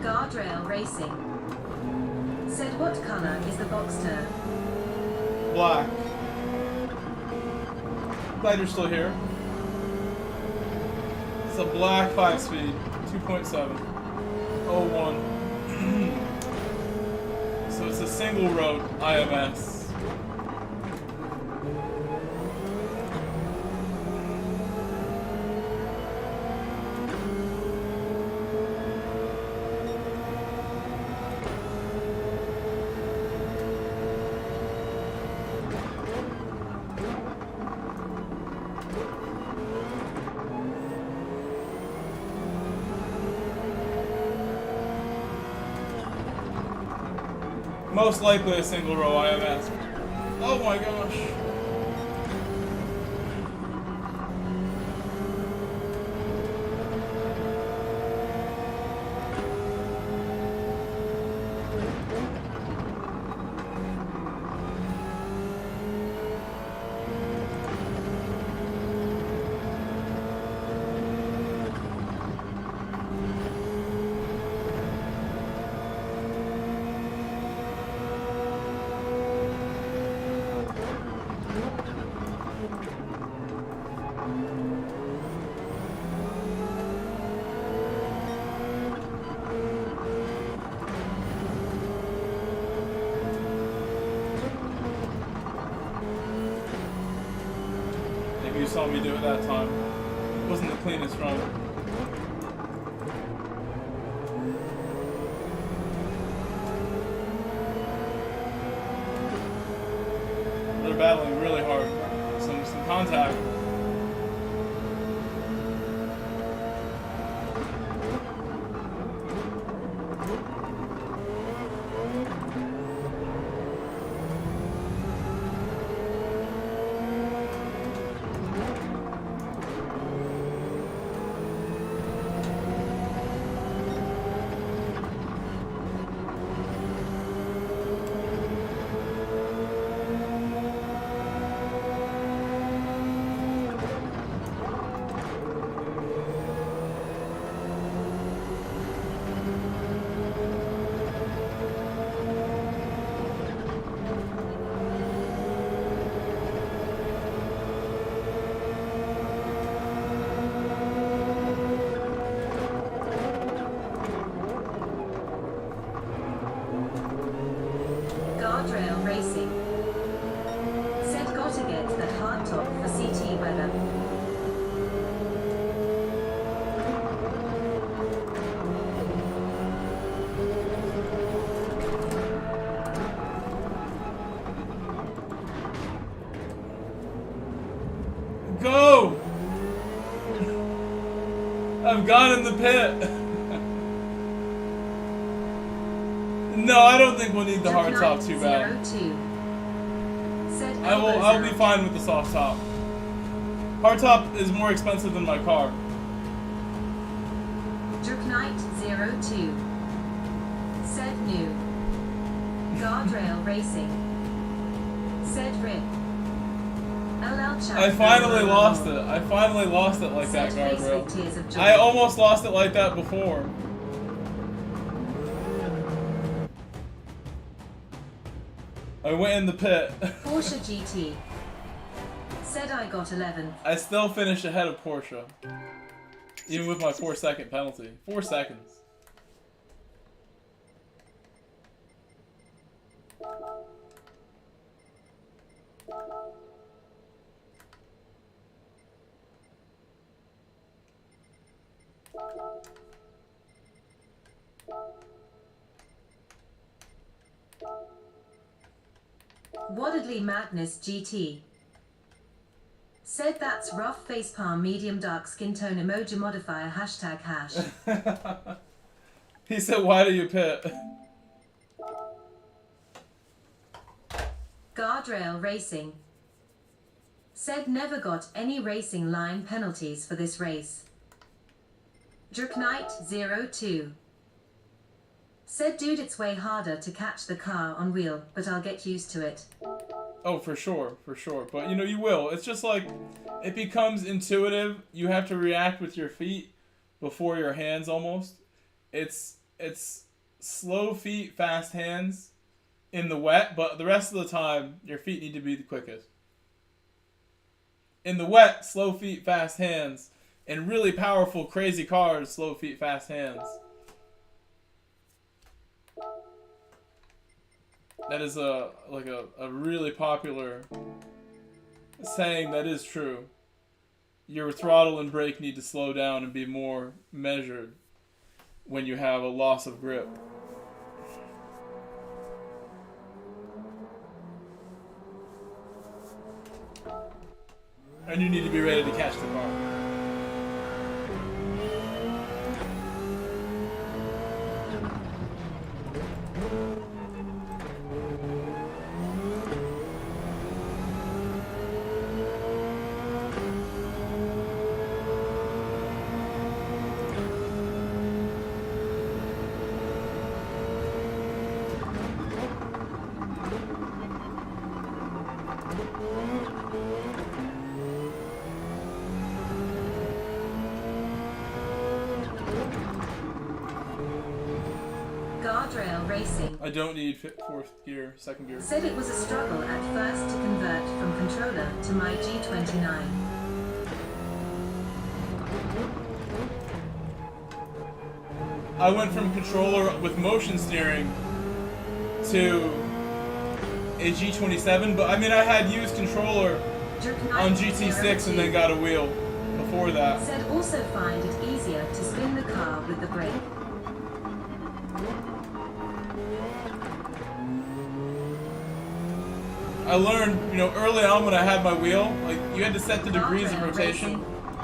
Guardrail Racing said, what colour is the Boxster? Black. Glad you're still here. It's a black 5-speed, 2.7. 01. So it's a single road IMS. Most likely a single row IMS. Oh my gosh. You saw me do it that time. It wasn't the cleanest run. They're battling really hard. Some contact. Guardrail Racing said, gotta get that hard top for CT weather. Go! I've gone in the pit. No, I don't think we'll need the hard top too bad. I'll be fine with the soft top. Hard top is more expensive than my car. Knight 02 said new. Guardrail Racing said rip. I finally lost it. I finally lost it like that, guardrail. I almost lost it like that before. I went in the pit. Porsche GT. Said I got 11th. I still finished ahead of Porsche. Even with my 4-second penalty. 4 seconds. Waddedly Madness GT. Said that's rough facepalm medium dark skin tone emoji modifier hashtag hash. He said, why do you pit? Guardrail Racing. Said never got any racing line penalties for this race. Jerknight02. Said dude it's way harder to catch the car on wheel, but I'll get used to it. Oh, for sure, for sure. But, you know, you will. It's just like, it becomes intuitive. You have to react with your feet before your hands almost. It's slow feet, fast hands in the wet, but the rest of the time, your feet need to be the quickest. In the wet, slow feet, fast hands. In really powerful, crazy cars, slow feet, fast hands. That is a really popular saying that is true. Your throttle and brake need to slow down and be more measured when you have a loss of grip. And you need to be ready to catch the car. Guardrail Racing. I don't need fourth gear, second gear. Said it was a struggle at first to convert from controller to my G29. I went from controller with motion steering to a G27, but I mean I had used controller on GT6 and then got a wheel before that. Said also find it easier to spin the car with the brake. I learned, you know, early on when I had my wheel, like you had to set the degrees of rotation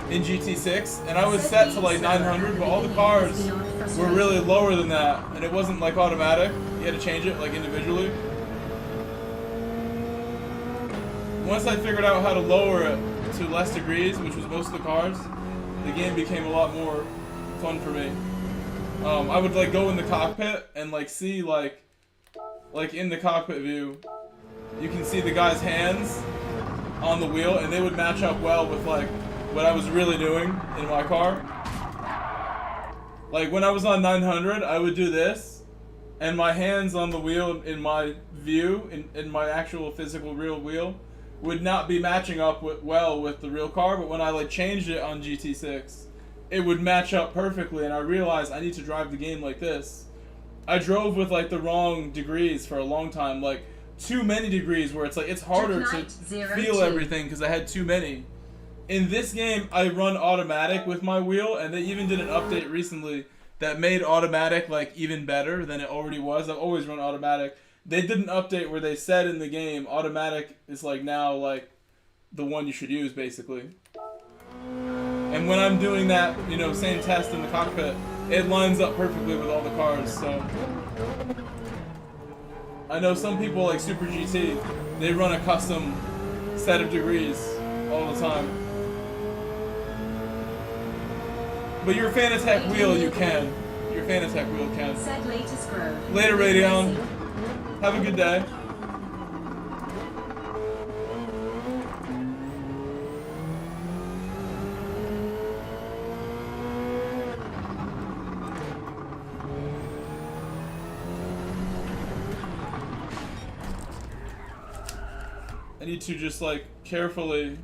in GT6, and I was set to like 900, but all the cars were really lower than that, and it wasn't like automatic. You had to change it like individually. Once I figured out how to lower it to less degrees, which was most of the cars, the game became a lot more fun for me. I would like go in the cockpit and like see like in the cockpit view, you can see the guy's hands on the wheel, and they would match up well with like what I was really doing in my car. Like when I was on 900, I would do this, and my hands on the wheel in my view, in my actual physical real wheel, would not be matching up well with the real car. But when I like changed it on GT6, it would match up perfectly, and I realized I need to drive the game like this. I drove with like the wrong degrees for a long time, like too many degrees, where it's like it's harder to feel everything because I had too many. In this game, I run automatic with my wheel, and they even did an update recently that made automatic like even better than it already was. I've always run automatic. They did an update where they said in the game automatic is like now like the one you should use basically. And when I'm doing that, you know, same test in the cockpit, it lines up perfectly with all the cars. So I know some people like Super GT, they run a custom set of degrees all the time. But your Fanatec wheel, you can. Your Fanatec wheel can. Said latest growth. Later, Radeon. Have a good day. I need to just like carefully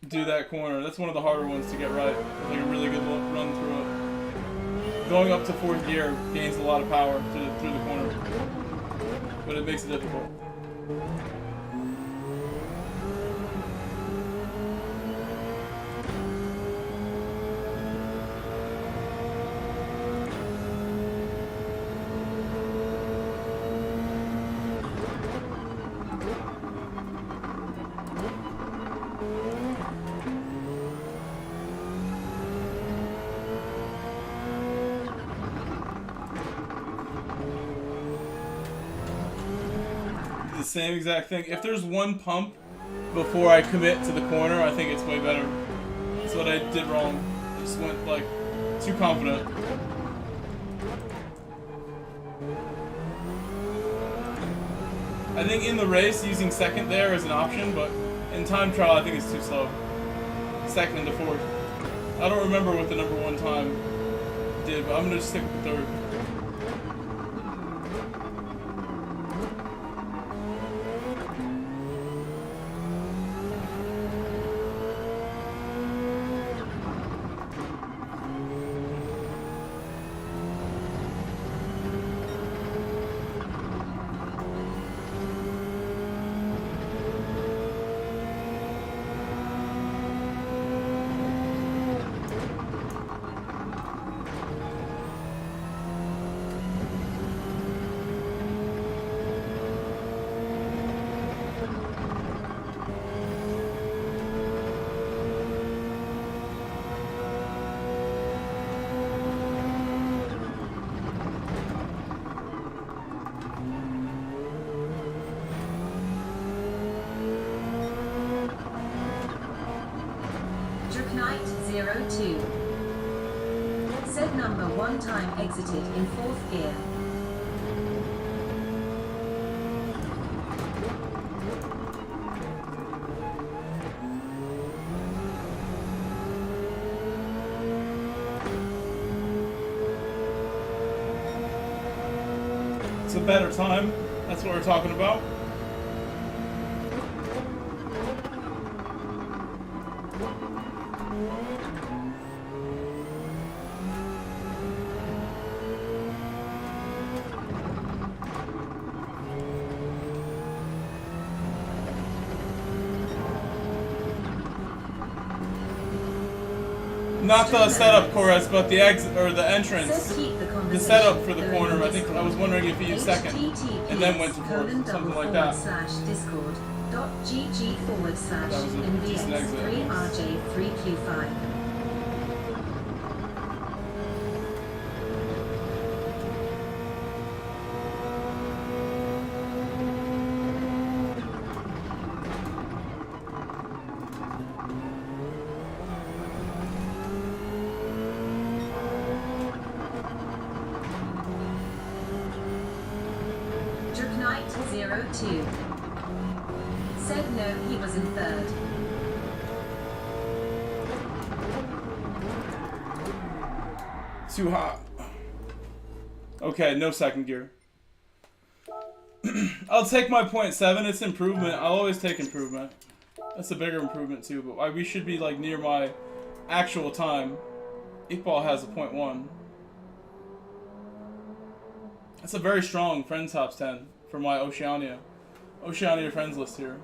do that corner. That's one of the harder ones to get right. Like a really good run through it. Going up to 4th gear gains a lot of power through the corner, but it makes it difficult. Same exact thing. If there's one pump before I commit to the corner, I think it's way better. That's what I did wrong. I just went like too confident. I think in the race using 2nd there is an option, but in time trial I think it's too slow. 2nd to 4th. I don't remember what the number 1 time did, but I'm gonna just stick with the 3rd. Said number 1 time exited in 4th gear. It's a better time. That's what we're talking about. Not the setup chorus, but the exit or the entrance. The setup for the corner. I think I was wondering if he used 2nd and then went to 4th, something like that. That was a decent exit. 3RJ3Q5. Knight 02. Said no, he was in 3rd. Too hot. Okay, no 2nd gear. I'll take my 0.7. It's improvement. I'll always take improvement. That's a bigger improvement too, but we should be like near my actual time. Iqbal has a 0.1. That's a very strong friends tops 10 for my Oceania friends list here.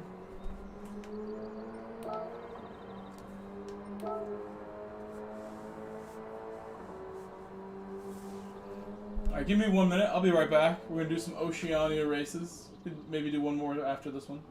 Alright, give me 1 minute. I'll be right back. We're gonna do some Oceania races. Could maybe do one more after this one.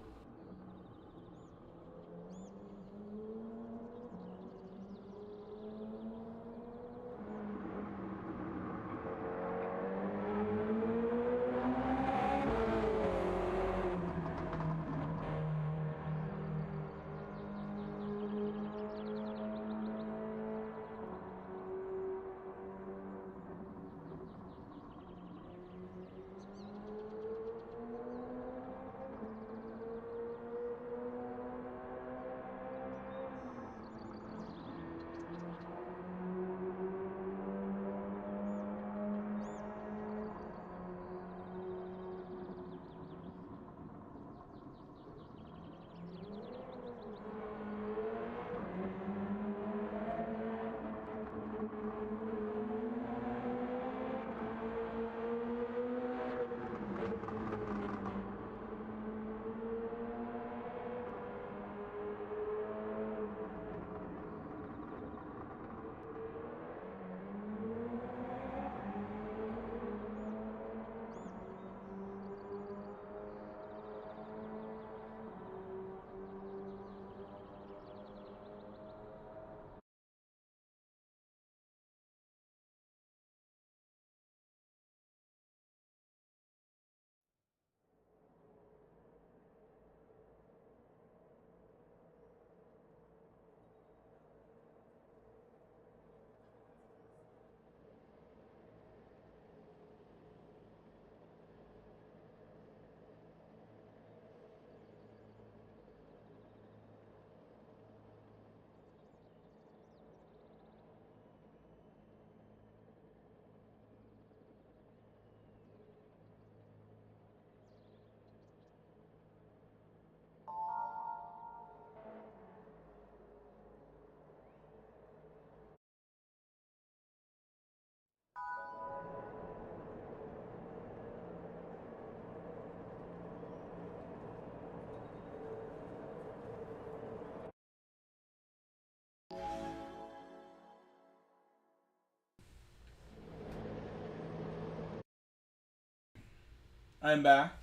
I'm back.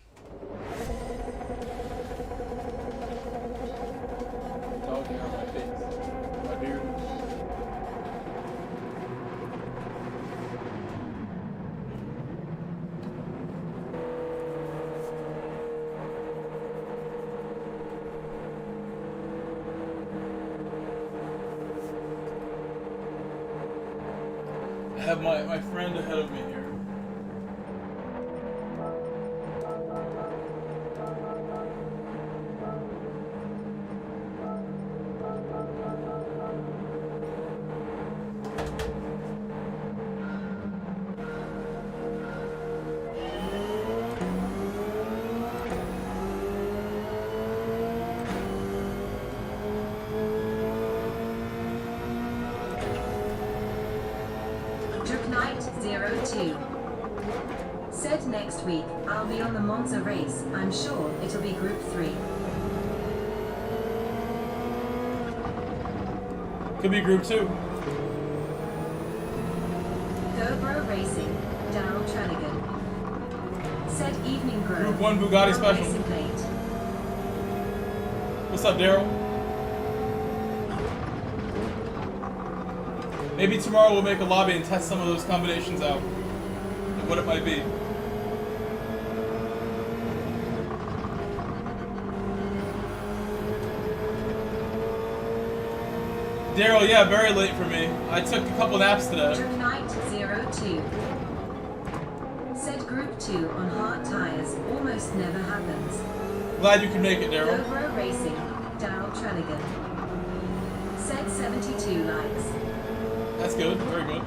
Dog hair on my face. My beard. I have my friend ahead of me here. Said next week, I'll be on the Monza race. I'm sure it'll be Group 3. Could be Group 2. GoBro Racing, Daryl Trenigan. Said Evening Grove. Group 1 Bugatti Special. Racing late. What's up, Daryl? Maybe tomorrow we'll make a lobby and test some of those combinations out. And what it might be. Daryl, yeah, very late for me. I took a couple naps today. Knight 02. Said Group 2 on hard tires almost never happens. Glad you could make it, Daryl. GoBro Racing, Daryl Trenigan. Said 72 likes. That's good, very good.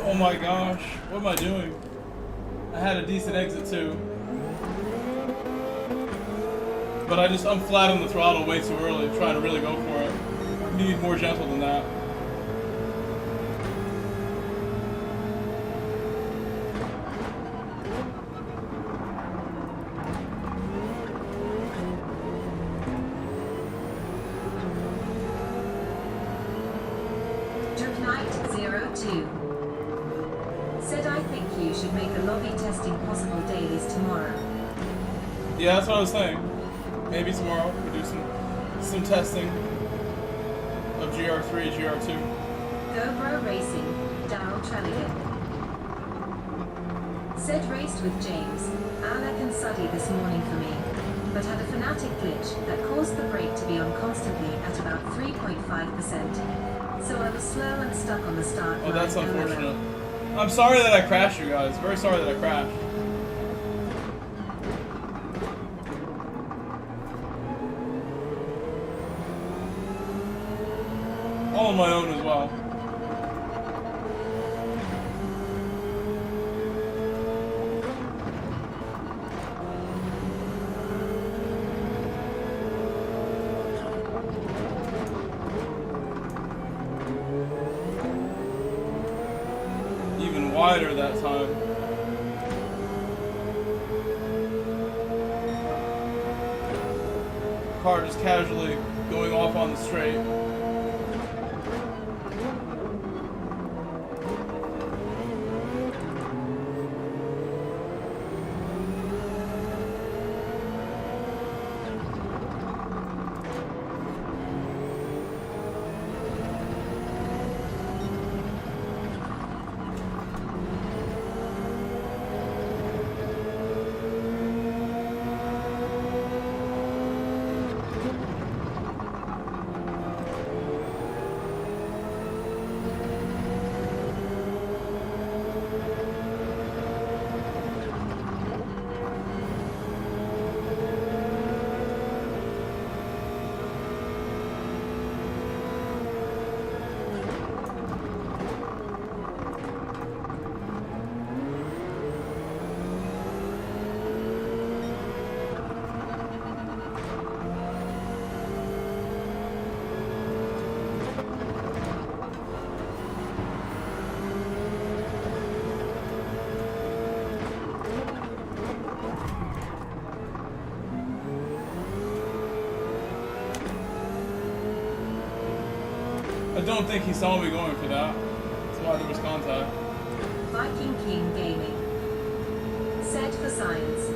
Oh my gosh, what am I doing? I had a decent exit too. But I'm flat on the throttle way too early, trying to really go for it. Need more gentle than that. Knight 02. Said I think you should make the lobby testing possible dailies tomorrow. Yeah, that's what I was saying. Maybe tomorrow we'll do some testing of GR3, GR2. GoBro Racing, Daryl Trenigan. Said raced with James, Alec and Suddy this morning for me, but had a Fanatec glitch that caused the brake to be on constantly at about 3.5%. So I was slow and stuck on the start line. Oh, that's unfortunate. I'm sorry that I crashed, you guys. Very sorry that I crashed. All on my own as well. wider that time. Car just casually going off on the straight. I don't think he saw me going for that. That's why there was contact. Viking King Gaming. Set for science.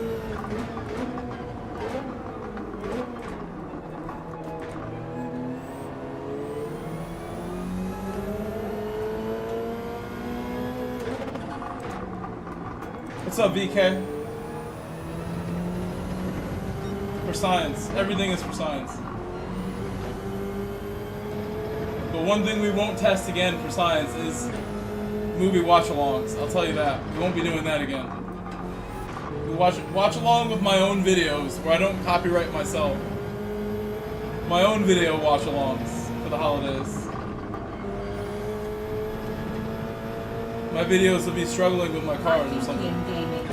What's up, VK? For science. Everything is for science. But one thing we won't test again for science is movie watch-alongs. I'll tell you that. We won't be doing that again. We watch along with my own videos where I don't copyright myself. My own video watch-alongs for the holidays. My videos will be struggling with my cars or something. Gaming.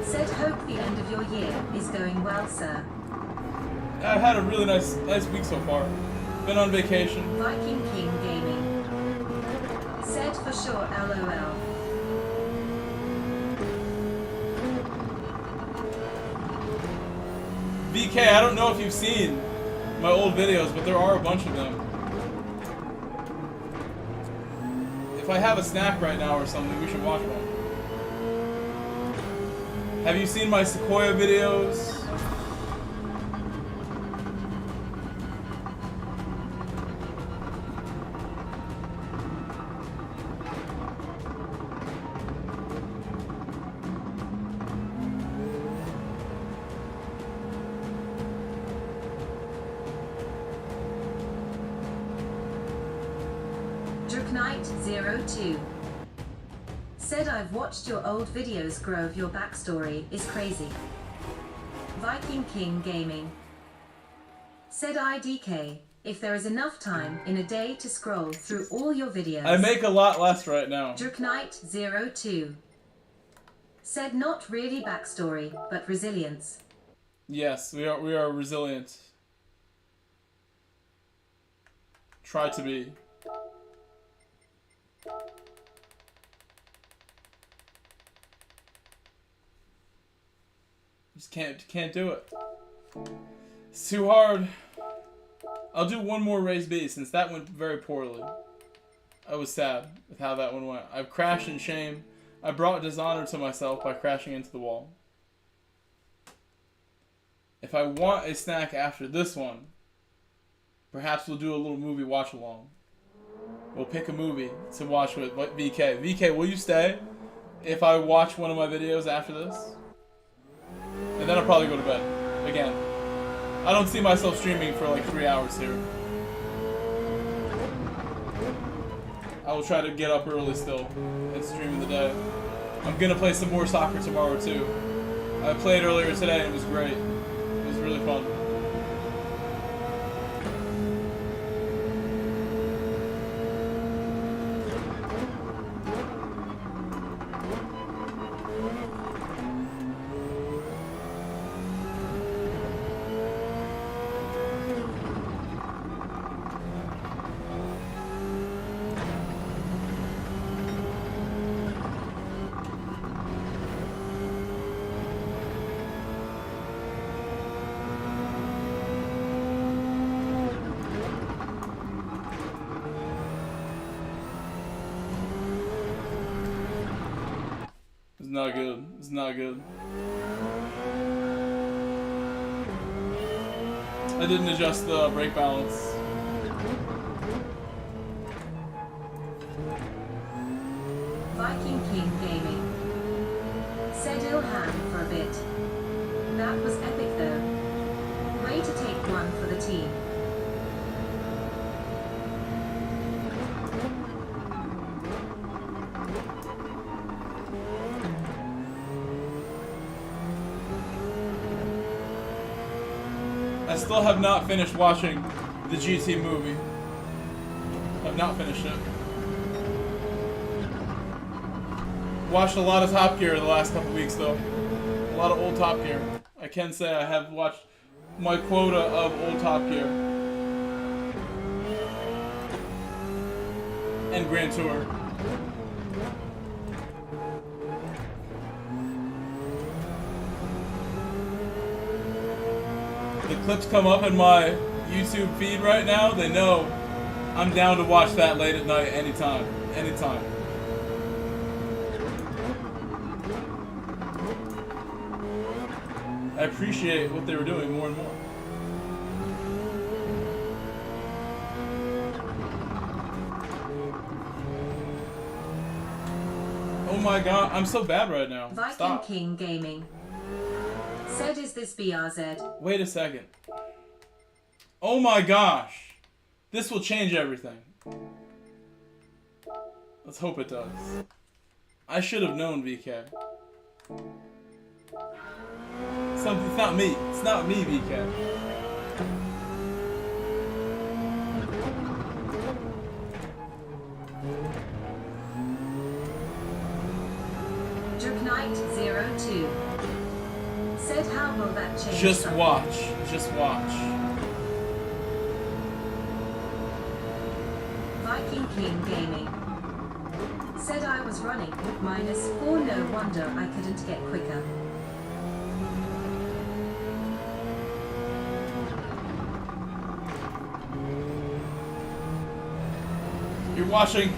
Said hope the end of your year is going well, sir. I've had a really nice week so far. Been on vacation. Viking King Gaming. Said for sure LOL. VK, I don't know if you've seen my old videos, but there are a bunch of them. If I have a snack right now or something, we should watch one. Have you seen my Sequoia videos? Knight02 said I've watched your old videos. Grove, your backstory is crazy. Viking King Gaming said IDK, if there is enough time in a day to scroll through all your videos. I make a lot less right now. Knight02 said not really backstory, but resilience. Yes, we are resilient. Try to be. Just can't do it. It's too hard. I'll do one more race B since that went very poorly. I was sad with how that one went. I've crashed in shame. I brought dishonor to myself by crashing into the wall. If I want a snack after this one, perhaps we'll do a little movie watch along. We'll pick a movie to watch with VK. VK, will you stay if I watch one of my videos after this? And then I'll probably go to bed. Again. I don't see myself streaming for like 3 hours here. I will try to get up early still and stream in the day. I'm gonna play some more soccer tomorrow too. I played earlier today and it was great. It was really fun. not good. It's not good. I didn't adjust the brake balance. Viking King Gaming. Said Ilhan for a bit. That was epic though. Way to take one for the team. I still have not finished watching the GT movie. I've not finished it. Watched a lot of Top Gear the last couple weeks though. A lot of old Top Gear. I can say I have watched my quota of old Top Gear. And Grand Tour. The clips come up in my YouTube feed right now, they know I'm down to watch that late at night anytime. Anytime. I appreciate what they were doing more and more. Oh my god, I'm so bad right now. Viking Stop. King Gaming. Said, is this BRZ? Wait a second. Oh my gosh. This will change everything. Let's hope it does. I should have known, VK. It's not me. It's not me, VK. Knight02 said, how will that change? Just something? watch. Just watch. Viking King Gaming said, I was running -4, no wonder I couldn't get quicker. You're watching.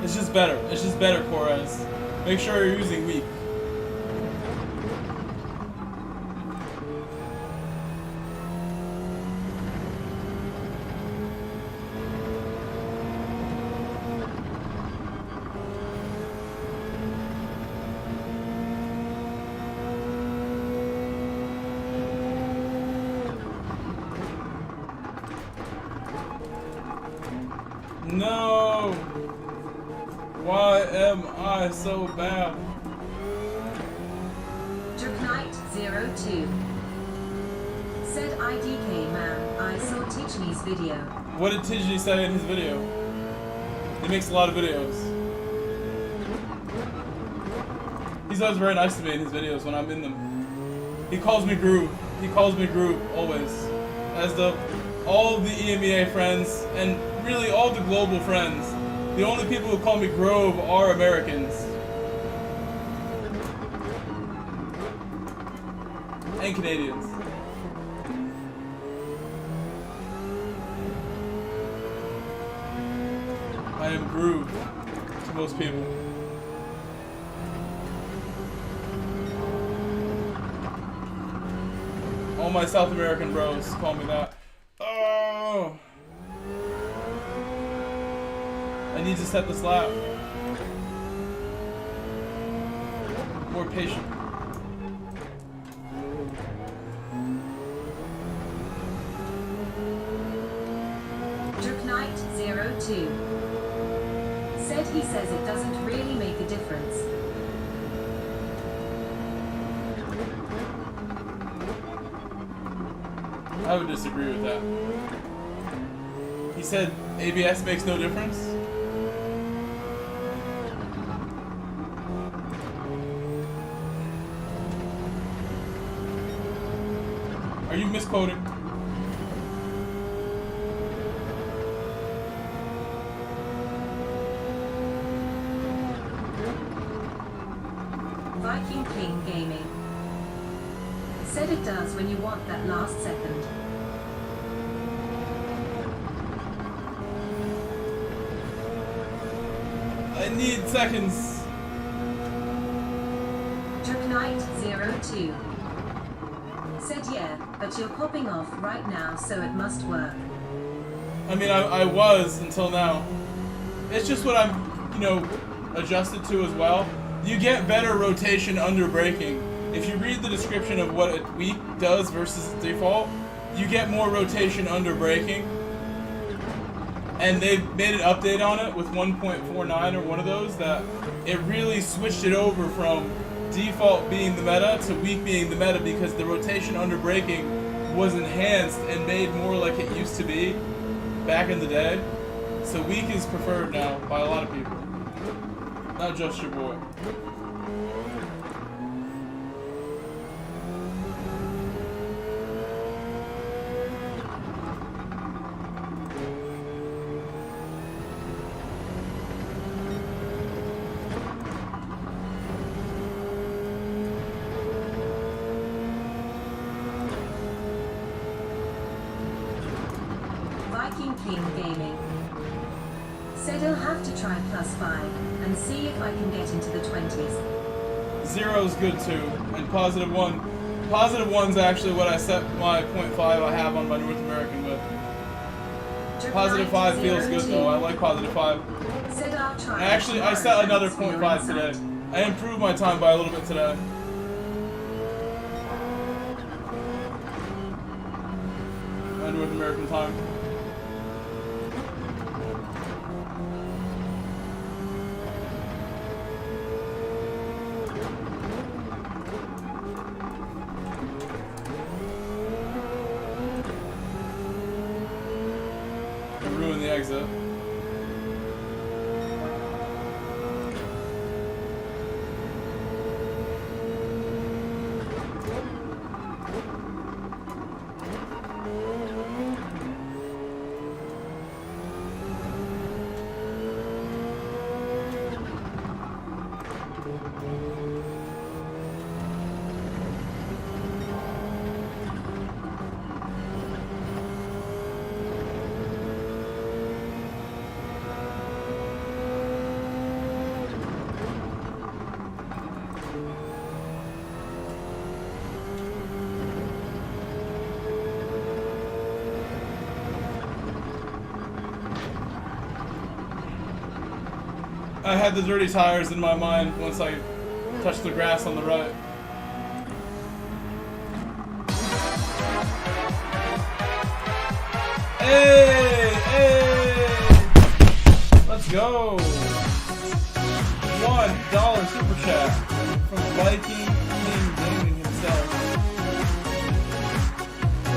It's just better. It's just better, Corez. Make sure you're using weak. No! Why am I so bad? Knight02 said, IDK man, I saw Tijni's video. What did Tijni say in his video? He makes a lot of videos. He's always very nice to me in his videos when I'm in them. He calls me Groove. He calls me Groove, always. As do all the EMEA friends, and really all the global friends. The only people who call me Grove are Americans. And Canadians. I am Groove to most people. All my South American bros call me that. Oh! I need to set this lap. More patient. Knight02 said, he says it doesn't really make a difference. I would disagree with that. He said ABS makes no difference? Are you misquoting? Viking King Gaming said it does when you want that last second. I need seconds. Truck Knight 02. Said yeah, but you're popping off right now, so it must work. I mean, I was until now. It's just what I'm, you know, adjusted to as well. You get better rotation under braking. If you read the description of what a weak does versus default, you get more rotation under braking. And they've made an update on it with 1.49 or one of those that it really switched it over from default being the meta to weak being the meta because the rotation under braking was enhanced and made more like it used to be back in the day. So weak is preferred now by a lot of people. Not just your boy. Viking King Gaming said he'll have to try +5 and see if I can get into the 20s. 0 is good too, and +1. +1's actually what I set my 0.5 I have on my North American with. +5 feels good though. I like +5. Said I'll try. Actually, I set another 0.5 today. I improved my time by a little bit today. My North American time. Ruin the exit. I had the dirty tires in my mind once I touched the grass on the right. Hey! Hey! Let's go! $1 super chat from Viking King Gaming himself.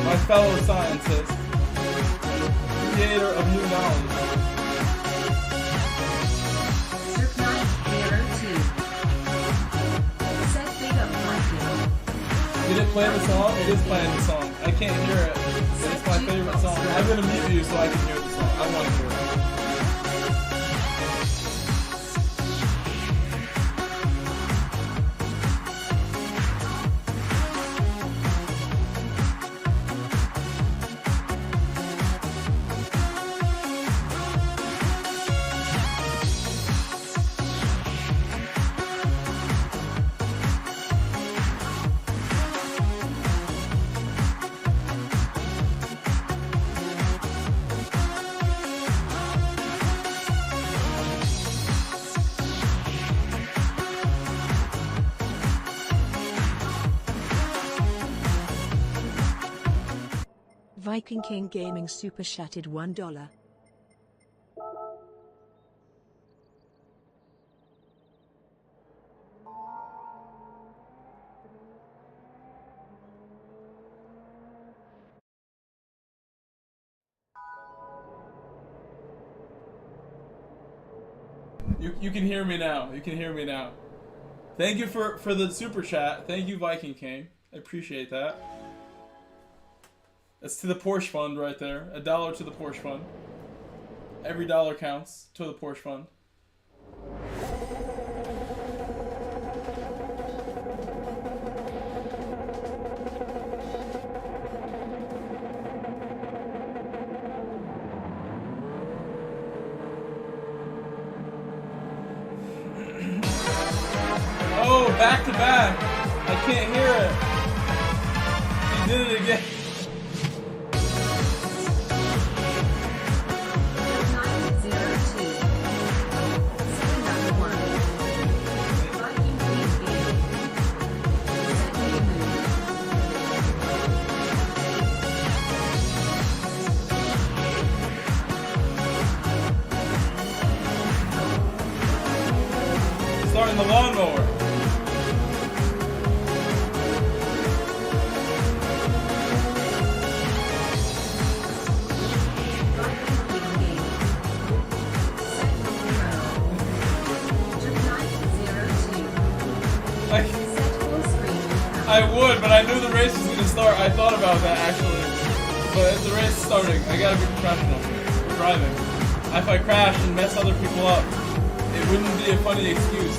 My fellow scientist. Creator of new knowledge. Did it play the song? It is playing the song. I can't hear it, but it's my favorite song. I'm gonna mute you so I can hear the song. I want to hear it. Viking King Gaming super chatted $1. You can hear me now. You can hear me now. Thank you for the super chat. Thank you, Viking King. I appreciate that. That's to the Porsche fund right there. $1 to the Porsche fund. Every dollar counts to the Porsche fund. back to back. I can't hear it. He did it again. Starting the lawnmower. I would, but I knew the race was going to start. I thought about that actually. But if the race is starting, I gotta be professional. We're driving. If I crash and mess other people up, it wouldn't be a funny excuse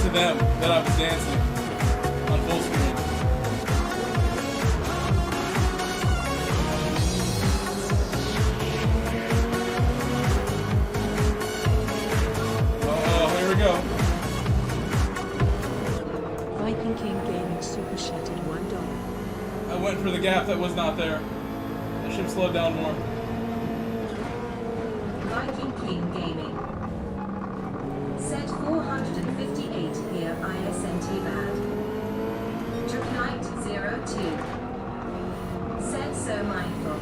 to them that I was dancing on full screen. Oh, here we go. Viking King Gaming Super Shattered $1. I went for the gap that was not there. I should have slowed down more. Viking King Gaming. Set 458 here ISNT bad. Draknight 02. Said so mindful.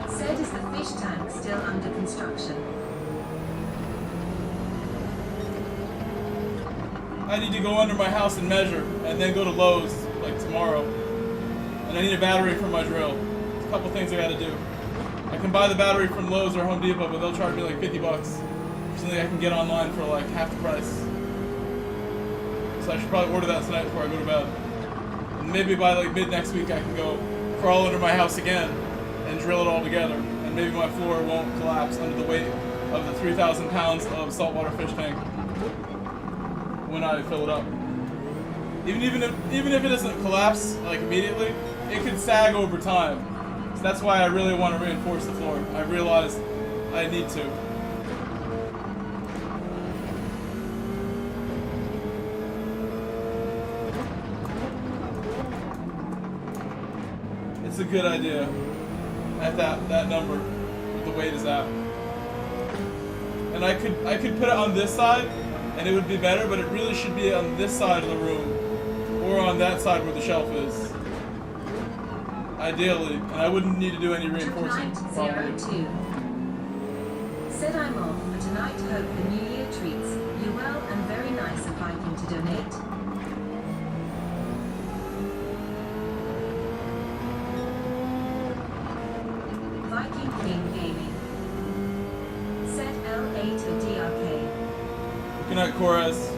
Said is the fish tank still under construction. I need to go under my house and measure, and then go to Lowe's, like tomorrow. And I need a battery for my drill. There's a couple things I gotta do. I can buy the battery from Lowe's or Home Depot, but they'll charge me like 50 bucks. For something I can get online for like half the price. So I should probably order that tonight before I go to bed. And maybe by like mid next week I can go crawl under my house again and drill it all together. And maybe my floor won't collapse under the weight of the 3,000 pounds of saltwater fish tank when I fill it up. Even if it doesn't collapse like immediately, it could sag over time. So that's why I really want to reinforce the floor. I realized I need to. It's a good idea at that number, what the weight is at. And I could put it on this side and it would be better, but it really should be on this side of the room or on that side where the shelf is. Ideally, and I wouldn't need to do any reinforcement. Draknight 02. Said I'm off for tonight. Hope the new year treats you well and very nice of Viking to donate. Viking King Gaming. Set LA to DRK. Good night, Chorus.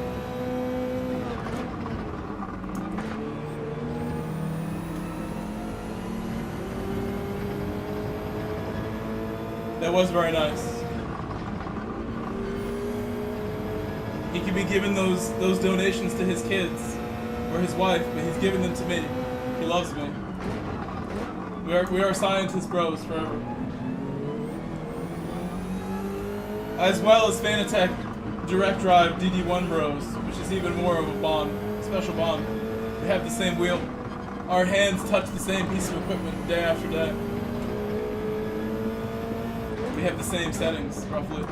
That was very nice. He could be giving those donations to his kids or his wife, but he's giving them to me. He loves me. We are scientist bros forever. As well as Fanatec Direct Drive DD1 bros, which is even more of a bond, special bond. We have the same wheel. Our hands touch the same piece of equipment day after day. We have the same settings, roughly.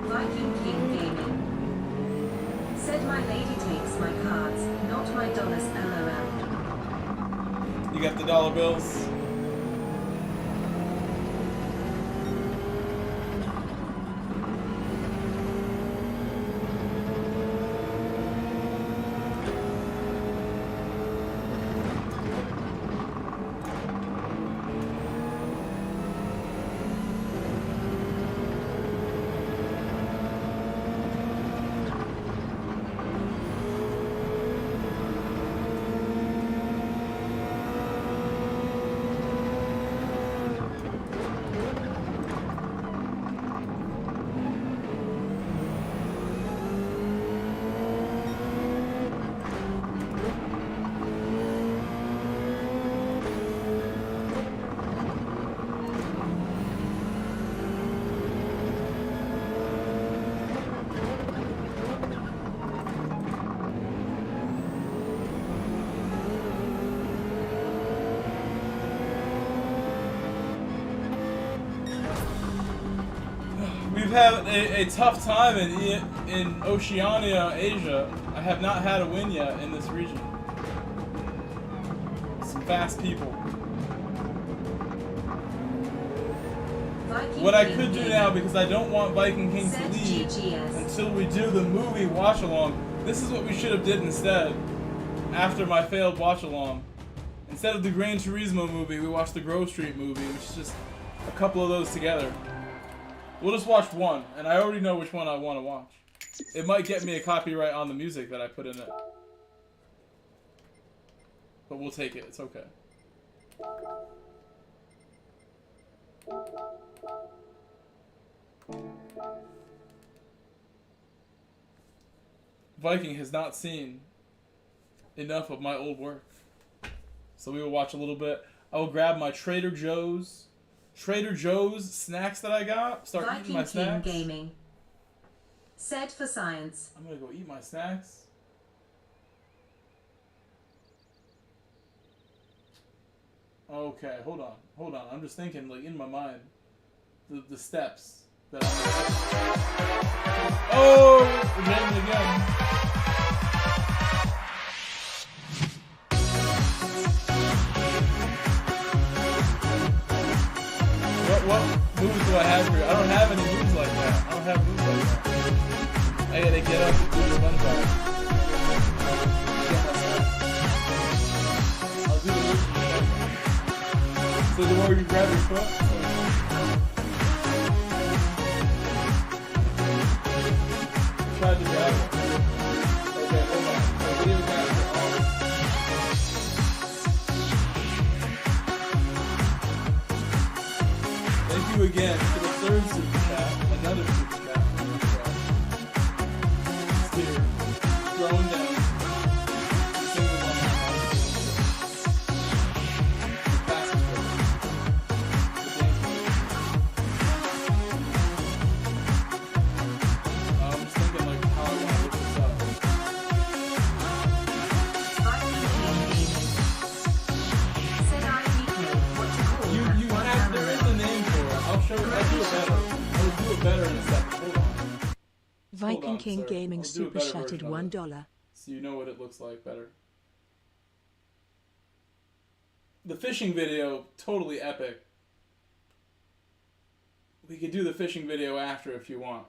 Viking King Gaming. Said my lady takes my cards, not my dollars, LOL. You got the dollar bills. We've had a tough time in Oceania, Asia. I have not had a win yet in this region. Some fast people. Viking What I King could do Gaming. now, because I don't want Viking King to Set leave GGS. until we do the movie watch along. This is what we should have did instead. After my failed watch along, instead of the Gran Turismo movie, we watched the Grove Street movie, which is just a couple of those together. We'll just watch one, and I already know which one I want to watch. It might get me a copyright on the music that I put in it. But we'll take it, it's okay. Viking has not seen enough of my old work. So we will watch a little bit. I will grab my Trader Joe's snacks that I got. Start eating my Viking King snacks. Gaming. Said for science. I'm gonna go eat my snacks. Okay, hold on. I'm just thinking, like, in my mind, the steps that I'm gonna... Oh, we're jamming again. What moves do I have here? I don't have any moves like that. I don't have moves like that. I gotta get up and do the run back. I'll do the move. So the more you grab your foot. Tried to grab it. Okay, hold on. So we didn't grab it. Thank you again for the third super chat. Another super chat. Here, throwing down. Single one. The fastest one. I'm just thinking, like, how I want to look this up. Viking King Gaming. Said I what to call You that have, there is a name Viking on, King sir. Gaming I'll do a super better chatted version of it, $1. so you know what it looks like better. The fishing video, totally epic. We could do the fishing video after if you want.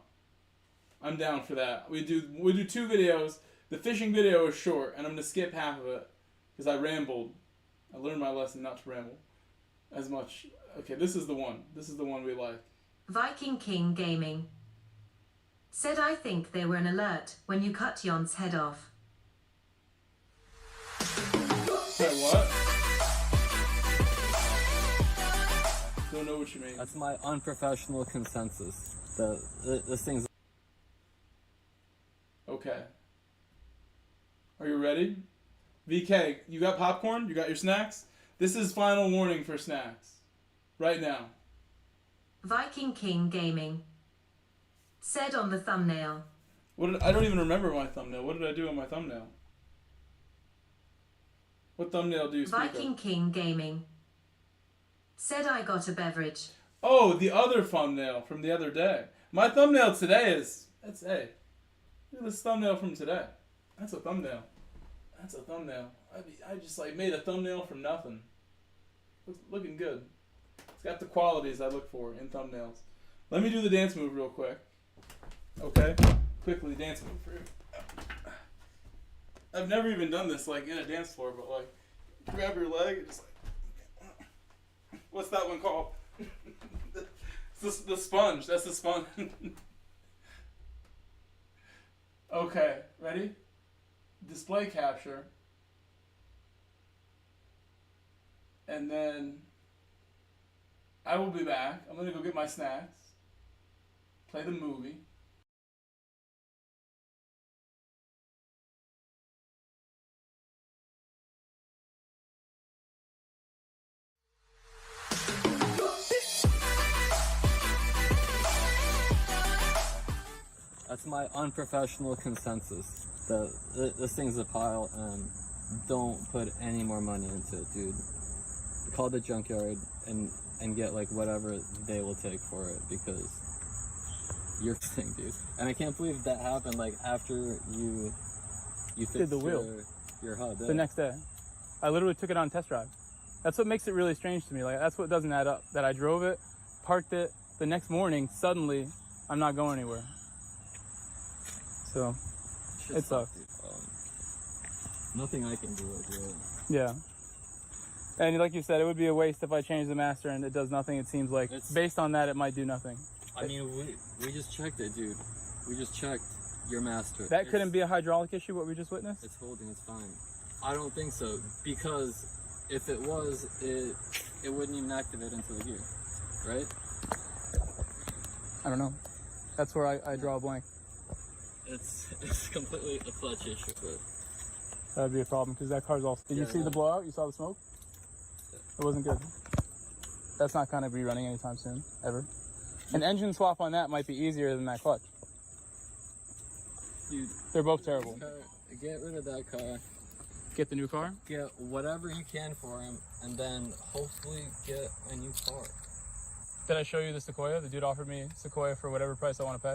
I'm down for that. We do 2 videos. The fishing video is short, and I'm gonna skip half of it because I rambled. I learned my lesson not to ramble as much. Okay, this is the one. This is the one we like. Viking King Gaming said, I think they were an alert when you cut Jon's head off. Wait, what? Don't know what you mean. That's my unprofessional consensus. This thing's... Okay. Are you ready? VK, you got popcorn? You got your snacks? This is final warning for snacks. Right now. Viking King Gaming said on the thumbnail. I don't even remember my thumbnail. What did I do on my thumbnail? What thumbnail do you speak Viking of? King Gaming said, I got a beverage. Oh, the other thumbnail from the other day. My thumbnail today is... Hey. Look at this thumbnail from today. That's a thumbnail. That's a thumbnail. I just like made a thumbnail from nothing. Looking good. It's got the qualities I look for in thumbnails. Let me do the dance move real quick. Okay? Quickly, dance move for you. I've never even done this like in a dance floor, but like grab your leg and just like... What's that one called? It's the sponge. That's the sponge. Okay, ready? Display capture. And then I will be back. I'm going to go get my snacks. Play the movie. That's my unprofessional consensus. This thing's a pile, and don't put any more money into it, dude. Call the junkyard and get like whatever they will take for it, because you're thing, dude. And I can't believe that happened like after you fixed the wheel. your hub. The next day. I literally took it on test drive. That's what makes it really strange to me. Like, that's what doesn't add up. That I drove it, parked it, the next morning, suddenly, I'm not going anywhere. So, it sucks. Nothing I can do with it. Yeah. And like you said, it would be a waste if I change the master and it does nothing. It seems like based on that, it might do nothing. I mean, we just checked it, dude. We just checked your master. That couldn't be a hydraulic issue, what we just witnessed? It's holding, it's fine. I don't think so, because if it was, it wouldn't even activate into the gear, right? I don't know. That's where I draw a blank. It's completely a clutch issue, but That would be a problem, because that car's all... Did you see the blowout? You saw the smoke? It wasn't good. That's not going to be running anytime soon, ever. An engine swap on that might be easier than that clutch. dude, They're both terrible. get rid of that car. Get the new car? Get whatever you can for him, and then hopefully get a new car. Did I show you the Sequoia? The dude offered me Sequoia for whatever price I want to pay.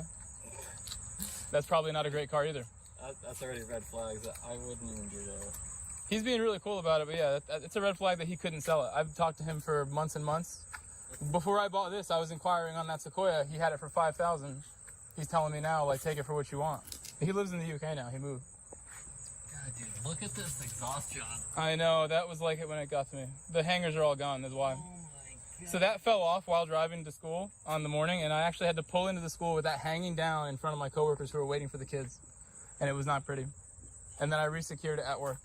That's probably not a great car either. That's already red flags. I wouldn't even do that. He's being really cool about it, but yeah, it's a red flag that he couldn't sell it. I've talked to him for months and months. Before I bought this, I was inquiring on that Sequoia. He had it for $5,000. He's telling me now, like, take it for what you want. He lives in the UK now. He moved. God, dude, look at this exhaust job. I know. That was like it when it got to me. The hangers are all gone. That's why. Oh my God. So that fell off while driving to school on the morning, and I actually had to pull into the school with that hanging down in front of my coworkers who were waiting for the kids, and it was not pretty. And then I resecured it at work.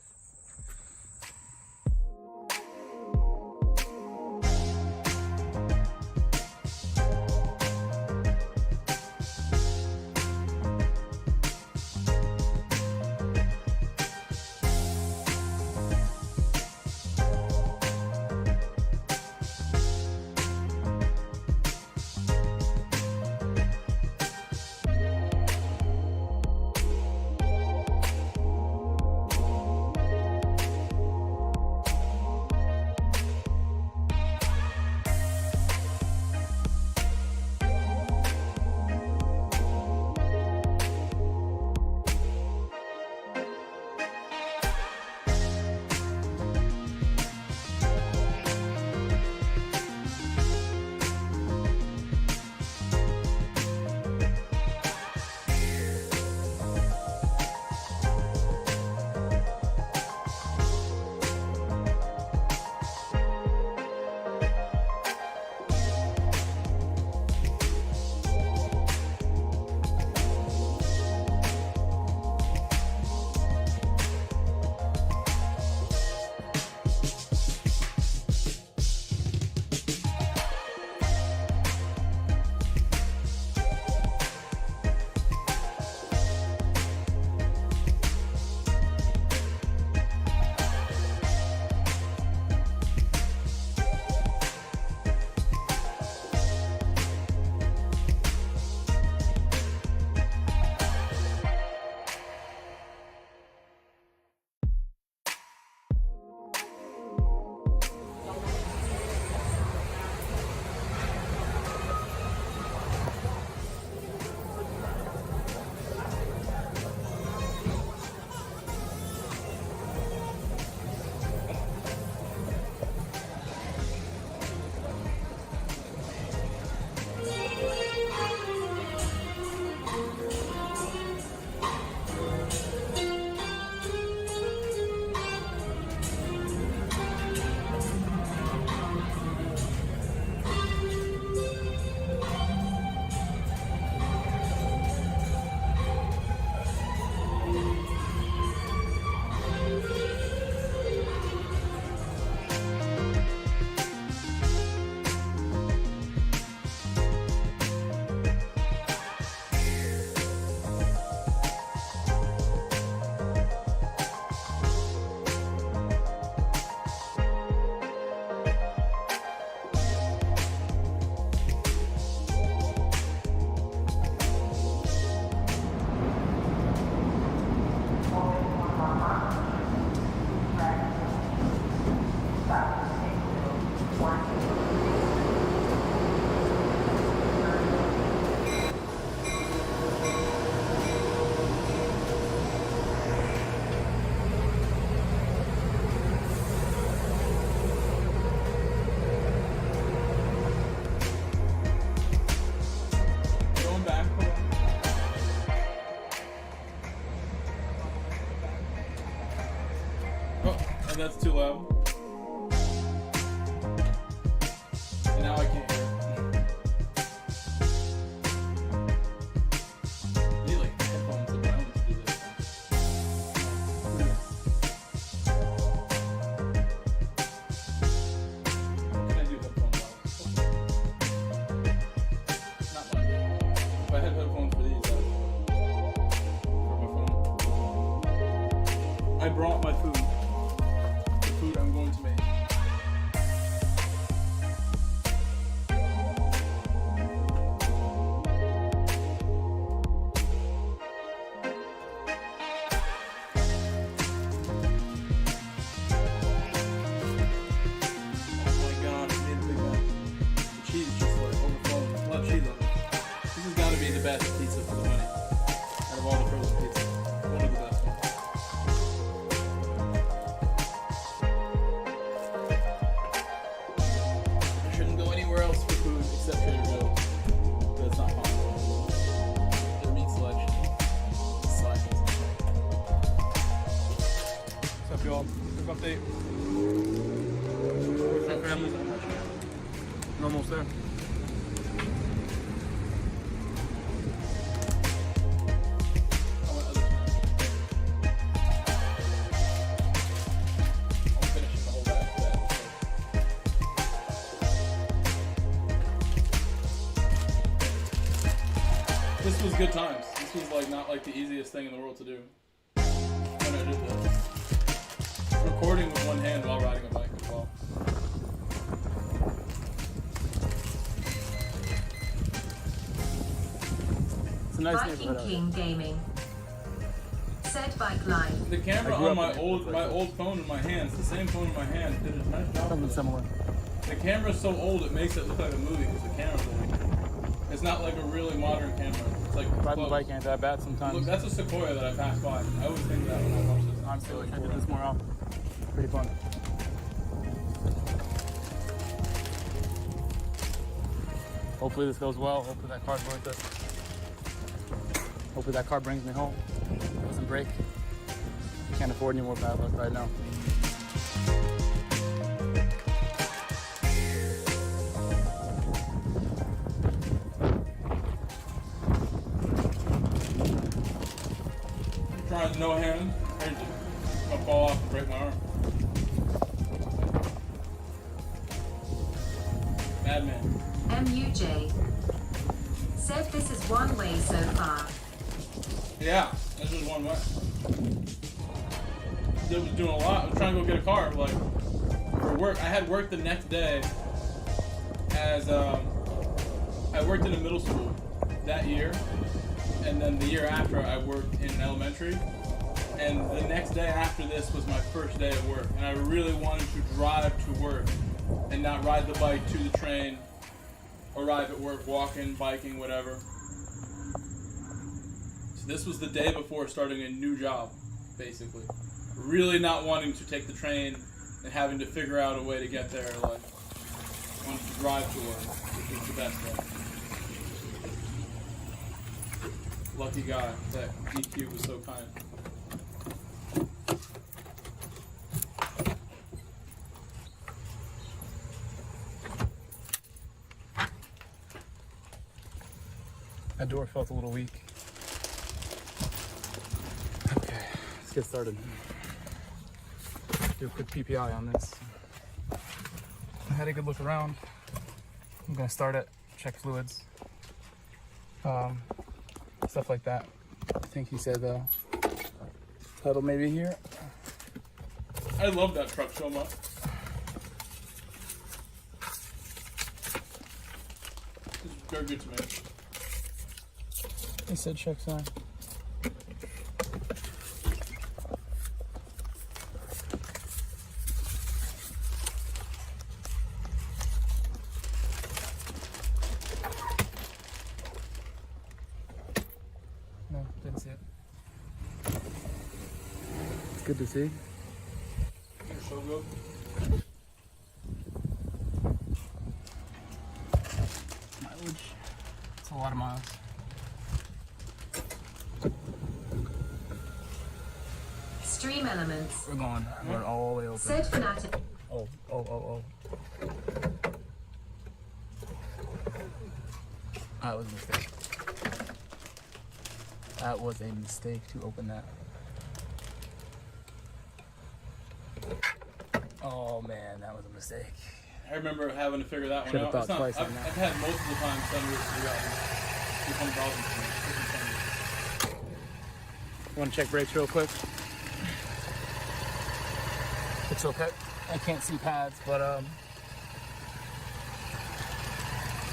that's too loud. And now I can't hear it. I need like headphones around to do this. What can I do headphone-wise? Not much. If I had headphones for these, for my phone. I brought my food. The food I'm going to make. Oh my god, I made a big one. The cheese just like overflowing. I love cheese on it. This has got to be the best pizza for the money. Out of all the frozen pizzas. One of the best ones. I shouldn't go anywhere else for food except Trader Joe's. But it's not possible. Their meat selection is slacking. What's up, y'all? Quick update. I'm almost there. This was good times. This was like not like the easiest thing in the world to do. When I did this. Recording with one hand while riding a bike as well. It's a nice Viking neighborhood. King Gaming. Said Bike Live. The camera I grew on up my in it. old phone in my hands, the same phone in my hand, did a nice job. Something similar. The camera's so old it makes it look like a movie because the camera's old. It's not like a really modern camera. It's like Riding the close. bike ain't that bad Look, sometimes. that's a Sequoia that I passed by. I always think that when I watch this. I feel like I did this more often. Pretty fun. Hopefully this goes well. Hopefully that car's worth it. Hopefully that car brings me home. Doesn't break. Can't afford any more bad luck right now. Trying no hand. I'll fall off and break my arm. Madman. MUJ. Said this is one way so far. Yeah, this was one way. I was doing a lot. I was trying to go get a car, like, for work. I had work the next day as, I worked in a middle school that year. And then the year after, I worked in elementary. And the next day after this was my first day of work. And I really wanted to drive to work and not ride the bike to the train, arrive at work, walking, biking, whatever. So this was the day before starting a new job, basically. Really not wanting to take the train and having to figure out a way to get there. Like, I wanted to drive to work, which was the best way. Lucky guy that DQ was so kind. That door felt a little weak. Okay, let's get started. Do a quick PPI on this. I had a good look around. I'm gonna start it, check fluids, stuff like that. I think he said pedal maybe here. I love that truck so much. It's very good to me. He said check sign. No, didn't see it. It's good to see. You're so good. Mileage. It's a lot of miles. Extreme elements. We're going all the way open. Said Fanatec. Oh. That was a mistake. That was a mistake to open that. Oh man, that was a mistake. I remember having to figure that Should've one out. thought It's not, twice on I've that. had multiple times sunroofs become problems for me. Want to check brakes real quick? It's okay. I can't see pads, but I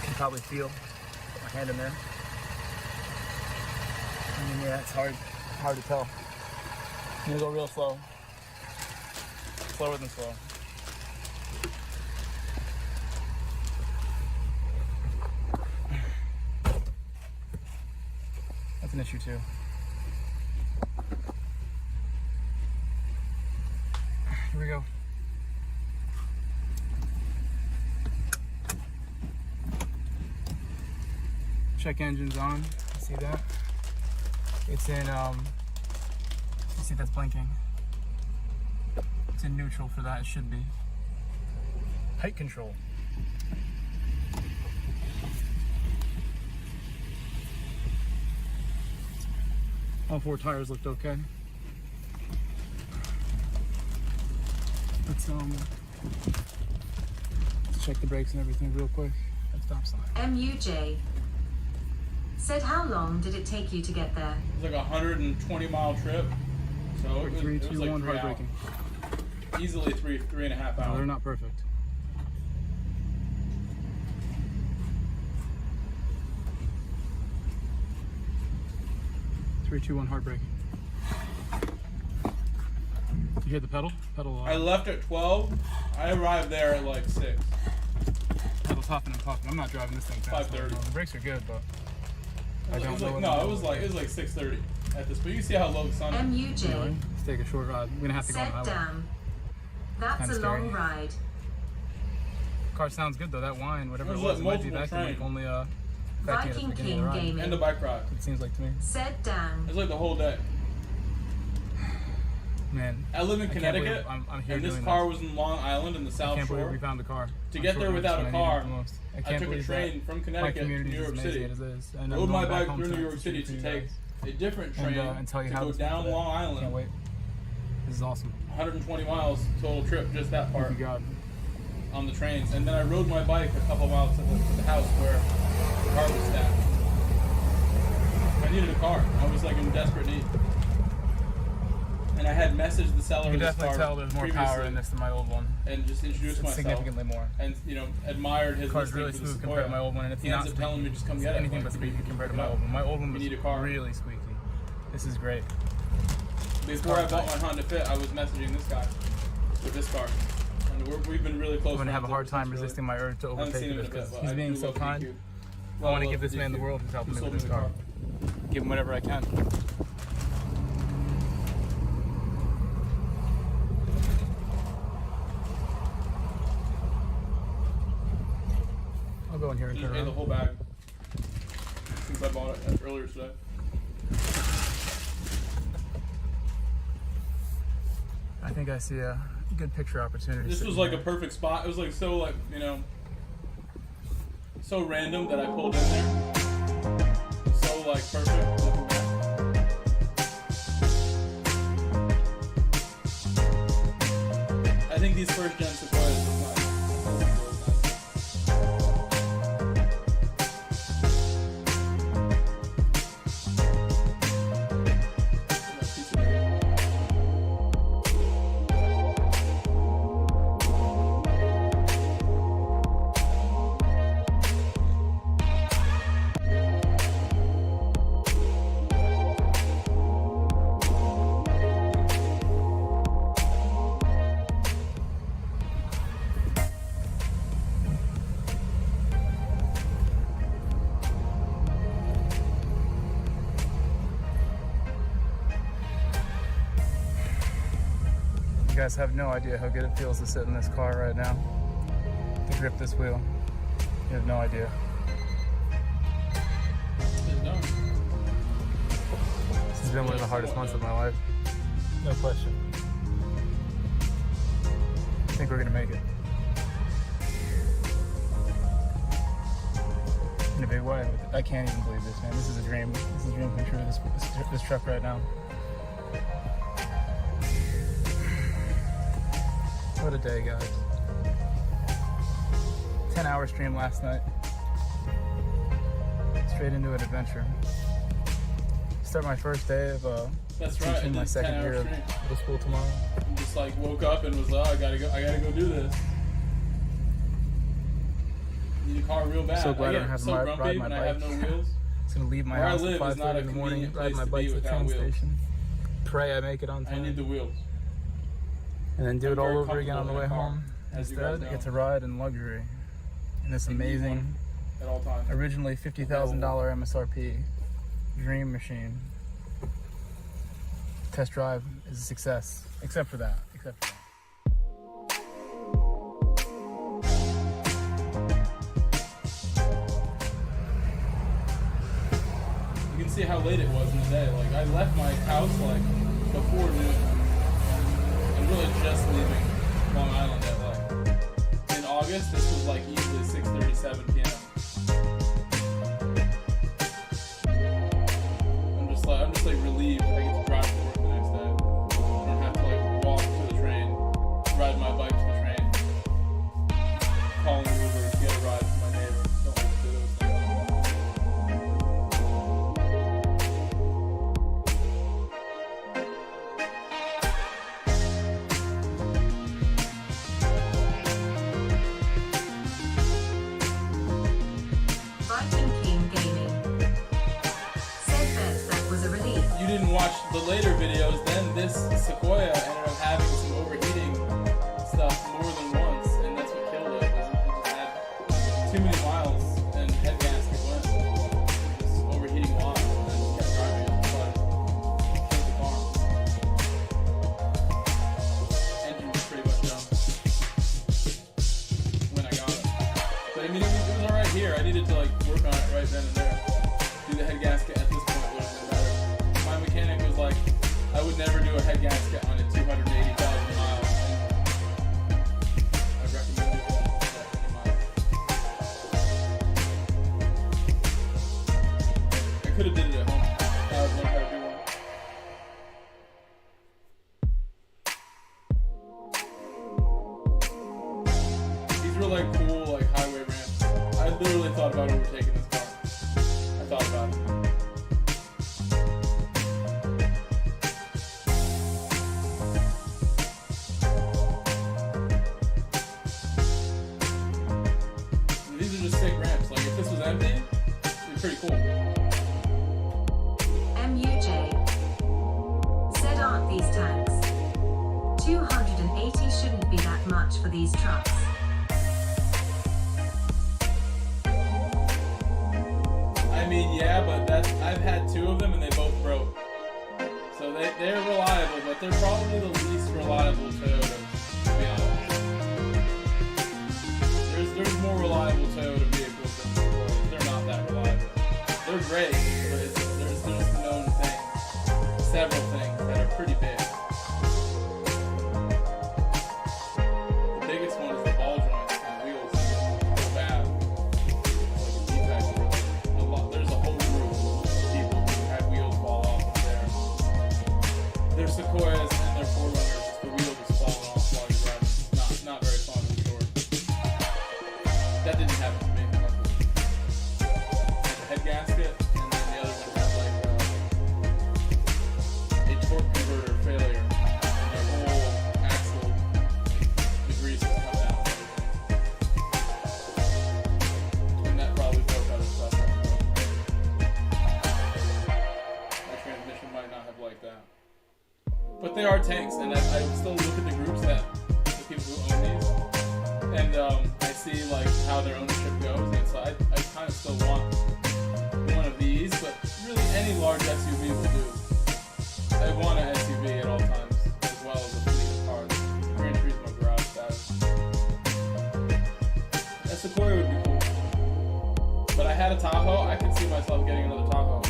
can probably feel. Put my hand in there. I mean, yeah, it's hard to tell. I'm gonna go real slow. Slower than slow. That's an issue too. Here we go. Check engines on. See that? It's in, you see that's blinking. It's in neutral for that, it should be. Height control. All 4 tires looked okay. Let's check the brakes and everything real quick. At stop sign. MUJ. Said how long did it take you to get there? It was like a 120-mile trip. So it was, 3, it 2, was like 1, 3 hard hours. braking. Easily three and a half No, hours. they're not perfect. Three, 2, 1, hard braking. You hear the pedal? I left at 12. I arrived there at like 6. Pedal's hopping and popping. I'm not driving this thing fast. 5:30. The brakes are good, but I It don't was know. like, what no, I'm it was doing. like 6:30 at this. But you can see how low the sun is. MUJ. Anyway, let's take a short ride. We're gonna have to go on the Said highway. down. That's Kinda a long scary. ride. Car sounds good though. That whine, whatever it There's, was, like, it might be multiple vacuum, like trains. only affecting at the Viking beginning of King the ride. Gaming. And the bike ride. It seems like to me. Said down. It's like the whole day. Man, I live in I can't Connecticut, believe I'm here and this doing car this. was in Long Island in the I South can't believe Shore. we found a car. To I'm get there sure without it's a what I needed car, the most. I can't took a believe train that from my Connecticut to community New is York as City. amazing as it is. And I'm Rode my going back bike home through New tonight York City shoot to for you take guys. a different train and tell you to how go this went down today. Long Can't Island. wait. This is awesome. 120 miles total trip, just that part Thank you God. on the trains. And then I rode my bike a couple miles to the house where the car was stacked. I needed a car. I was like in desperate need. And I had messaged the seller You of can this definitely car tell there's more previously power in this than my old one. and just introduced It's myself. significantly more. And admired his The car's listing really for the smooth Sequoia. compared to my old one, and it's He not ends up telling me just come get it. anything Like, but squeaky compared to you my know, old one. My old one you was need a car. really squeaky. This is great. Before I bought my Honda Fit, I was messaging this guy with this car, and we've been really close. I'm gonna have a friends hard ever time since, really. resisting my urge to I haven't overtake seen him this in a bit, because but he's I being do so love kind. DQ. I want to love give this man the DQ. world who's helping Who me with sold this me the car. Give him whatever I can. I'll go in here and Just turn ate the around. whole bag since I bought it earlier today. I think I see a good picture opportunity. This sitting was like here. a perfect spot. It was like so so random that I pulled in there. So like perfect. I think these first gen Sequoias is nice. You guys have no idea how good it feels to sit in this car right now. To grip this wheel. You have no idea. It's done. This has been one of the hardest months of my life. No question. I think we're gonna make it. In a big way. I can't even believe this, man. This is a dream. This is a dream come true. This truck right now. What a day, guys. 10-hour stream last night. Straight into an adventure. Start my first day of That's right. teaching my second year of middle school tomorrow. And just like woke up and was like, oh, I gotta go do this. Need a car real bad. So glad I don't get have so to grumpy ride my when bike. I have no wheels. It's gonna leave my Where I house live at is not 5:30 a in the morning, convenient ride place my to bike be to the without train wheels. station, pray I make it on I time, need the wheels. and then do I'm it all very over again on the way comfortable in a car, home. as you guys Instead, I know. get to ride in luxury in this You need amazing, one at all times. originally $50,000 MSRP dream machine. Test drive is a success, except for that. You can see how late it was in the day. Like I left my house like before noon. I'm really just leaving Long Island at like in August. This was like easily 6:37 p.m. I'm just like relieved I get to drive to work the next day. I don't have to like walk to the train, ride my bike to the train, call an Uber, get a ride from my neighbor. Don't want to do those things. Viking King Gaming. Said that was a relief. You didn't watch the later videos, then this Sequoia ended up having some overheating stuff more than once, and that's what killed it. Was it just had too many miles and head gasket went. Just overheating a lot, and then kept driving it, but killed the car. Engine was pretty much done when I got it. But I mean, it was alright here. I needed to like work on it right then and there. Do the head gasket at this point would have been better. My mechanic was like, I would never do a head gasket on a 280,000 miles. I recommend it that many miles. I could have did it at home. I would learn how to do one. These were like cool, like highway ramps. I literally thought about overtaking this car. I thought about it. These are just sick ramps. Like if this was empty, it'd be pretty cool. MUJ. Said aren't these tanks? 280 shouldn't be that much for these trucks. I mean, yeah, but I've had two of them and they both broke. So they're reliable, but they're probably the least reliable Toyotas, to be honest. There's more reliable Toyota vehicles than Sequoias. They're not that reliable. They're great, but there's known things, several things that are pretty big. The biggest one is the ball joints on the wheels. So bad. Like a defect where a lot, there's a whole group of people who have wheels fall off of their Sequoias and their 4Runners. The wheel just falling off while you're driving. Not very fun, I'm sure. That didn't happen to me. Luckily. The head gasket, and then the other one had like a torque converter failure, and their whole axle, like, the grease was coming out and everything. And that probably broke other stuff. My transmission might not have liked that. But they are tanks, and I still look at the groups that the people who own these, and I see like how their ownership goes, and so I kind of still want one of these, but really any large SUV will do. I want an SUV at all times, as well as a fleet of cars. Gran Turismo garage status. A Sequoia would be cool, but I had a Tahoe. I could see myself getting another Tahoe.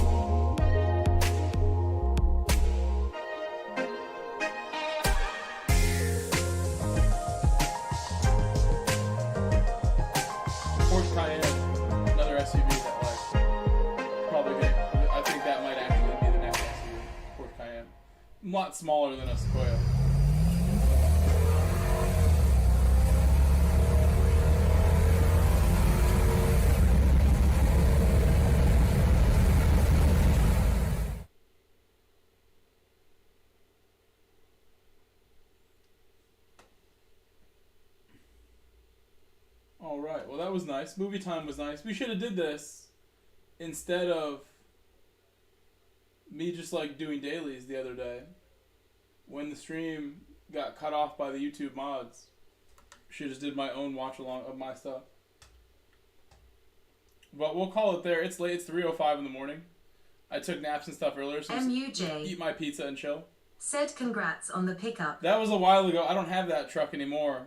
lot smaller than a Sequoia. All right. Well, that was nice. Movie time was nice. We should have did this instead of me just like doing dailies the other day. When the stream got cut off by the YouTube mods, should just did my own watch along of my stuff. But we'll call it there. It's late. It's 3:05 in the morning. I took naps and stuff earlier, so MUJ eat my pizza and chill. said congrats on the pickup. That was a while ago. I don't have that truck anymore.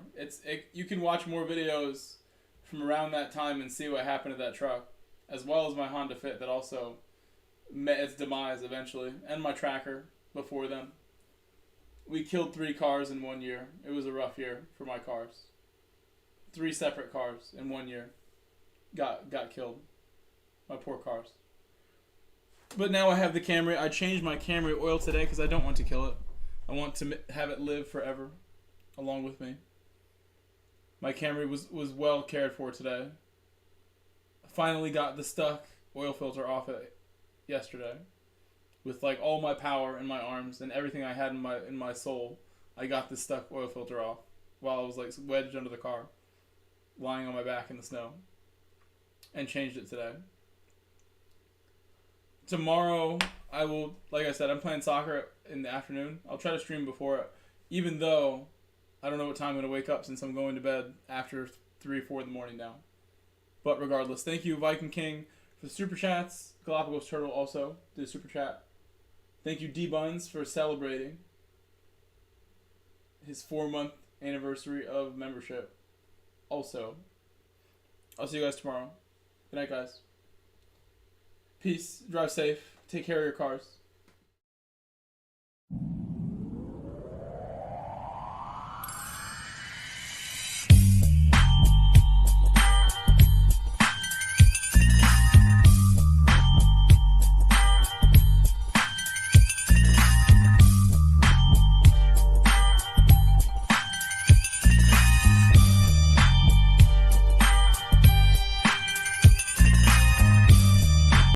You can watch more videos from around that time and see what happened to that truck, as well as my Honda Fit that also met its demise eventually, and my Tracker before then. We killed 3 cars in 1 year. It was a rough year for my cars. 3 separate cars in 1 year got killed. My poor cars. But now I have the Camry. I changed my Camry oil today because I don't want to kill it. I want to have it live forever along with me. My Camry was well cared for today. I finally got the stuck oil filter off it yesterday. With like all my power in my arms and everything I had in my soul, I got the stuck oil filter off while I was like wedged under the car, lying on my back in the snow, and changed it today. Tomorrow I will, like I said, I'm playing soccer in the afternoon. I'll try to stream before it, even though I don't know what time I'm going to wake up since I'm going to bed after 3 or 4 in the morning now. But regardless, thank you Viking King for the super chats. Galapagos Turtle also did a super chat. Thank you D-Buns for celebrating his 4-month anniversary of membership. Also, I'll see you guys tomorrow. Good night, guys. Peace. Drive safe. Take care of your cars.